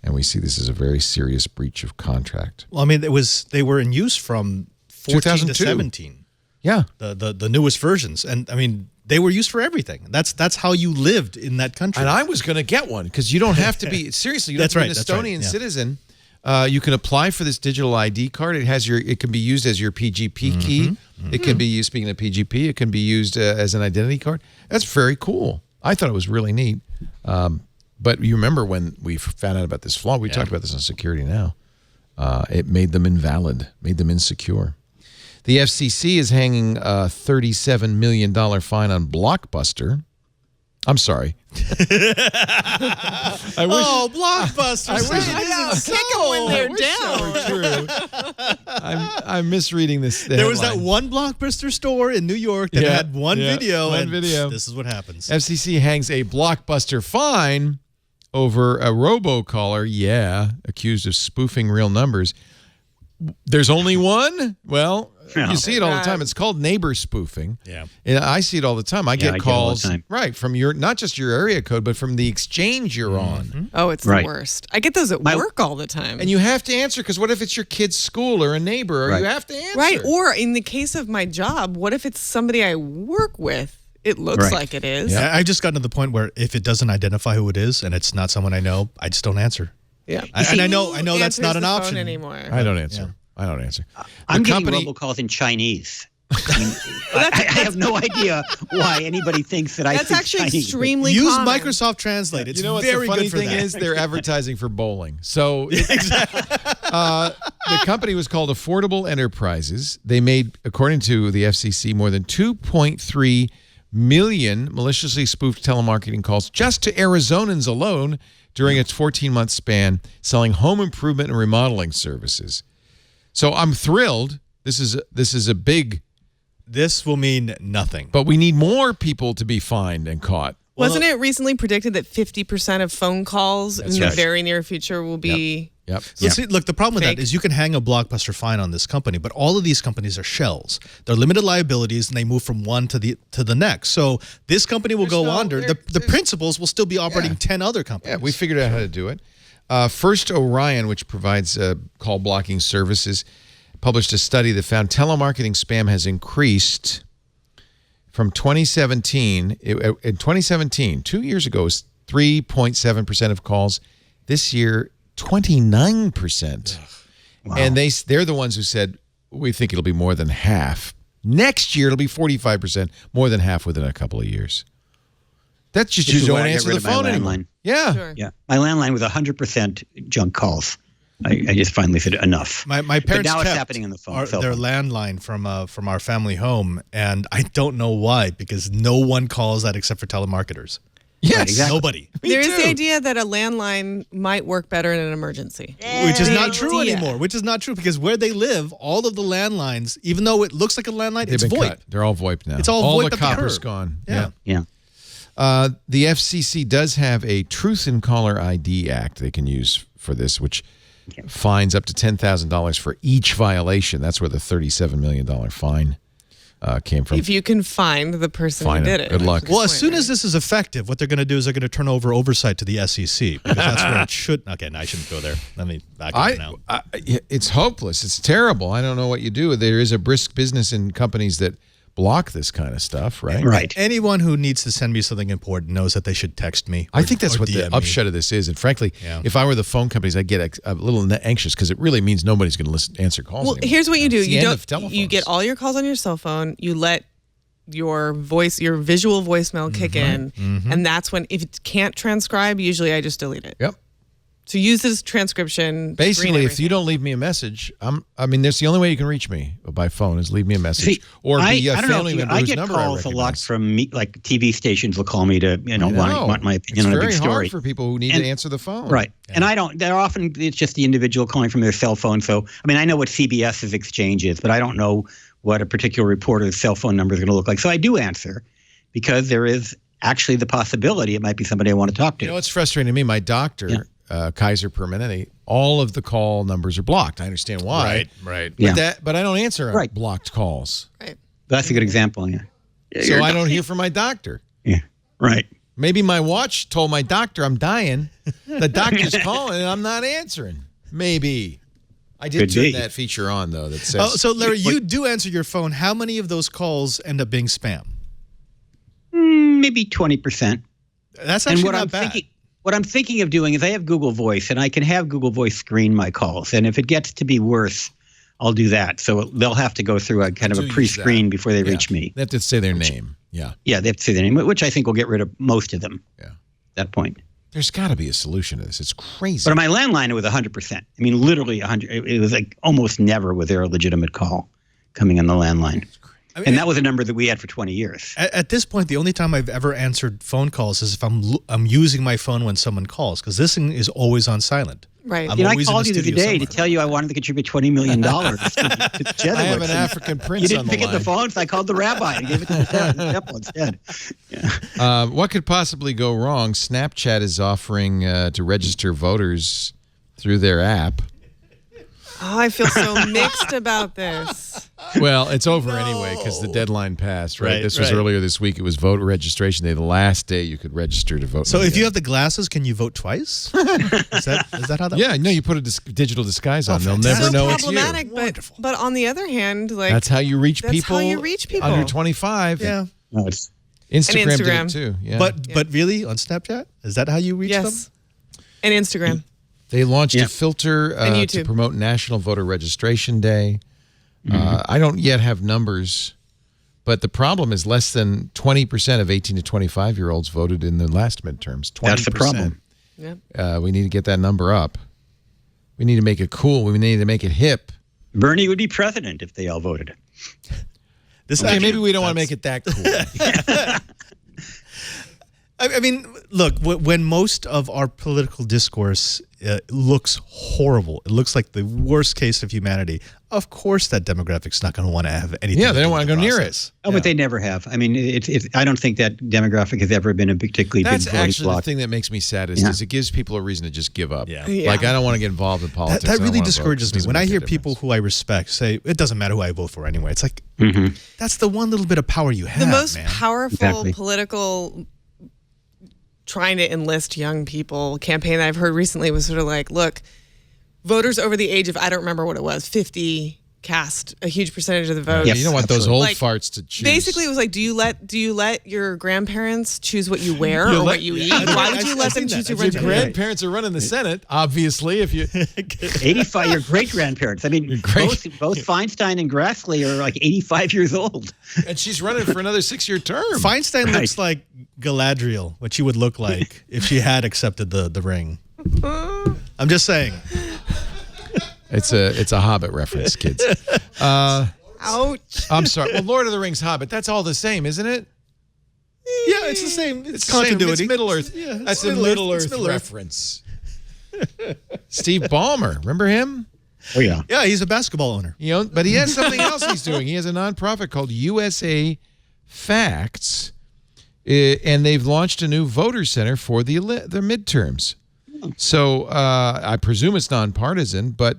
And we see this as a very serious breach of contract. Well, I mean, they were in use from 14 to 17. Yeah. The newest versions. And I mean, they were used for everything. That's how you lived in that country. And I was going to get one because you don't have to be, seriously, you don't have to be an Estonian citizen. You can apply for this digital ID card. It can be used as your PGP key. It can be used, speaking of PGP, it can be used as an identity card. That's very cool. I thought it was really neat. But you remember when we found out about this flaw, we talked about this on Security Now. It made them invalid, made them insecure. The FCC is hanging a $37 million fine on Blockbuster. I'm sorry. Blockbuster! I wish it isn't kick them when they're down. I'm misreading this. There was that one Blockbuster store in New York that had one video. This is what happens. FCC hangs a Blockbuster fine over a robo-caller, accused of spoofing real numbers. There's only one? Well, you see it all the time. It's called neighbor spoofing. Yeah. And I see it all the time. I get calls, all the time. right, from not just your area code, but from the exchange you're on. Oh, it's the worst. I get those at work all the time. And you have to answer, because what if it's your kid's school or a neighbor, or you have to answer. Right, or in the case of my job, what if it's somebody I work with? It looks like it is. Yeah, I just gotten to the point where if it doesn't identify who it is and it's not someone I know, I just don't answer. Yeah. And I know that's not an option anymore. I don't answer. I don't answer. I'm getting robocalls in Chinese. I have no idea why anybody thinks that I That's speak actually Chinese. extremely Use common. Microsoft Translate. It's You know what very the funny good for thing that. is? They're advertising for bowling. So the company was called Affordable Enterprises. They made, according to the FCC, more than 2.3 million maliciously spoofed telemarketing calls just to Arizonans alone during its 14-month span, selling home improvement and remodeling services. So I'm thrilled. This is a big. This will mean nothing. But we need more people to be fined and caught. Wasn't it recently predicted that 50% of phone calls in the right. very near future will be Yep. See, look, the problem with Fake. that is you can hang a blockbuster fine on this company, but all of these companies are shells. They're limited liabilities, and they move from one to the next. So this company will go under. The principals will still be operating 10 other companies. Yeah, we figured out how to do it. First Orion, which provides call blocking services, published a study that found telemarketing spam has increased from 2017. In 2017, 2 years ago, it was 3.7% of calls. This year, 29%. Wow. And they're the ones who said, we think it'll be more than half. Next year, it'll be 45%, more than half within a couple of years. That's just This you is don't why I got answer rid the of my phone anymore. landline. Yeah. Sure. Yeah, my landline was 100% junk calls. I just finally said enough. My But parents now it's kept happening on the phone. their landline from our family home, and I don't know why, because no one calls that except for telemarketers. Yes. Right, exactly. Nobody. There is the idea that a landline might work better in an emergency. Which is The not true idea. anymore. Which is not true, because where they live, all of the landlines, even though it looks like a landline, They've it's been VoIP. cut. They're all VoIP now. It's all VoIP the at the copper's curb. gone. Yeah. Yeah. The FCC does have a Truth in Caller ID Act they can use for this, which fines up to $10,000 for each violation. That's where the $37 million fine came from. If you can find the person Find who him. did it. Good luck. Well, as soon as this is effective, what they're going to do is they're going to turn over oversight to the SEC, because that's where it should. Okay, no, I shouldn't go there. Let me back up now. It's hopeless. It's terrible. I don't know what you do. There is a brisk business in companies that block this kind of stuff, right? Right. Anyone who needs to send me something important knows that they should text me. I think that's or what the DM me. upshot of this is. And frankly, Yeah. if I were the phone companies, I'd get a little anxious because it really means nobody's going to answer calls Well, anymore. here's what you do. It's the You end don't. of telephones. You get all your calls on your cell phone. You let your visual voicemail kick in, and that's when, if it can't transcribe, usually I just delete it. Yep. So use this transcription. Basically, screen if you don't leave me a message, that's the only way you can reach me by phone is leave me a message See, or be a I don't know. family member I whose get number calls I a lot recognize. from me, like TV stations will call me to want my opinion on a big It's very story. hard for people who need to answer the phone. Right. And I don't, they're often, it's just the individual calling from their cell phone. So, I know what CBS's exchange is, but I don't know what a particular reporter's cell phone number is going to look like. So I do answer because there is actually the possibility it might be somebody I want to talk to. You know what's frustrating to me? My doctor, Kaiser Permanente, all of the call numbers are blocked. I understand why. Right. But I don't answer blocked calls. Right. That's a good example. Yeah. So I don't hear from my doctor. Yeah. Right. Maybe my watch told my doctor I'm dying. The doctor's calling and I'm not answering. Maybe. I did Could turn be. that feature on, though, that says... Oh, so Larry, you do answer your phone. How many of those calls end up being spam? Maybe 20%. That's actually what not I'm bad. What I'm thinking of doing is I have Google Voice, and I can have Google Voice screen my calls. And if it gets to be worse, I'll do that. So they'll have to go through a kind of a pre-screen before they reach me. They have to say their name. Yeah. Yeah, they have to say their name, which I think will get rid of most of them. Yeah. At that point. There's got to be a solution to this. It's crazy. But on my landline, it was 100%. Literally 100. It was like almost never was there a legitimate call coming on the landline. And that was a number that we had for 20 years. At this point, the only time I've ever answered phone calls is if I'm using my phone when someone calls, because this thing is always on silent. Right. I'm I always in called you the other studio day somewhere. to tell you I wanted to contribute $20 million. I have an African prince You didn't on the pick up the line. phone, so I called the rabbi and gave it to the temple instead. Yeah. What could possibly go wrong? Snapchat is offering to register voters through their app. Oh, I feel so mixed about this. Well, it's over anyway because the deadline passed, right? This was earlier this week. It was voter registration day, the last day you could register to vote. So if you have the glasses, can you vote twice? Is that how that Yeah, works? no, you put a digital disguise on. They'll never So know it's you. problematic, but on the other hand, like That's how you reach that's people, how you reach people. under 25. Yeah. No, it's Instagram, did Instagram. it too. Yeah. But really, on Snapchat? Is that how you reach them? Yes. And Instagram. They launched a filter And to YouTube. promote National Voter Registration Day. I don't yet have numbers But the problem is less than 20% of 18 to 25-year-olds voted in the last midterms. 20%. That's the problem. Yeah. We need to get that number up. We need to make it cool. We need to make it hip. Bernie would be president if they all voted. Maybe we don't want to make it that cool. I mean, look, when most of our political discourse looks horrible, it looks like the worst case of humanity, of course that demographic's not going to want to have anything. Yeah, they don't want to go near it. Oh, but they never have. I mean, I don't think that demographic has ever been a particularly big voting bloc. That's actually the thing that makes me sad is it gives people a reason to just give up. Yeah. Like, I don't want to get involved in politics. That really discourages me. When I hear people who I respect say, it doesn't matter who I vote for anyway. It's like, that's the one little bit of power you have, The most man. powerful political trying to enlist young people campaign that I've heard recently was sort of like, look, voters over the age of, I don't remember what it was, 50 cast a huge percentage of the vote. Yeah, you don't want those old farts to choose. Basically, it was like, do you let your grandparents choose what you wear or what you eat? Why would you let them choose your grandparents are running the Senate, obviously. If you 85, your great grandparents. I mean, both Feinstein and Grassley are like 85 years old, and she's running for another 6-year term. Feinstein looks like Galadriel, what she would look like if she had accepted the ring. I'm just saying. It's a Hobbit reference, kids. Ouch. I'm sorry. Well, Lord of the Rings, Hobbit, that's all the same, isn't it? Yeah, it's the same. It's continuity. It's Middle Earth. Yeah, that's a Middle Earth reference. Steve Ballmer, remember him? Oh, yeah. Yeah, he's a basketball owner. But he has something else he's doing. He has a nonprofit called USA Facts, and they've launched a new voter center for the midterms. So I presume it's nonpartisan, but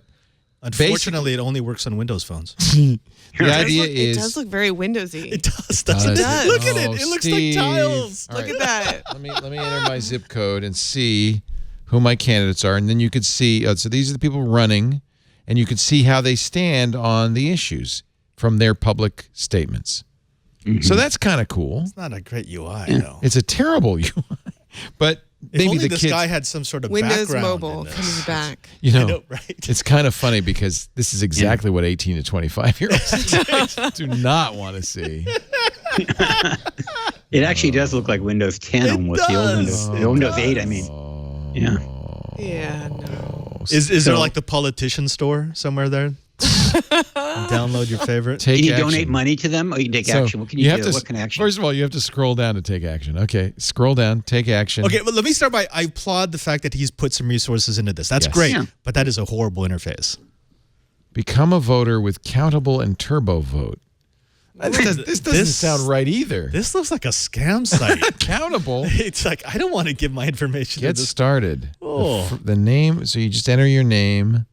unfortunately, it only works on Windows phones. The idea is... It does look very Windowsy. It does, doesn't it? Look at it. It looks like tiles. Look at that. Let me enter my zip code and see who my candidates are. And then you could see... so these are the people running, and you could see how they stand on the issues from their public statements. So that's kind of cool. It's not a great UI, though. It's a terrible UI. But... If only this guy had some sort of Windows background Mobile comes back. I know, right? It's kind of funny because this is exactly what 18 to 25-year-olds do not want to see. It actually does look like Windows 10 almost. The old Windows, Windows 8, I mean. Yeah. Yeah, no. Is there like the politician store somewhere there? Download your favorite. Can you donate money to them or you can take action? What can you do? What can action? First of all, you have to scroll down to take action. Okay, scroll down, take action. Okay, but let me start by, I applaud the fact that he's put some resources into this. That's great, but that is a horrible interface. Become a voter with Countable and Turbo Vote. This doesn't sound right either. This looks like a scam site. Countable? It's like, I don't want to give my information. Get started. Oh. The name, so you just enter your name.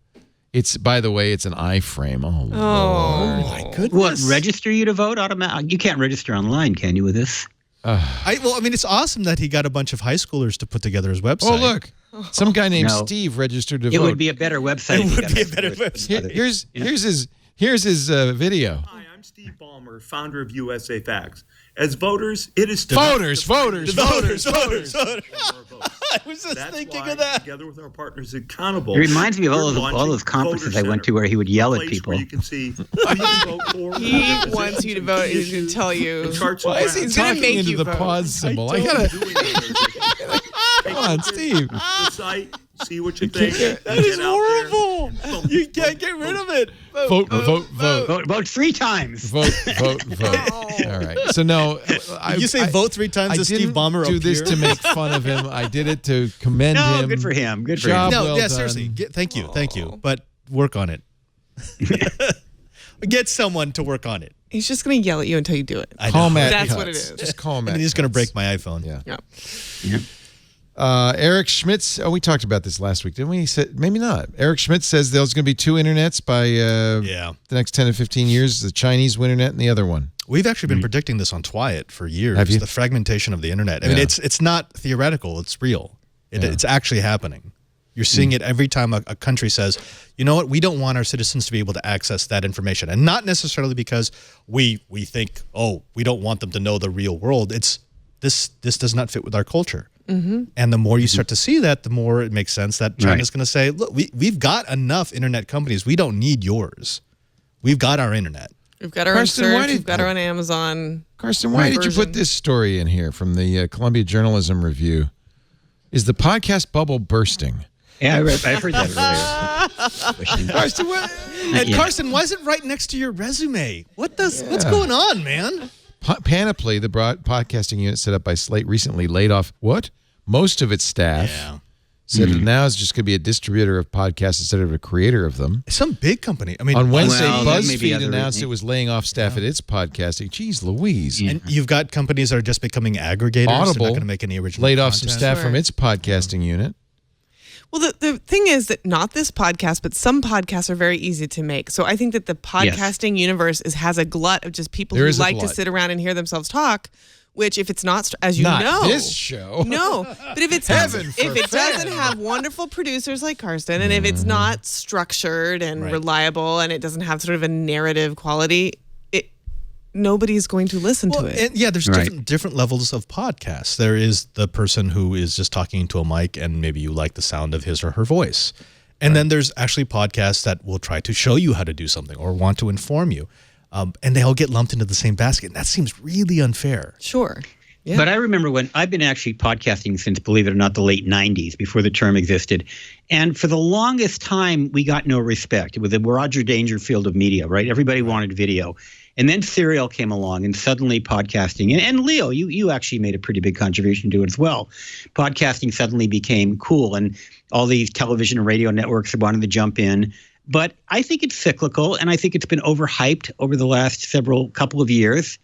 By the way, it's an iframe. Oh, Lord. My goodness. What, register you to vote automatically? You can't register online, can you, with this? It's awesome that he got a bunch of high schoolers to put together his website. Oh, look. Some guy named Steve registered to vote. It would be a better website. It would be a better website. Here's his video. Hi, I'm Steve Ballmer, founder of USA Facts. As voters, it is voters. I was just thinking of that. Together with our partners at Accountable. It reminds me of all those conferences I went to where he would yell at people. You can see who you can vote for. He wants you to vote. He's going to tell you. Why is he talking into the pause symbol? I gotta. Come on, Steve. The site. See what you think. That is horrible. You can't get rid of it. Vote 3 times. Vote. All right. So no, you say vote 3 times. Steve Ballmer do this to make fun of him. I did it to commend him. No, good for him. Good for him. No, yeah, seriously. Thank you. But work on it. Get someone to work on it. He's just going to yell at you until you do it. Call Matt. That's what it is. Just call Matt. And he's going to break my iPhone. Yeah. Eric Schmidt. We talked about this last week, didn't we? Maybe not. Eric Schmidt says there's going to be 2 internets by the next 10 to 15 years. The Chinese internet and the other one. We've actually been predicting this on Twiat for years. Have you? The fragmentation of the internet. I mean, it's not theoretical. It's real. It's actually happening. You're seeing it every time a country says, you know what, we don't want our citizens to be able to access that information. And not necessarily because we think, we don't want them to know the real world. It's this does not fit with our culture. And the more you start to see that, the more it makes sense that China's going to say, look, we've got enough internet companies. We don't need yours. We've got our internet. We've got our Karsten, own why search. did- We've got our own Amazon. Karsten, why did you put this story in here from the Columbia Journalism Review? Is the podcast bubble bursting? Yeah, I've heard that earlier. Karsten, what? And Karsten, why is it right next to your resume? What's going on, man? Panoply, the podcasting unit set up by Slate, recently laid off most of its staff. Yeah. Said that now it's just going to be a distributor of podcasts instead of a creator of them. Some big company. I mean, on Wednesday, that may be BuzzFeed other announced reason. it was laying off staff at its podcasting. Jeez Louise. And you've got companies that are just becoming aggregators. They're not Audible going to make any original laid off some content. staff from its podcasting unit. Well, the thing is that not this podcast, but some podcasts are very easy to make. So I think that the podcasting universe has a glut of just people who like to sit around and hear themselves talk. Which, if it's not, as you Not know, this show. No, but if it's doesn't have wonderful producers like Karsten, and if it's not structured and reliable, and it doesn't have sort of a narrative quality, nobody's going to listen to it. And there's different levels of podcasts. There is the person who is just talking into a mic, and maybe you like the sound of his or her voice. And then there's actually podcasts that will try to show you how to do something or want to inform you. And they all get lumped into the same basket. And that seems really unfair. Sure. Yeah. But I remember when I've been actually podcasting since, believe it or not, the late 90s, before the term existed. And for the longest time, we got no respect. It was a Roger Dangerfield of media, right? Everybody wanted video. And then Serial came along, and suddenly podcasting, and Leo, you actually made a pretty big contribution to it as well. Podcasting suddenly became cool, and all these television and radio networks wanted to jump in. But I think it's cyclical, and I think it's been overhyped over the last couple of years.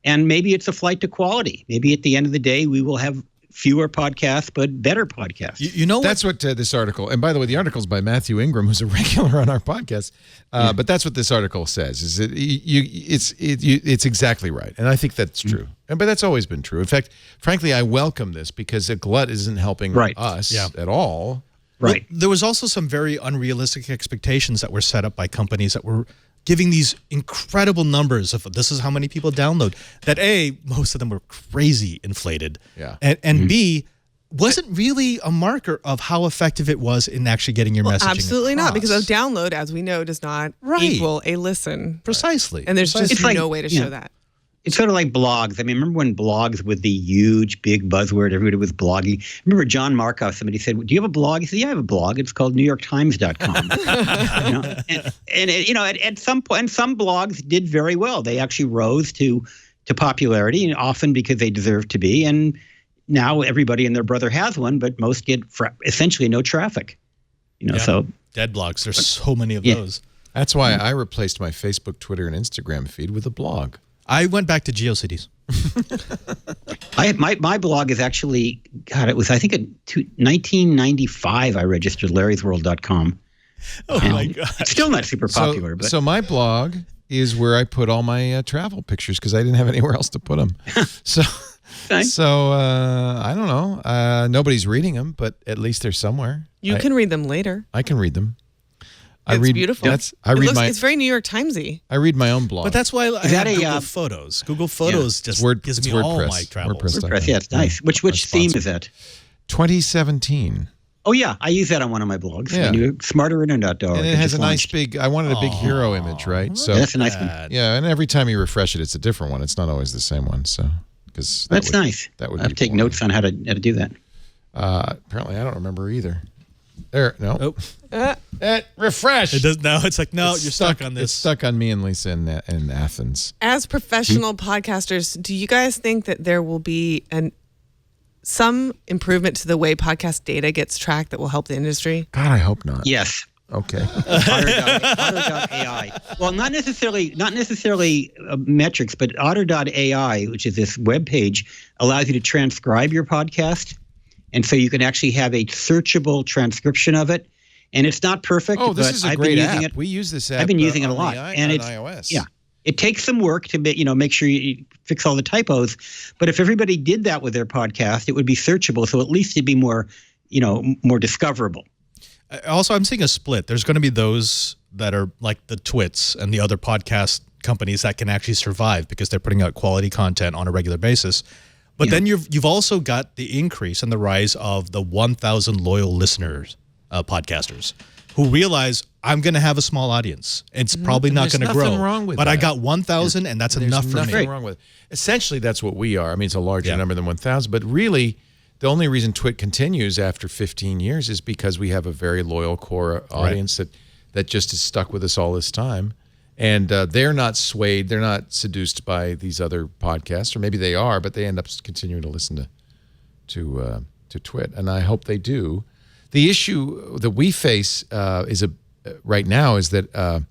And maybe it's a flight to quality. Maybe at the end of the day, we will have fewer podcasts, but better podcasts. You know, that's what this article, and by the way, the article is by Matthew Ingram, who's a regular on our podcast. But that's what this article says. Is that it's exactly right, and I think that's true. But that's always been true. In fact, frankly, I welcome this because a glut isn't helping us at all. Right. There was also some very unrealistic expectations that were set up by companies that were giving these incredible numbers of this is how many people download. That A, most of them were crazy inflated. Yeah. And B, wasn't really a marker of how effective it was in actually getting your messaging absolutely across. not, because a download, as we know, does not equal a listen. Precisely. And there's just like, no way to show that. It's sort of like blogs. I mean, remember when blogs was the huge, big buzzword? Everybody was blogging. Remember John Markoff, somebody said, do you have a blog? He said, yeah, I have a blog. It's called NewYorkTimes.com. At some point, some blogs did very well. They actually rose to popularity, and often because they deserve to be. And now everybody and their brother has one, but most get essentially no traffic. So dead blogs. There's so many of those. That's why I replaced my Facebook, Twitter, and Instagram feed with a blog. I went back to GeoCities. My blog is actually, it was, I think, in 1995 I registered larrysworld.com. Oh, my God. It's still not super popular. So my blog is where I put all my travel pictures because I didn't have anywhere else to put them. So I don't know. Nobody's reading them, but at least they're somewhere. You can read them later. I can read them. It's beautiful. It's very New York Timesy. I read my own blog. But that's why I have Google Photos. Google Photos just gives me all my travels. WordPress, yeah, it's nice. Which theme is that? 2017. Oh, yeah. I use that on one of my blogs. Yeah. SmarterInternet.org. And it has a nice big, I wanted a big hero image, right? So that's a nice one. Yeah, and every time you refresh it, it's a different one. It's not always the same one. So, because that's nice. That would I have to take notes on how to do that. Apparently, I don't remember either. There, no. Oh. Refresh. It does now. It's like, no, It's you're stuck on this. It's stuck on me and Lisa in Athens. As professional podcasters, do you guys think that there will be some improvement to the way podcast data gets tracked that will help the industry? God, I hope not. Yes. Okay. Otter.ai. Well, not necessarily metrics, but Otter.ai, which is this web page, allows you to transcribe your podcast. And so you can actually have a searchable transcription of it. And it's not perfect. Oh, this but is a I've great been using app. it. We use this app. I've been using it a lot. And it's iOS. Yeah. It takes some work to make sure you fix all the typos. But if everybody did that with their podcast, it would be searchable. So at least it'd be more discoverable. Also, I'm seeing a split. There's going to be those that are like the Twits and the other podcast companies that can actually survive because they're putting out quality content on a regular basis. But then you've also got the increase and the rise of the 1,000 loyal listeners, podcasters, who realize I'm going to have a small audience. It's probably not going to grow. Nothing wrong with but that. I got 1,000, and that's enough for me. There's nothing wrong with it. Essentially, that's what we are. I mean, it's a larger number than 1,000, but really, the only reason Twit continues after 15 years is because we have a very loyal core audience that just is stuck with us all this time. And they're not swayed, they're not seduced by these other podcasts, or maybe they are, but they end up continuing to listen to Twit, and I hope they do. The issue that we face right now is that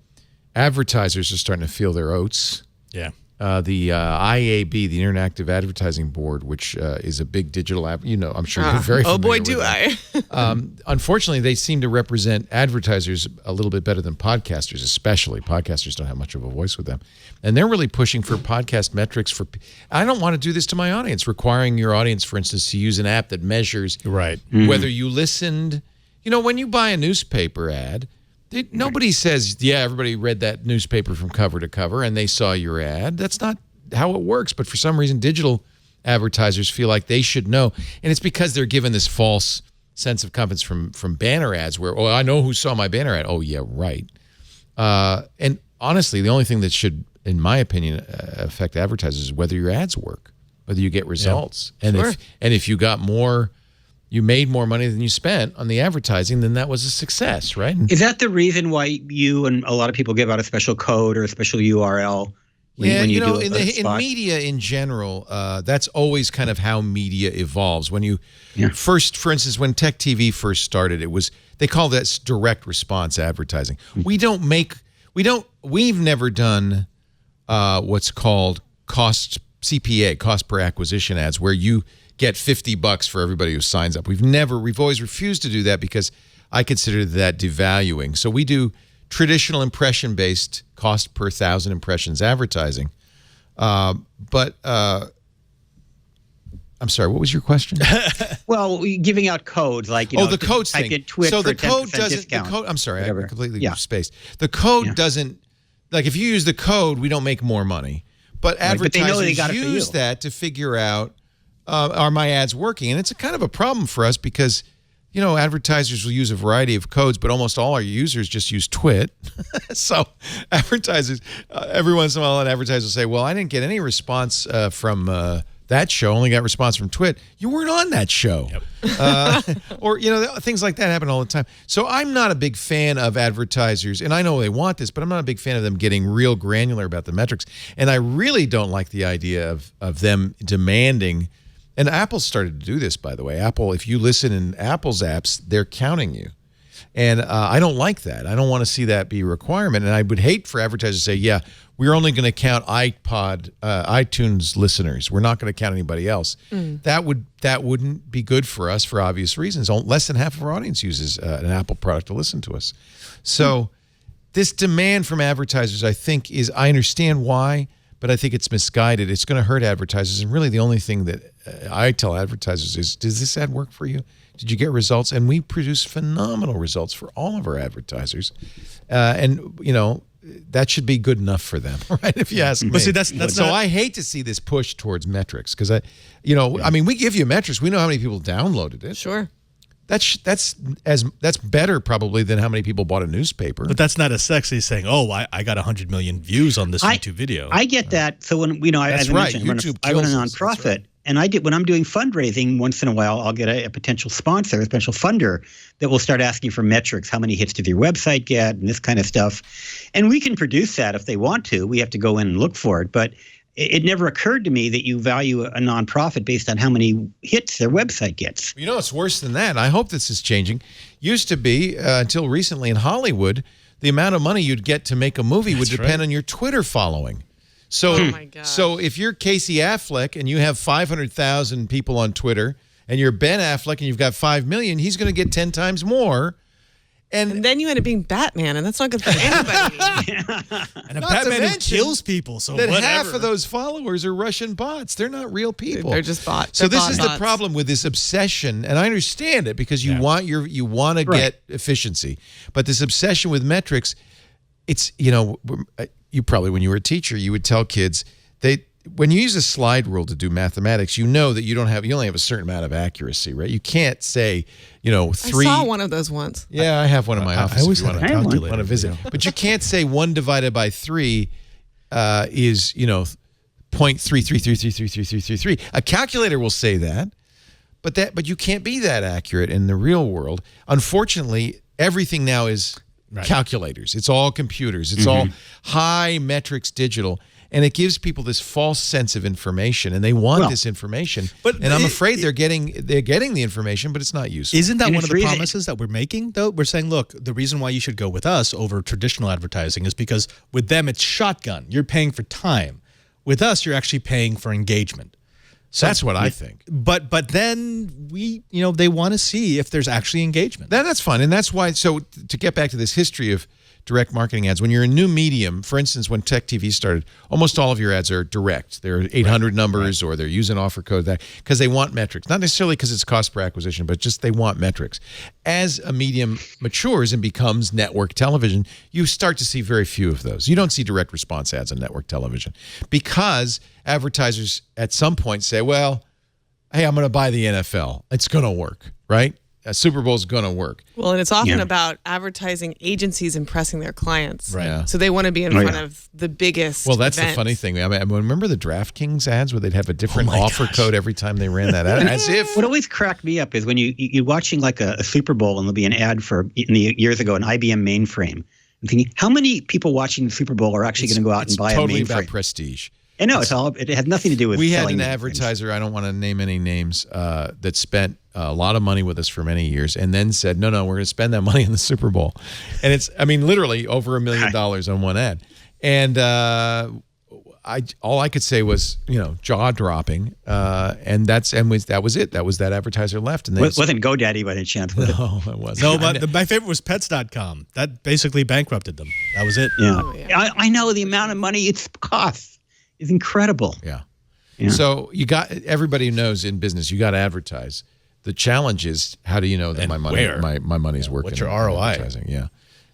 advertisers are starting to feel their oats. Yeah. The IAB, the Interactive Advertising Board, which is a big digital app, I'm sure you're very familiar oh boy, with do that. I. Unfortunately, they seem to represent advertisers a little bit better than podcasters, especially. Podcasters don't have much of a voice with them. And they're really pushing for podcast metrics. I don't want to do this to my audience, requiring your audience, for instance, to use an app that measures whether you listened. When you buy a newspaper ad, nobody says, everybody read that newspaper from cover to cover and they saw your ad. That's not how it works. But for some reason, digital advertisers feel like they should know. And it's because they're given this false sense of confidence from banner ads where, I know who saw my banner ad. Oh, yeah, right. And honestly, the only thing that should, in my opinion, affect advertisers is whether your ads work, whether you get results. Yeah. And if you got more... You made more money than you spent on the advertising, then that was a success, right? Is that the reason why you and a lot of people give out a special code or a special URL when you do in media in general, that's always kind of how media evolves. When you first, for instance, when Tech TV first started, they call that direct response advertising. We've never done what's called CPA, cost per acquisition ads, where you get $50 for everybody who signs up. We've always refused to do that because I consider that devaluing. So we do traditional impression-based cost per 1,000 impressions advertising. I'm sorry, what was your question? Well, giving out codes like the codes thing. So the code doesn't. I'm sorry, I completely spaced. The code doesn't. Like if you use the code, we don't make more money. But advertisers use that to figure out. Are my ads working? And it's a kind of a problem for us because, advertisers will use a variety of codes, but almost all our users just use Twit. So advertisers, every once in a while, an advertiser will say, well, I didn't get any response from that show, only got response from Twit. You weren't on that show. Yep. Or, things like that happen all the time. So I'm not a big fan of advertisers, and I know they want this, but I'm not a big fan of them getting real granular about the metrics. And I really don't like the idea of them demanding. And Apple started to do this, by the way. Apple, if you listen in Apple's apps, they're counting you. And I don't like that. I don't want to see that be a requirement. And I would hate for advertisers to say, we're only going to count iTunes listeners. We're not going to count anybody else. That wouldn't be good for us for obvious reasons. Less than half of our audience uses an Apple product to listen to us. So this demand from advertisers, I think, I understand why, but I think it's misguided. It's going to hurt advertisers. And really the only thing that I tell advertisers is, does this ad work for you? Did you get results? And we produce phenomenal results for all of our advertisers. That should be good enough for them, right? If you ask me. But see, that's so I hate to see this push towards metrics because we give you metrics. We know how many people downloaded it. Sure. That's better probably than how many people bought a newspaper. But that's not as sexy as saying, I got 100 million views on this YouTube video. I get that. So when as I mentioned, I run a nonprofit, and when I'm doing fundraising, once in a while I'll get a potential sponsor, a potential funder that will start asking for metrics. How many hits did your website get, and this kind of stuff. And we can produce that if they want to. We have to go in and look for it, but it never occurred to me that you value a nonprofit based on how many hits their website gets. It's worse than that. I hope this is changing. Used to be, until recently in Hollywood, the amount of money you'd get to make a movie would depend on your Twitter following. So, so if you're Casey Affleck and you have 500,000 people on Twitter and you're Ben Affleck and you've got 5 million, he's going to get 10 times more. And then you end up being Batman, and that's not good for anybody. And a Batman who kills people, so that whatever. Half of those followers are Russian bots. They're not real people. They're just bots. So this is the problem with this obsession, and I understand it because you want to get efficiency, but this obsession with metrics, it's you probably when you were a teacher, you would tell kids when you use a slide rule to do mathematics, you know that you only have a certain amount of accuracy, right? You can't say, 3. I saw one of those once. Yeah, I have one in my office. I always want to visit. But you can't say 1 divided by 3 is 0.33333333. A calculator will say that, but you can't be that accurate in the real world. Unfortunately, everything now is calculators. It's all computers. It's all high metrics digital. And it gives people this false sense of information, and they want this information. And I'm afraid they're getting the information, but it's not useful. Isn't that one of the promises that we're making, though? We're saying, look, the reason why you should go with us over traditional advertising is because with them, it's shotgun. You're paying for time. With us, you're actually paying for engagement. So that's what I think. But then they want to see if there's actually engagement. That's fine. And that's why, so to get back to this history of direct marketing ads, when you're a new medium, for instance, when Tech TV started, almost all of your ads are direct. They're 800 numbers or they're using offer code because they want metrics. Not necessarily because it's cost per acquisition, but just they want metrics. As a medium matures and becomes network television, you start to see very few of those. You don't see direct response ads on network television because advertisers at some point say, well, hey, I'm going to buy the NFL. It's going to work, right? A Super Bowl is going to work. Well, and it's often about advertising agencies impressing their clients. Right. Yeah. So they want to be in front of the biggest that's events. the funny thing. I mean, remember the DraftKings ads where they'd have a different offer code every time they ran that ad? As if. What always cracked me up is when you're watching like a Super Bowl and there'll be an ad for, years ago, an IBM mainframe. I'm thinking, how many people watching the Super Bowl are actually going to go out and buy a mainframe? It's totally about prestige. I know, it has nothing to do with. We had an advertiser, I don't want to name any names, that spent a lot of money with us for many years and then said, no, we're going to spend that money on the Super Bowl. And it's, literally over $1 million on one ad. And all I could say was, jaw dropping. And that was it. That was that advertiser left. And they wasn't GoDaddy by any chance, was it? No, it wasn't. No, but my favorite was Pets.com. That basically bankrupted them. That was it. Yeah. Oh, yeah. I know the amount of money it costs is incredible. Yeah. So everybody knows in business, you got to advertise. The challenge is, how do you know that my money's working? What's your ROI? Yeah.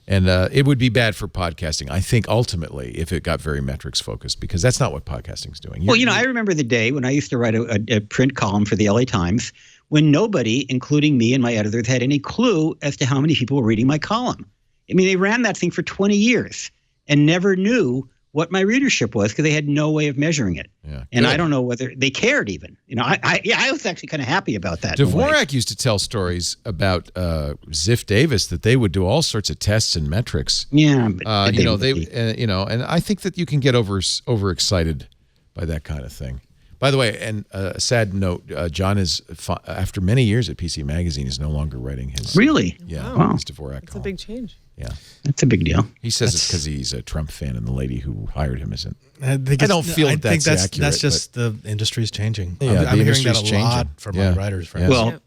And it would be bad for podcasting, I think, ultimately, if it got very metrics focused, because that's not what podcasting's doing. I remember the day when I used to write a print column for the LA Times when nobody, including me and my editors, had any clue as to how many people were reading my column. They ran that thing for 20 years and never knew what my readership was because they had no way of measuring it. Yeah. And I don't know whether they cared even. I was actually kind of happy about that. Dvorak used to tell stories about Ziff Davis that they would do all sorts of tests and metrics. Yeah. And I think that you can get overexcited by that kind of thing. By the way, and a sad note, John is, after many years at PC Magazine, is no longer writing his... Really? Yeah, wow. his Dvorak That's a big change. Yeah. That's a big deal. He says it's because he's a Trump fan and the lady who hired him isn't. I don't feel that's accurate. That's just the industry's changing. Yeah, I'm hearing that a lot from my writers friends. Well,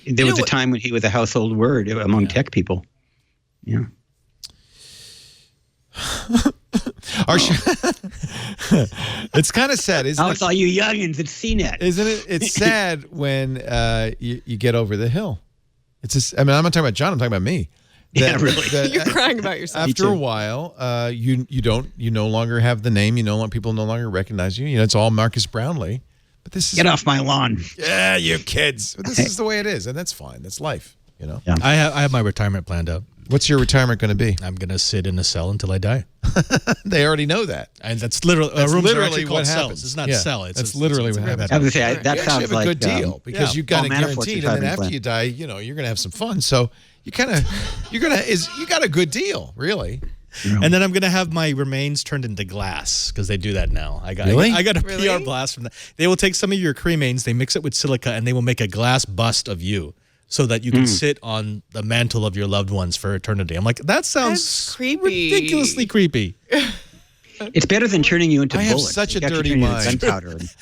there was a time when he was a household word among tech people. Yeah. It's kind of sad, isn't it? It's all you youngins at CNET. Isn't it? It's sad when you get over the hill. It's just, I'm not talking about John, I'm talking about me. Really. You're crying about yourself. After a while, you no longer have the name. People no longer recognize you. It's all Marcus Brownlee. But this is get off my lawn. Yeah, you kids. But this is the way it is, and that's fine. That's life. Yeah. I have my retirement planned out. What's your retirement going to be? I'm going to sit in a cell until I die. They already know that. And that's literally what happens. Cells. It's not cell. It's literally what happens. I was going to say, that sounds like a good deal because you got it guaranteed, and then after you die, you're going to have some fun. So you got a good deal, really. And then I'm going to have my remains turned into glass because they do that now. I got a PR blast from that. They will take some of your cremains, they mix it with silica, and they will make a glass bust of you so that you can sit on the mantle of your loved ones for eternity. I'm like, that sounds ridiculously creepy. It's better than turning you into bullets. I have such a dirty mind.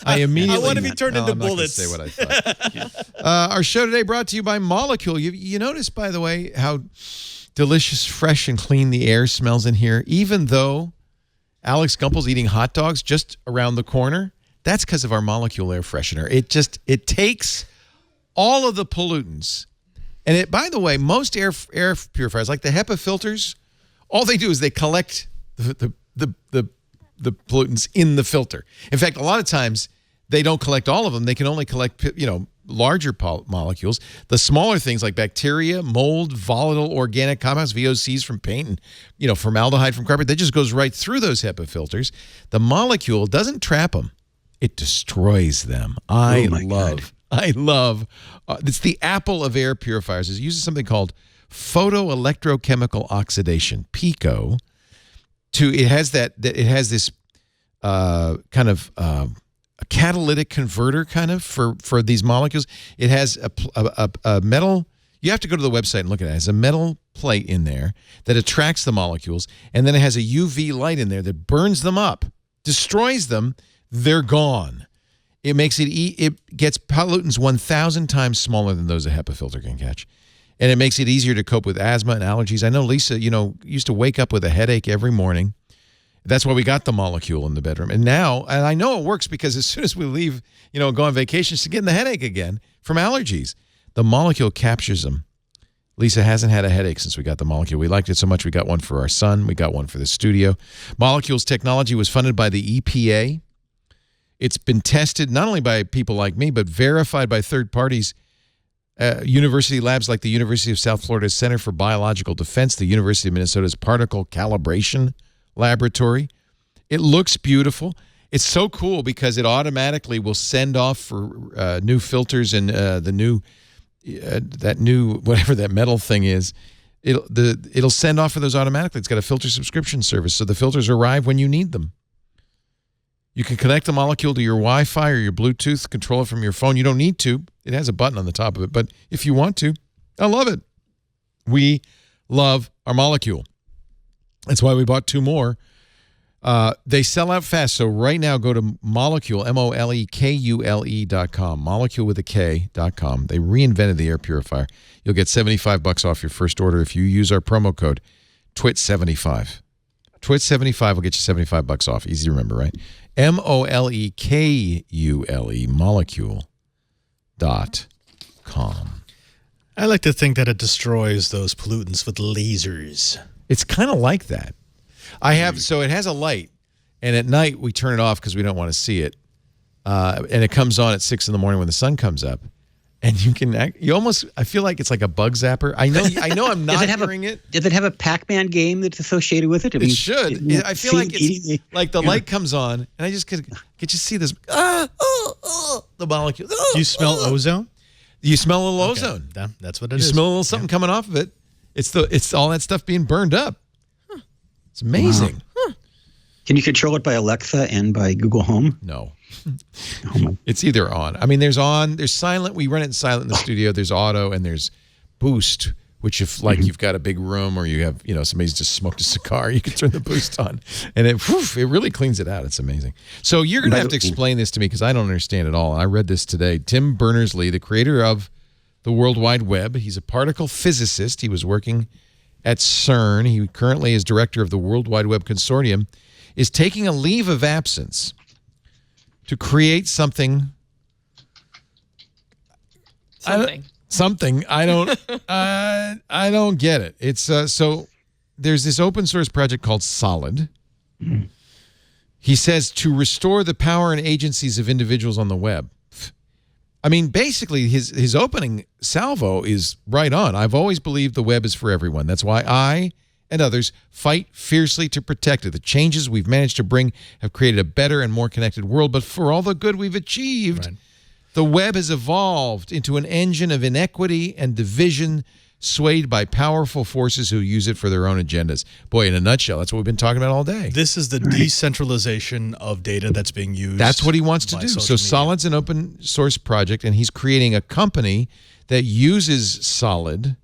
I want to be turned into bullets. I'm not going to say what I thought. Our show today brought to you by Molecule. You notice, by the way, how delicious, fresh, and clean the air smells in here, even though Alex Gumpel's eating hot dogs just around the corner. That's because of our Molecule air freshener. It takes all of the pollutants, and by the way, most air purifiers, like the HEPA filters, all they do is they collect the the pollutants in the filter. In fact, a lot of times they don't collect all of them. They can only collect, larger molecules. The smaller things like bacteria, mold, volatile organic compounds, VOCs from paint, and formaldehyde from carpet, that just goes right through those HEPA filters. The molecule doesn't trap them; it destroys them. I love. It's the Apple of air purifiers. It uses something called photoelectrochemical oxidation, PECO. It has this kind of a catalytic converter kind of for these molecules. It has a metal. You have to go to the website and look at it. It has a metal plate in there that attracts the molecules, and then it has a UV light in there that burns them up, destroys them. They're gone. It makes it gets pollutants 1,000 times smaller than those a HEPA filter can catch. And it makes it easier to cope with asthma and allergies. I know Lisa, used to wake up with a headache every morning. That's why we got the molecule in the bedroom. And I know it works because as soon as we leave, go on vacation, she's getting the headache again from allergies. The molecule captures them. Lisa hasn't had a headache since we got the molecule. We liked it so much we got one for our son. We got one for the studio. Molecules technology was funded by the EPA. It's been tested not only by people like me, but verified by third parties. University labs like the University of South Florida's Center for Biological Defense, the University of Minnesota's Particle Calibration Laboratory. It looks beautiful. It's so cool because it automatically will send off for new filters and the new whatever that metal thing is. It'll send off for those automatically. It's got a filter subscription service, so the filters arrive when you need them. You can connect the molecule to your Wi-Fi or your Bluetooth, control it from your phone. You don't need to. It has a button on the top of it, but if you want to, I love it. We love our molecule. That's why we bought 2 more. They sell out fast, so right now go to Molecule, MOLEKULE.com, molecule with a K.com. They reinvented the air purifier. You'll get $75 off your first order if you use our promo code TWIT75. TWIT75 will get you $75 off. Easy to remember, right? MOLEKULE, molecule.com. I like to think that it destroys those pollutants with lasers. It's kind of like that. So it has a light, and at night we turn it off because we don't want to see it. And it comes on at 6 in the morning when the sun comes up. And I feel like it's like a bug zapper. I know I'm not hearing it. Does it have a Pac-Man game that's associated with it? It should. I feel like it's like the light comes on, and I just could you see this, the molecule. Do you smell ozone? You smell a little ozone. That's what it is. You smell a little something coming off of it. It's all that stuff being burned up. It's amazing. Wow. Can you control it by Alexa and by Google Home? No. It's either on. I mean, there's silent. We run it in silent in the studio. There's auto and there's boost, which if you've got a big room or you have, somebody's just smoked a cigar, you can turn the boost on and it really cleans it out. It's amazing. So you're going to have to explain this to me because I don't understand it all. I read this today. Tim Berners-Lee, the creator of the World Wide Web. He's a particle physicist. He was working at CERN. He currently is director of the World Wide Web Consortium, is taking a leave of absence to create something. Something. I don't get it. It's so there's this open source project called Solid. He says to restore the power and agencies of individuals on the web. I mean, basically, his opening salvo is right on. I've always believed the web is for everyone. That's why I and others fight fiercely to protect it. The changes we've managed to bring have created a better and more connected world. But for all the good we've achieved, the web has evolved into an engine of inequity and division, swayed by powerful forces who use it for their own agendas. Boy, in a nutshell, that's what we've been talking about all day. This is the decentralization of data that's being used. That's what he wants to do. So Solid's an open source project, and he's creating a company that uses Solid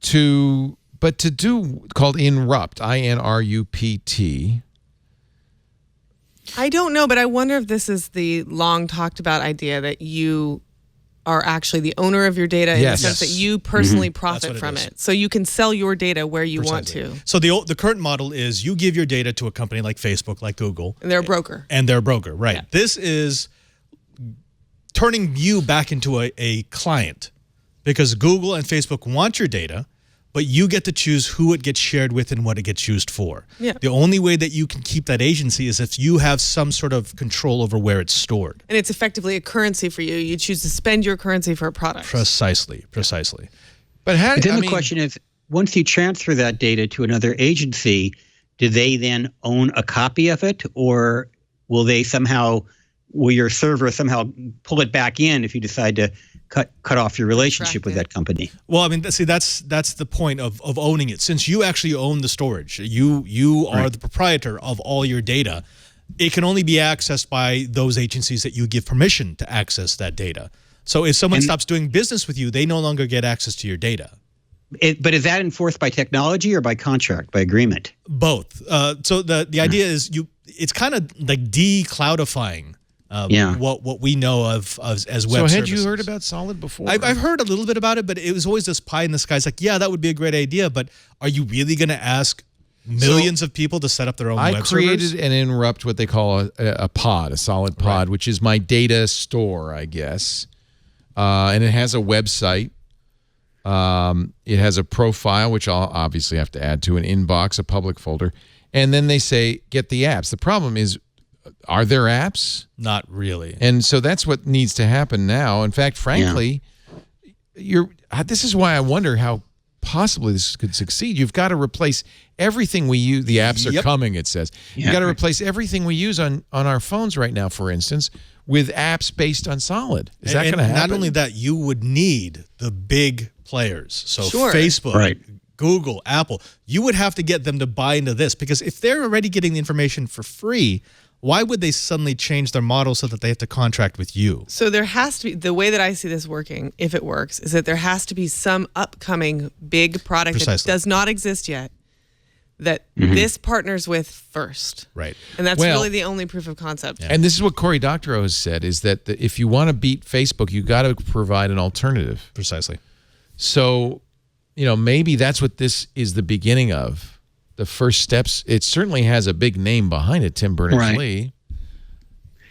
called Inrupt, INRUPT. I don't know, but I wonder if this is the long talked about idea that you are actually the owner of your data in the sense that you personally profit from it. So you can sell your data where you want to. So the current model is you give your data to a company like Facebook, like Google. And they're a broker. Right. Yeah. This is turning you back into a client because Google and Facebook want your data, but you get to choose who it gets shared with and what it gets used for. Yeah. The only way that you can keep that agency is if you have some sort of control over where it's stored. And it's effectively a currency for you. You choose to spend your currency for a product. Precisely. But how? But then the question is, once you transfer that data to another agency, do they then own a copy of it, or will your server somehow pull it back in if you decide to cut off your relationship with that company? Well, I mean, see, that's the point of owning it. Since you actually own the storage, you are the proprietor of all your data. It can only be accessed by those agencies that you give permission to access that data. So if someone stops doing business with you, they no longer get access to your data. But is that enforced by technology or by contract, by agreement? Both. So the idea is it's kind of like de-cloudifying what we know of as web services. So had you heard about Solid before? I've heard a little bit about it, but it was always this pie in the sky. It's like, yeah, that would be a great idea, but are you really going to ask millions of people to set up their own web servers? I created and interrupt what they call a pod, a Solid pod, which is my data store, I guess. And it has a website. It has a profile, which I'll obviously have to add to an inbox, a public folder. And then they say, get the apps. The problem is, are there apps? Not really. And so that's what needs to happen now. In fact, frankly, this is why I wonder how possibly this could succeed. You've got to replace everything we use. The apps are coming, it says. You've got to replace everything we use on our phones right now, for instance, with apps based on Solid. Is that going to happen? Not only that, you would need the big players. So Sure. Facebook, Google, Apple, you would have to get them to buy into this, because if they're already getting the information for free, why would they suddenly change their model so that they have to contract with you? So there has to be, the way that I see this working, if it works, is that there has to be some upcoming big product that does not exist yet that this partners with first. Right. And that's really the only proof of concept. Yeah. And this is what Cory Doctorow has said, is that if you want to beat Facebook, you got to provide an alternative. Precisely. So, maybe that's what this is the beginning of. The first steps. It certainly has a big name behind it, Tim Berners-Lee.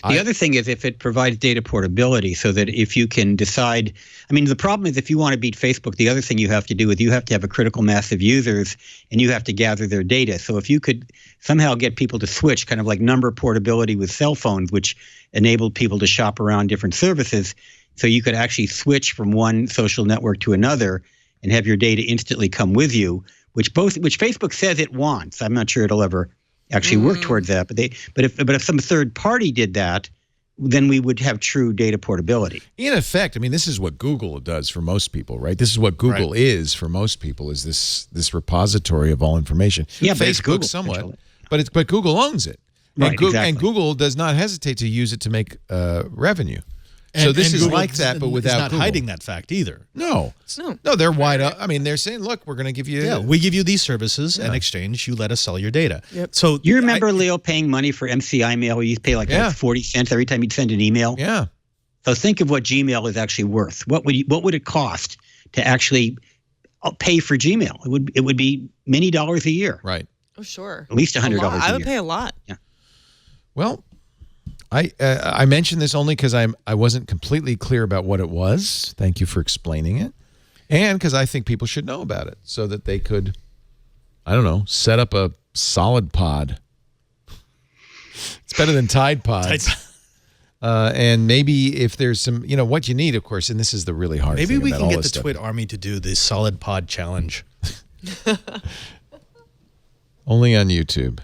The other thing is if it provides data portability, so that if you can decide, the problem is if you want to beat Facebook, the other thing you have to do is you have to have a critical mass of users and you have to gather their data. So if you could somehow get people to switch, kind of like number portability with cell phones, which enabled people to shop around different services, so you could actually switch from one social network to another and have your data instantly come with you, which Facebook says it wants. I'm not sure it'll ever actually work towards that. But if some third party did that, then we would have true data portability. In effect, this is what Google does for most people, right? This is what Google is for most people, is this repository of all information. Yeah, but Facebook somewhat, but Google owns it. Right, And Google does not hesitate to use it to make revenue. So this is Google like that, but without not Google. hiding that fact either. No, they're wide up. They're saying, look, we're going to give you. Yeah, we give you these services. In exchange, you let us sell your data. Yep. So you remember, Leo, paying money for MCI mail? You used to pay like 40 cents every time you'd send an email. Yeah. So think of what Gmail is actually worth. What would it cost to actually pay for Gmail? It would be many dollars a year. Right. Oh, sure. At least $100 a year. I would pay a lot. Yeah. Well, I mentioned this only because I wasn't completely clear about what it was. Thank you for explaining it. And because I think people should know about it so that they could, set up a Solid pod. It's better than Tide Pods. And maybe if there's some, what you need, of course, and this is the really hard thing. Maybe we about can all get this the stuff. Twit Army to do the Solid Pod Challenge. Only on YouTube.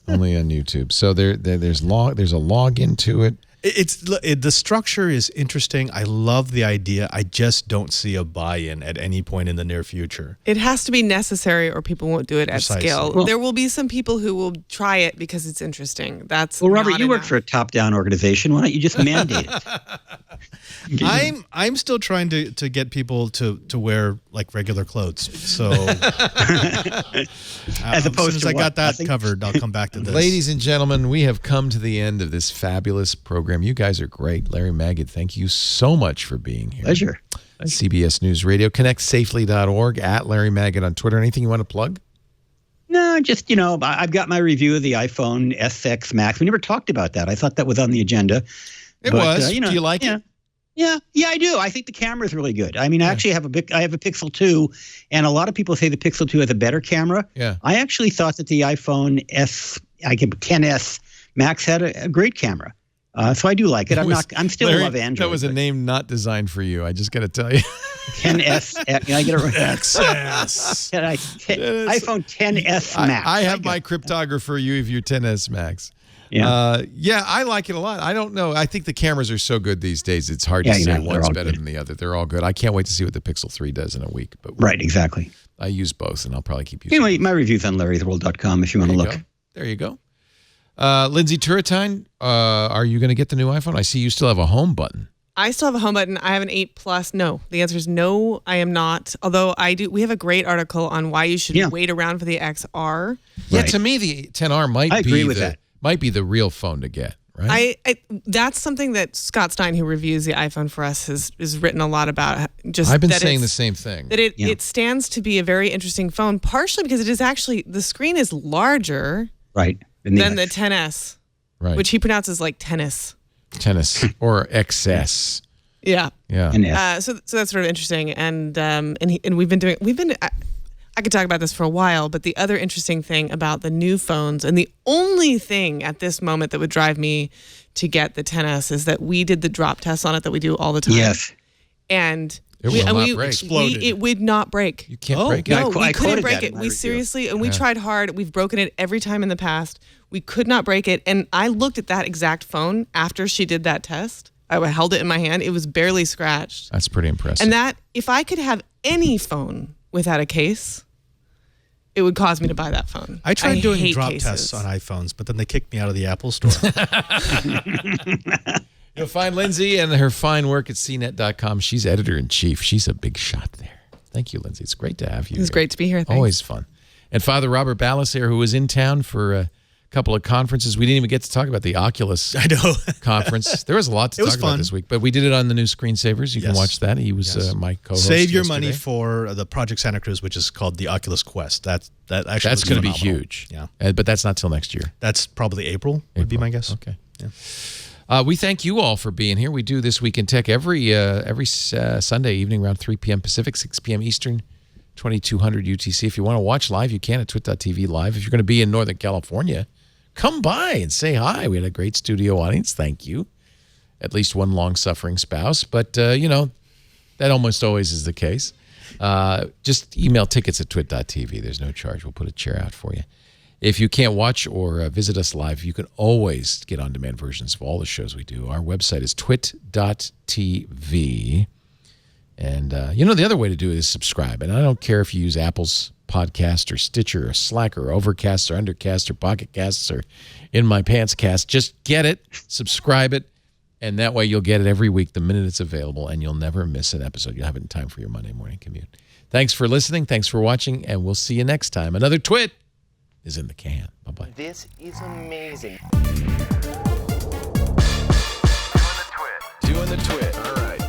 Only on YouTube. So there's a login to it. The structure is interesting. I love the idea. I just don't see a buy-in at any point in the near future. It has to be necessary or people won't do it at Precisely. scale. Well, there will be some people who will try it because it's interesting. That's Robert, you work for a top-down organization. Why don't you just mandate it? I'm still trying to get people to wear like regular clothes. So as opposed as to I got that nothing? covered, I'll come back to this. Ladies and gentlemen, we have come to the end of this fabulous program. You guys are great. Larry Magid, thank you so much for being here. Pleasure. CBS News Radio, connectsafely.org, at Larry Magid on Twitter. Anything you want to plug? No, just, I've got my review of the iPhone SX Max. We never talked about that. I thought that was on the agenda. It was. Do you like it? Yeah, I do. I think the camera is really good. I mean, I actually have I have a Pixel 2, and a lot of people say the Pixel 2 has a better camera. Yeah. I actually thought that the iPhone XS Max had a great camera. So I do like it. I'm still Larry, love Android. That was a name not designed for you. I just got to tell you. 10S. Can I get it right? XS. iPhone 10S Max. I have my cryptographer. You have your 10S Max. Yeah. I like it a lot. I don't know. I think the cameras are so good these days. It's hard to say one's better than the other. They're all good. I can't wait to see what the Pixel 3 does in a week. But right, exactly. I use both, and I'll probably keep using. Anyway, my review's on larry'sworld.com if you want to look. There you go. Lindsey Turrentine, are you going to get the new iPhone? I see you still have a home button. I still have a home button. I have an 8 Plus. No, the answer is no, I am not. Although I do. We have a great article on why you should wait around for the XR. Yeah, to me, the 10R might be the real phone to get. Right. I that's something that Scott Stein, who reviews the iPhone for us, has written a lot about. I've been saying the same thing. That it stands to be a very interesting phone, partially because it is actually the screen is larger. Right. Than the 10S, right? Which he pronounces like tennis or XS. Yeah. So that's sort of interesting, and we've been. I could talk about this for a while, but the other interesting thing about the new phones, and the only thing at this moment that would drive me to get the 10S is that we did the drop test on it that we do all the time. Yes. And it would not break. You can't break it. No, we couldn't break it. We seriously, and we tried hard. We've broken it every time in the past. We could not break it. And I looked at that exact phone after she did that test. I held it in my hand. It was barely scratched. That's pretty impressive. And that, if I could have any phone without a case, it would cause me to buy that phone. I tried doing drop tests on iPhones, but then they kicked me out of the Apple Store. You'll find Lindsey and her fine work at cnet.com. She's editor-in-chief. She's a big shot there. Thank you, Lindsey. It's great to have you. It's great to be here. Thanks. Always fun. And Father Robert Ballecer, who was in town for a couple of conferences. We didn't even get to talk about the Oculus conference. There was a lot to talk about this week, but we did it on the new Screensavers. You can watch that. He was my co-host. Save your money for the Project Santa Cruz, which is called the Oculus Quest. That's going to be huge. Yeah, but that's not till next year. That's probably April. Would be my guess. Okay. Yeah. We thank you all for being here. We do This Week in Tech every Sunday evening around 3 p.m. Pacific, 6 p.m. Eastern, 2200 UTC. If you want to watch live, you can at twit.tv live. If you're going to be in Northern California, come by and say hi. We had a great studio audience. Thank you. At least one long-suffering spouse. But, that almost always is the case. Just email tickets at twit.tv. There's no charge. We'll put a chair out for you. If you can't watch or visit us live, you can always get on-demand versions of all the shows we do. Our website is twit.tv. And, the other way to do it is subscribe. And I don't care if you use Apple's Podcast or Stitcher or Slack or Overcast or Undercast or Pocket Casts or In My Pants Cast. Just get it, subscribe it, and that way you'll get it every week the minute it's available, and you'll never miss an episode. You'll have it in time for your Monday morning commute. Thanks for listening. Thanks for watching, and we'll see you next time. Another Twit is in the can. Bye-bye. This is amazing. Doing the twit. All right.